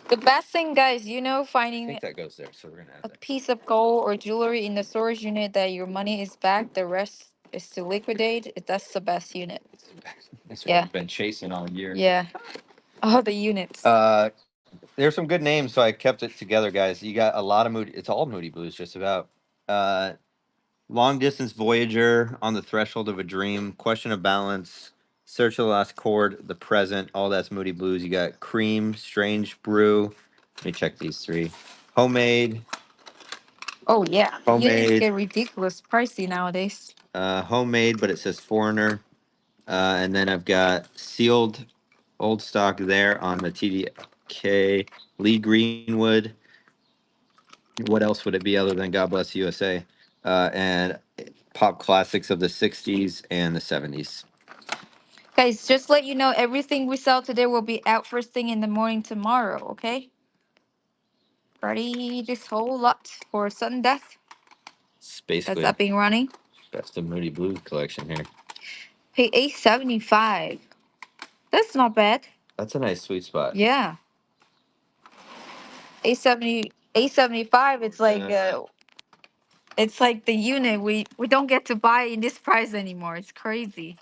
The best thing, guys, I finding think that goes there, so we're gonna add a that. piece of gold or jewelry in the storage unit that your money is back, the rest is to liquidate. That's the best unit. That's what Yeah. we've been chasing all year. Yeah. Oh, the units. There's some good names, so I kept it together, guys. You got a lot of moody. It's all Moody Blues, just about. Long Distance Voyager, On the Threshold of a Dream, Question of Balance, Search of the Last Chord, The Present, all that's Moody Blues. You got Cream, Strange Brew. Let me check these 3. Homemade. Oh yeah. Units Homemade. get ridiculous pricey nowadays. Homemade, but it says Foreigner. And then I've got Sealed Old Stock there on the TDK. Lee Greenwood. What else would it be other than God Bless USA? And pop classics of the 60s and the 70s. Guys, just let you know everything we sell today will be out first thing in the morning tomorrow, okay? Ready this whole lot for sudden death. It's basically That's up and running. best of Moody Blues collection here. Pay $8.75. That's not bad. That's a nice sweet spot. Yeah. 875. It's like the unit we don't get to buy in this price anymore. It's crazy.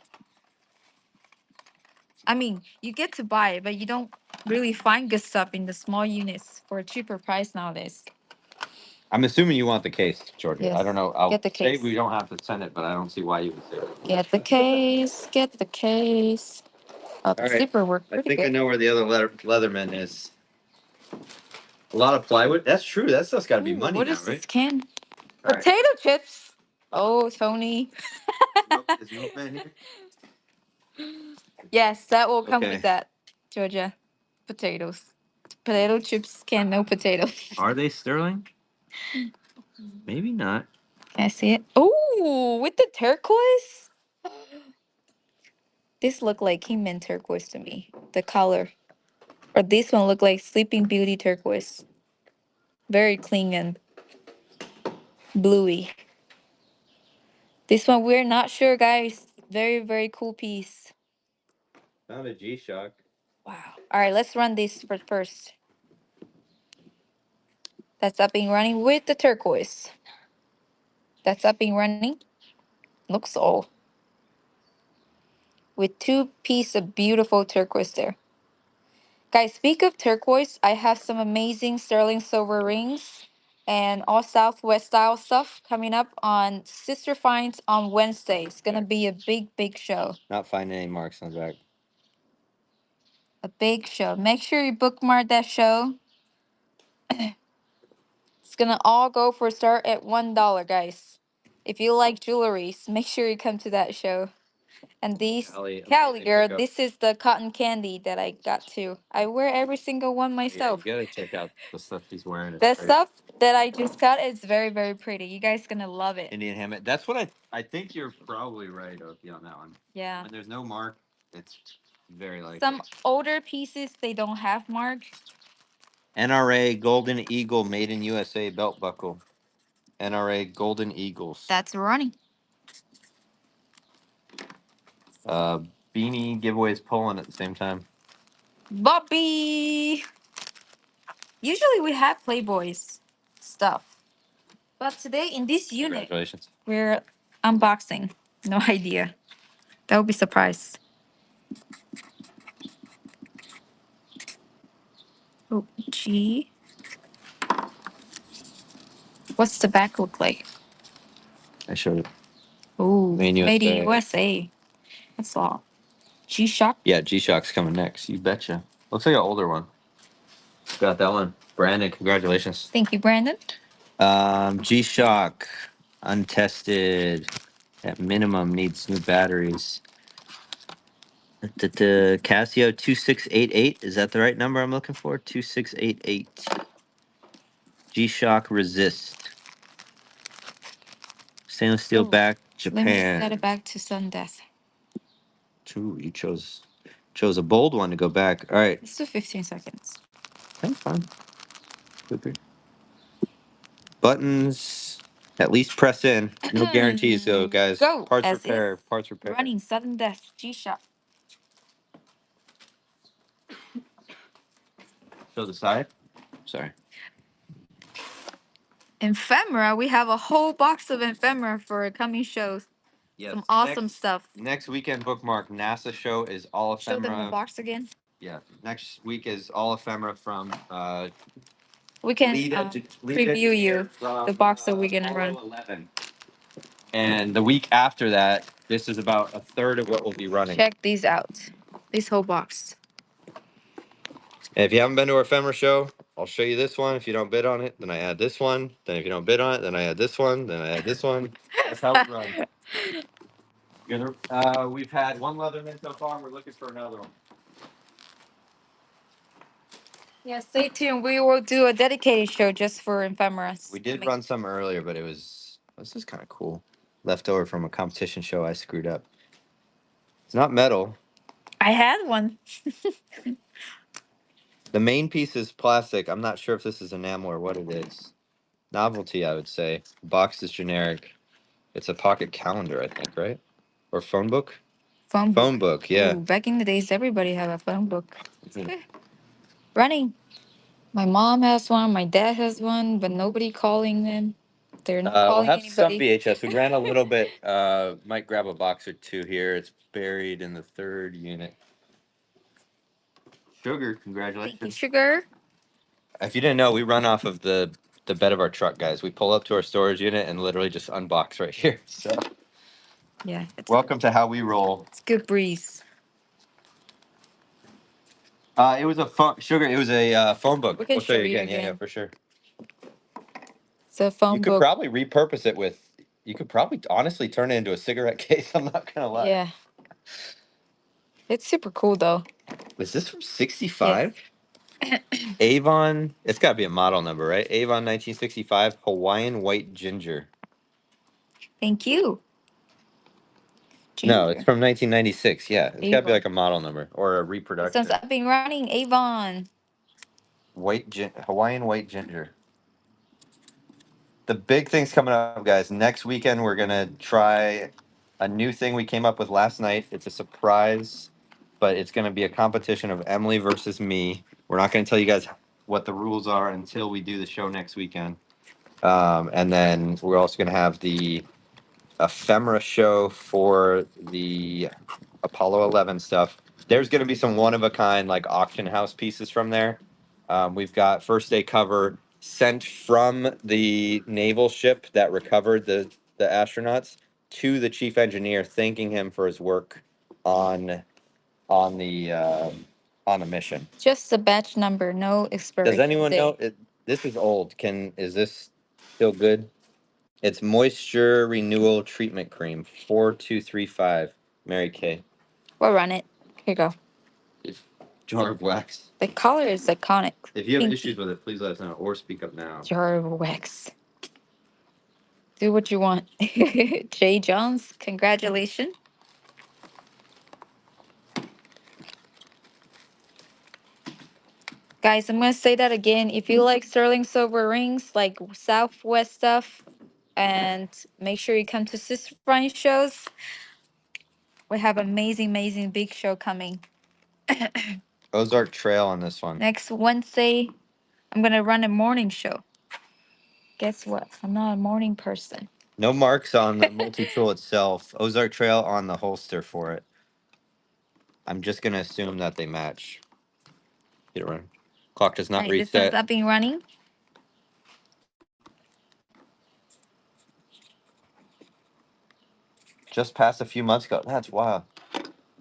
I mean, you get to buy it, but you don't really find good stuff in the small units for a cheaper price nowadays. I'm assuming you want the case, Georgia. Yes. I don't know. I'll Get the say case. we don't have to send it, but I don't see why you would say it. Get the case. Get the case. Oh, the All right. zipper worked I pretty think I good. know where the other Leatherman is. A lot of plywood. That's true. That stuff's got to be Ooh, money what now, is right? this can? All right. Potato chips. Oh, Tony. Is Milkman here? Yes, that will come Okay. with that, Georgia. Potatoes. Potato chips can, no potatoes. Are they sterling? Maybe not. Can I see it? Oh, with the turquoise? This look like He-Man turquoise to me. The color. Or this one look like Sleeping Beauty turquoise. Very clean and Bluey. This one we're not sure, guys. Very, very cool piece. Found a G-Shock. Wow. All right, let's run this for first. That's up and running with the turquoise. That's up and running. Looks old. With two pieces of beautiful turquoise there. Guys, speak of turquoise, I have some amazing sterling silver rings and all Southwest style stuff coming up on Sister Finds on Wednesday. It's gonna be a big, big show. Not finding any marks on the back. A big show. Make sure you bookmark that show. It's gonna all go for start at $1, guys. If you like jewelries, make sure you come to that show. And these Cali girl, this is the cotton candy that I got too. I wear every single one myself. Yeah, you gotta check out the stuff he's wearing. The stuff that I just got is very, very pretty. You guys gonna love it. Indian Hammett. That's what I think you're probably right, Oki, on that one. Yeah. When there's no mark, it's very likely. Some older pieces they don't have mark. NRA Golden Eagle Made in USA belt buckle. NRA Golden Eagles. That's running. Beanie giveaways pulling at the same time. Bobby. Usually we have Playboys stuff. But today in this unit, Congratulations. we're unboxing. No idea. That would be surprised. Oh, G. What's the back look like? I showed it. Oh, Made in made in USA. USA. That's all. G-Shock. Yeah, G-Shock's coming next. You betcha. Looks like an older one. Got that one. Brandon, congratulations. Thank you, Brandon. G-Shock, untested. At minimum, needs new batteries. The Casio 2688. Is that the right number I'm looking for? 2688. G-Shock Resist. Stainless steel back, Japan. Let me set it back to sudden death. Ooh, you chose a bold one to go back. All right. Let's do 15 seconds. That's fine. Super. Buttons, at least press in. No guarantees though, guys. Go. Parts As repair. if. Parts repair. Running sudden death. G-Shock. Show the side. Sorry. Ephemera. We have a whole box of ephemera for coming shows. Yes. Some awesome stuff. Next weekend bookmark. NASA show is all ephemera. Show them the box again. Yeah. Next week is all ephemera from. We can preview you the box that we're gonna run. 11. And the week after that, this is about a third of what we'll be running. Check these out. This whole box. And if you haven't been to our ephemera show, I'll show you this one. If you don't bid on it, then I add this one. Then if you don't bid on it, then I add this one. Then I add this one. That's how it runs. We've had one Leatherman so far. We're looking for another one. Yeah, stay tuned. We will do a dedicated show just for ephemeras. We did run some earlier, but this is kind of cool. Leftover from a competition show I screwed up. It's not metal. I had one. The main piece is plastic. I'm not sure if this is enamel or what it is. Novelty, I would say. The box is generic. It's a pocket calendar, I think, right? Or phone book? Phone book, yeah. Ooh, back in the days, everybody had a phone book. Running. My mom has one. My dad has one, but nobody calling them. They're not calling we'll have some anybody. VHS. We ran a little bit. Might grab a box or two here. It's buried in the third unit. Sugar, congratulations. Thank you, Sugar. If you didn't know, we run off of the bed of our truck, guys. We pull up to our storage unit and literally just unbox right here. So, yeah. Welcome to how we roll. It's good breeze. It was a Sugar. It was a phone book. We can We'll show you again. Yeah, for sure. It's a phone You book. could probably repurpose it with. You could probably honestly turn it into a cigarette case. I'm not gonna lie. Yeah. It's super cool though. Was this from '65? Yes. Avon. It's got to be a model number, right? Avon 1965 Hawaiian White Ginger. Thank you. No, it's from 1996. Yeah, it's got to be like a model number or a reproduction. Since I've been running Avon. Hawaiian White Ginger. The big thing's coming up, guys. Next weekend, we're going to try a new thing we came up with last night. It's a surprise, but it's going to be a competition of Emily versus me. We're not going to tell you guys what the rules are until we do the show next weekend. And then we're also going to have the ephemera show for the Apollo 11 stuff. There's going to be some one of a kind like auction house pieces from there. We've got first day cover sent from the naval ship that recovered the astronauts to the chief engineer, thanking him for his work on on the uh, on the mission. Just the batch number, no expiration Does anyone date. know? This is old. Is this still good? It's moisture renewal treatment cream 4235. Mary Kay. We'll run it. Here you go. Jar of wax. The color is iconic. If you have Pinky. issues with it, please let us know or speak up now. Jar of wax. Do what you want. Jay Jones, congratulations. Guys, I'm gonna say that again. If you like sterling silver rings, like Southwest stuff, and make sure you come to Sister Brian shows. We have amazing big show coming. Ozark Trail on this one. Next Wednesday, I'm gonna run a morning show. Guess what? I'm not a morning person. No marks on the multi-tool itself. Ozark Trail on the holster for it. I'm just gonna assume that they match. Get it running. Clock does not All right, this one's reset. up and running. Just passed a few months ago. That's wild.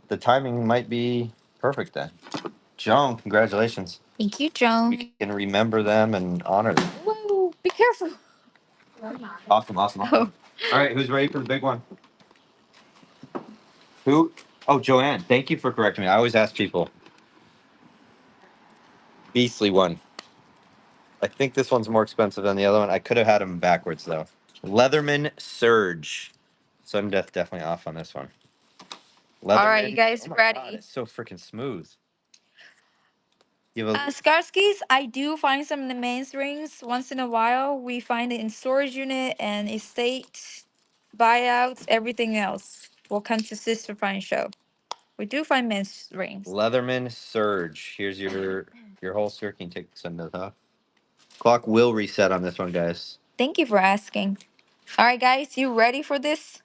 The timing might be perfect then. Joan, congratulations. Thank you, Joan. We can remember them and honor them. Whoa, be careful. Awesome. Oh. All right, who's ready for the big one? Who? Oh, Joanne. Thank you for correcting me. I always ask people. Beastly one. I think this one's more expensive than the other one. I could have had them backwards though. Leatherman Surge. Sudden death definitely off on this one. Leatherman. All right, you guys ready? God, it's so freaking smooth. You have Skarskis, I do find some of the men's rings once in a while. We find it in storage unit and estate buyouts, everything else. We'll come to Sister Fine Show. We do find men's rings. Leatherman Surge. Here's your holster. Can you take the sudden death off? Clock will reset on this one, guys. Thank you for asking. All right, guys, you ready for this?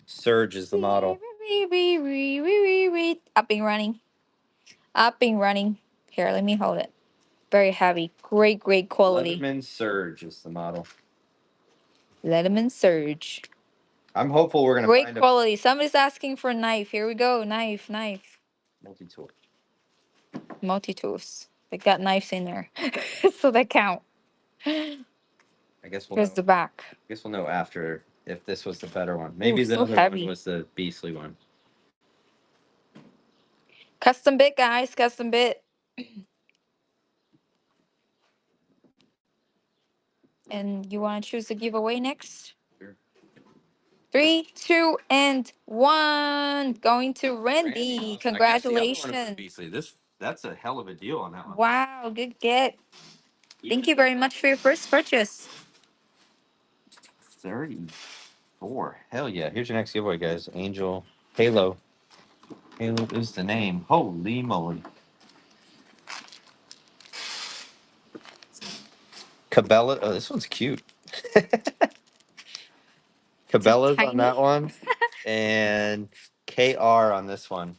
Surge is the model. Up and running. Up and running. Here, let me hold it. Very heavy. Great quality. Leatherman Surge is the model. Letterman Surge. I'm hopeful we're gonna Great find quality. Somebody's asking for a knife. Here we go. Knife. multi-tool. Multi-tools. They got knives in there. So they count. I guess we'll Here's know. the back. I guess we'll know after if this was the better one. Maybe the so other heavy. one was the beastly one. Custom bit, guys. Custom bit. And you want to choose the giveaway next? Sure. 3, 2, and 1. Going to Randy. Congratulations. Beastly. That's a hell of a deal on that one. Wow, good get. Thank you very much for your first purchase. 34. Hell yeah. Here's your next giveaway, guys. Angel Halo. Halo is the name. Holy moly. Cabela. Oh, this one's cute. Cabela's on that one. And KR on this one.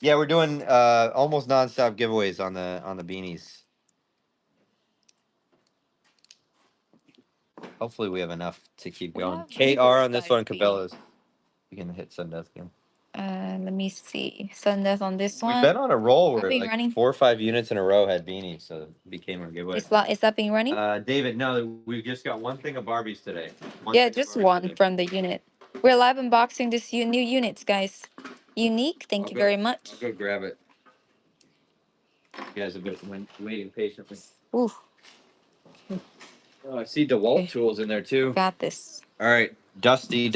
Yeah, we're doing almost nonstop giveaways on the beanies. Hopefully we have enough to keep going. KR on this one, Cabela's. You can hit sudden death again. Let me see. Sudden death on this one. We've been on a roll where Up and like running. 4 or 5 units in a row had beanies, so it became our giveaway. Is that being running? David, no, we've just got one thing of Barbies today. Yeah, just one from the unit. We're live unboxing this new units, guys. Unique. Thank you very much. I'll go grab it. You guys have been waiting patiently. Ooh, Oh, I see DeWalt Okay. tools in there too. got this. All right, Dusty.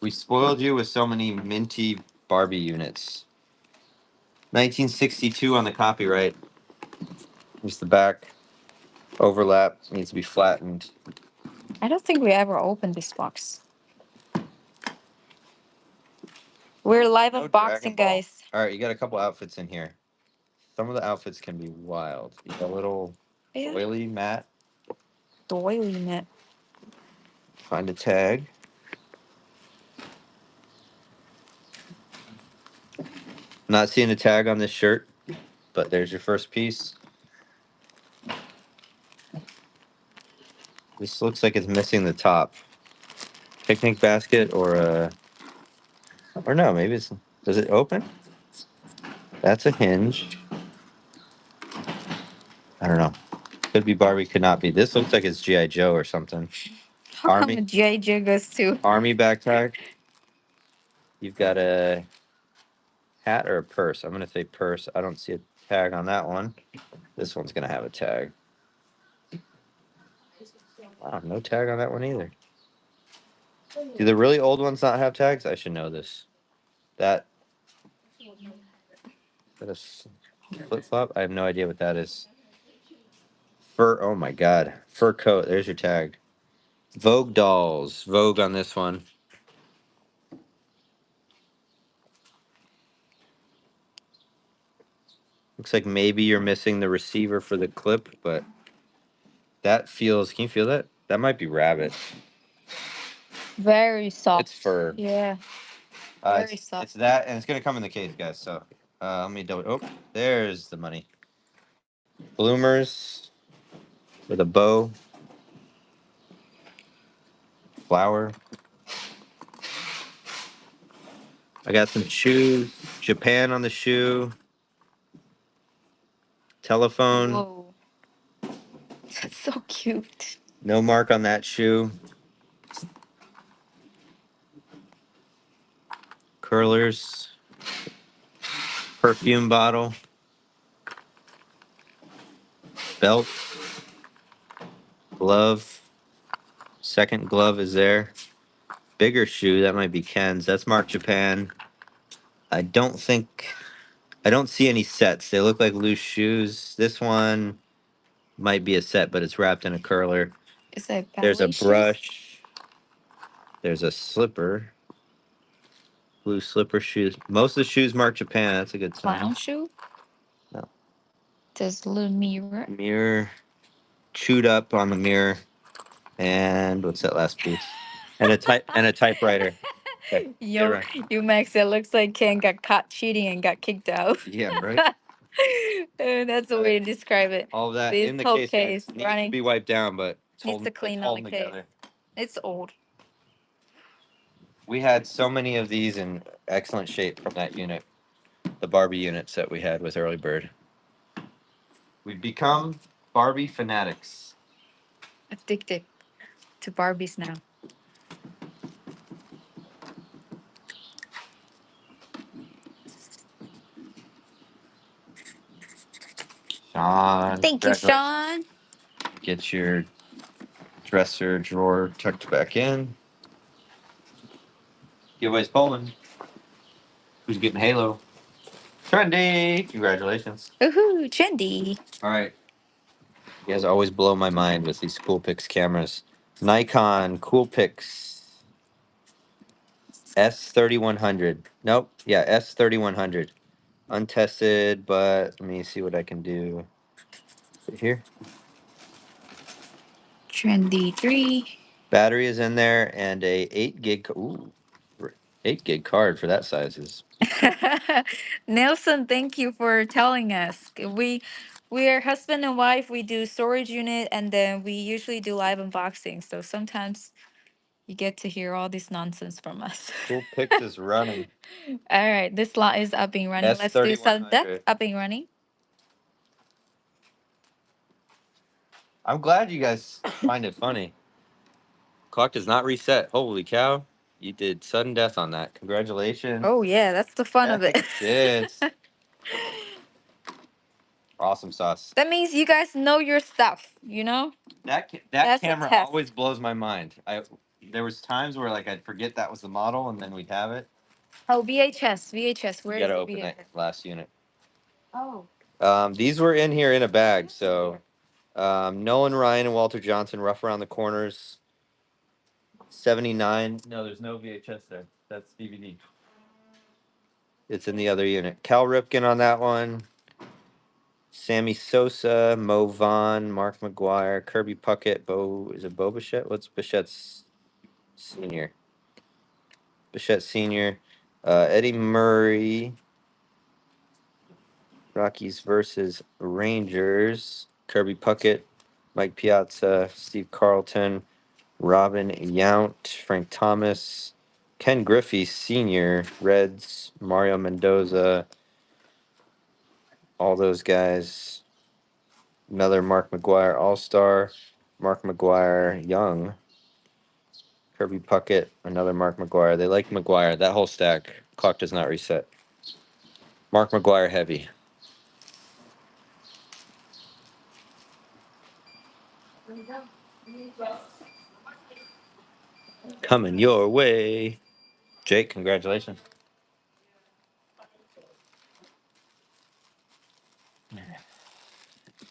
We spoiled you with so many minty Barbie units. 1962 on the copyright. Here's the back. Overlap needs to be flattened. I don't think we ever opened this box. We're live No unboxing, Dragon Ball. guys. All right, you got a couple outfits in here. Some of the outfits can be wild. You got a little Yeah. oily mat. Doily net. Find a tag. Not seeing a tag on this shirt, but there's your first piece. This looks like it's missing the top. Picnic basket or no, maybe it's, does it open? That's a hinge. I don't know. Could be Barbie, could not be. This looks like it's G.I. Joe or something. How come a G.I. Joe goes too? Army backpack. You've got a hat or a purse. I'm going to say purse. I don't see a tag on that one. This one's going to have a tag. Wow, no tag on that one either. Do the really old ones not have tags? I should know this. That is a flip flop? I have no idea what that is. Fur. Oh my God. Fur coat. There's your tag. Vogue dolls. Vogue on this one. Looks like maybe you're missing the receiver for the clip, but that feels. Can you feel that? That might be rabbit. Very soft. It's fur. Yeah. Very soft. It's that, and it's gonna come in the case, guys. So let me double. Oh, there's the money. Bloomers with a bow, flower. I got some shoes. Japan on the shoe. Telephone. Whoa. That's so cute. No mark on that shoe. Curlers. Perfume bottle. Belt. Glove. Second glove is there. Bigger shoe. That might be Ken's. That's marked Japan. I don't think. I don't see any sets. They look like loose shoes. This one might be a set, but it's wrapped in a curler. Is that There's a ballet shoes? brush. There's a slipper. Blue slipper shoes. Most of the shoes mark Japan. That's a good sign. Clown shoe? No. There's a little mirror. Mirror. Chewed up on the mirror. And what's that last piece? And a typewriter. Okay. Yo, you Max, it looks like Ken got caught cheating and got kicked out. Yeah, right. That's the way to describe it. All of that This in the whole case, case needs to running be wiped down, but it's needs to clean on the case. together. It's old. We had so many of these in excellent shape from that unit, the Barbie units that we had with Early Bird. We've become Barbie fanatics. Addicted to Barbies now. Sean. Thank you, Sean. Get your dresser drawer tucked back in. Giveaway's Poland. Who's getting Halo? Trendy! Congratulations. Woohoo, trendy. All right. You guys always blow my mind with these Coolpix cameras. Nikon Coolpix S3100. Nope. Yeah, S3100. Untested, but let me see what I can do. Here. Trendy 3. Battery is in there and a 8 gig. Ooh, 8 gig card for that size is. Nelson, thank you for telling us. We're husband and wife. We do storage unit, and then we usually do live unboxing. So sometimes you get to hear all this nonsense from us. Coolpix is running. All right, this lot is up and running. Let's do some depth up and running. I'm glad you guys find it funny. Clock does not reset. Holy cow. You did sudden death on that. Congratulations. Oh, yeah, that's the fun of it. Yes. Awesome sauce. That means you guys know your stuff, you know? That That's camera always blows my mind. There was times where like I'd forget that was the model and then we'd have it. Oh, VHS. Where You is gotta the open VHS? that last unit. Oh. These were in here in a bag, so Nolan Ryan and Walter Johnson, rough around the corners. 79. No, there's no VHS there. That's DVD. It's in the other unit. Cal Ripken on that one. Sammy Sosa, Mo Vaughn, Mark McGuire, Kirby Puckett, is it Bo Bichette? What's Bichette's senior? Bichette Senior. Eddie Murray. Rockies versus Rangers. Kirby Puckett, Mike Piazza, Steve Carlton, Robin Yount, Frank Thomas, Ken Griffey Sr., Reds, Mario Mendoza, all those guys. Another Mark McGuire All Star, Mark McGuire Young, Kirby Puckett, another Mark McGuire. They like McGuire. That whole stack. Clock does not reset. Mark McGuire heavy. Coming your way. Jake, congratulations.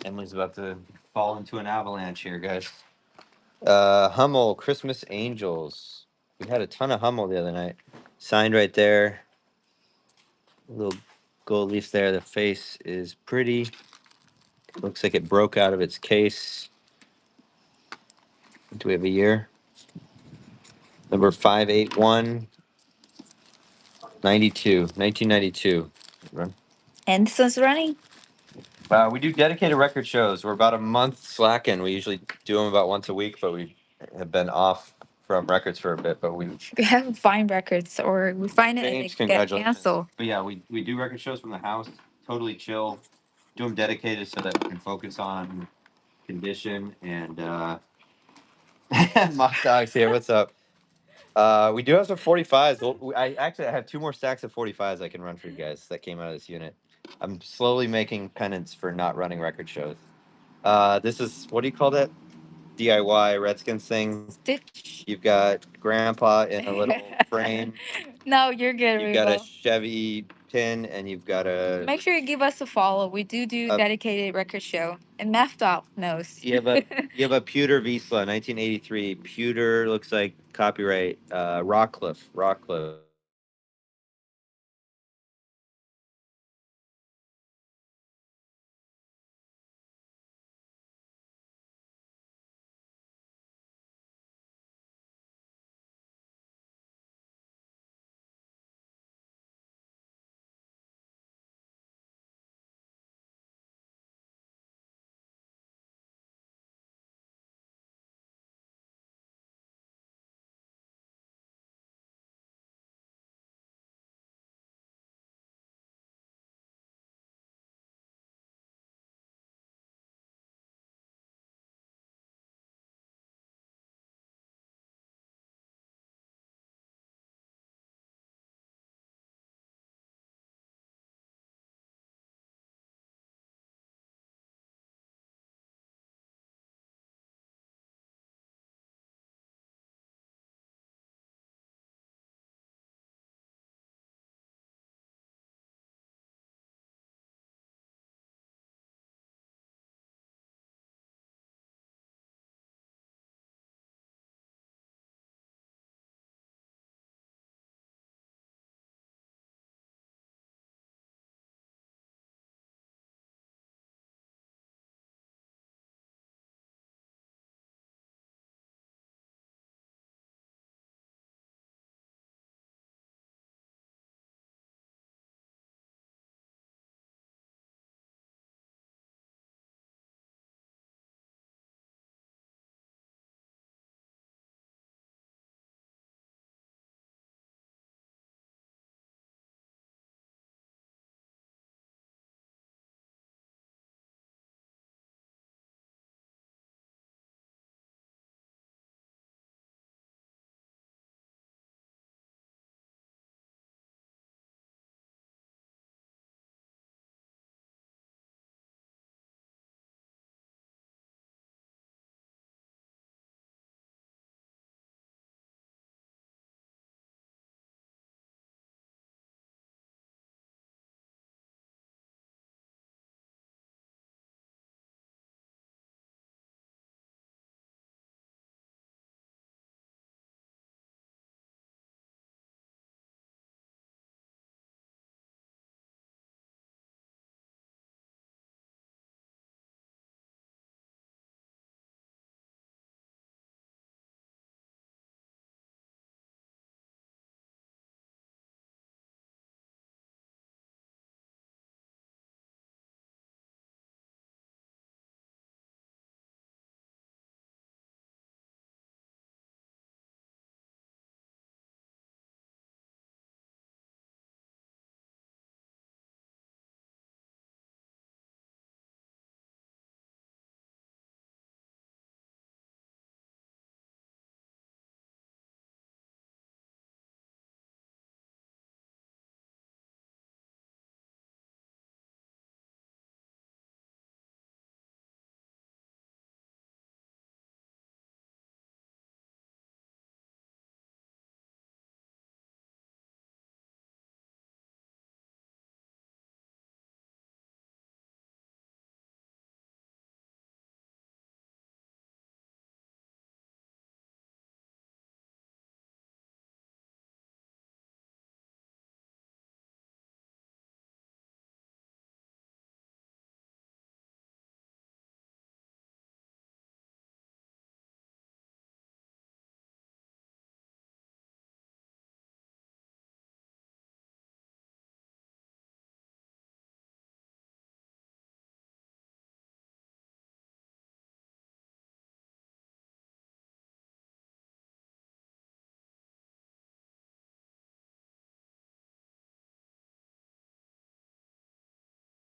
Emily's about to fall into an avalanche here, guys. Hummel, Christmas Angels. We had a ton of Hummel the other night. Signed right there. A little gold leaf there. The face is pretty. Looks like it broke out of its case. Do we have a year? Number 581. 1992. And this one's running. We do dedicated record shows. We're about a month slacking. We usually do them about once a week, but we have been off from records for a bit. But we have find records, or we find it and Thanks, it get congratulations. canceled. But yeah, we do record shows from the house. Totally chill. Do them dedicated so that we can focus on condition and Mock Dog's here. What's up? We do have some 45s. I have two more stacks of 45s I can run for you guys that came out of this unit. I'm slowly making penance for not running record shows. This is, what do you call that? DIY Redskins thing. Stitch. You've got Grandpa in a little frame. No, you're good, You've got a Rigo. Chevy pin, and you've got a. Make sure you give us a follow. We do a dedicated record show, and Math knows. you have a Pewter Wiesla, 1983. Pewter looks like copyright. Rockcliffe.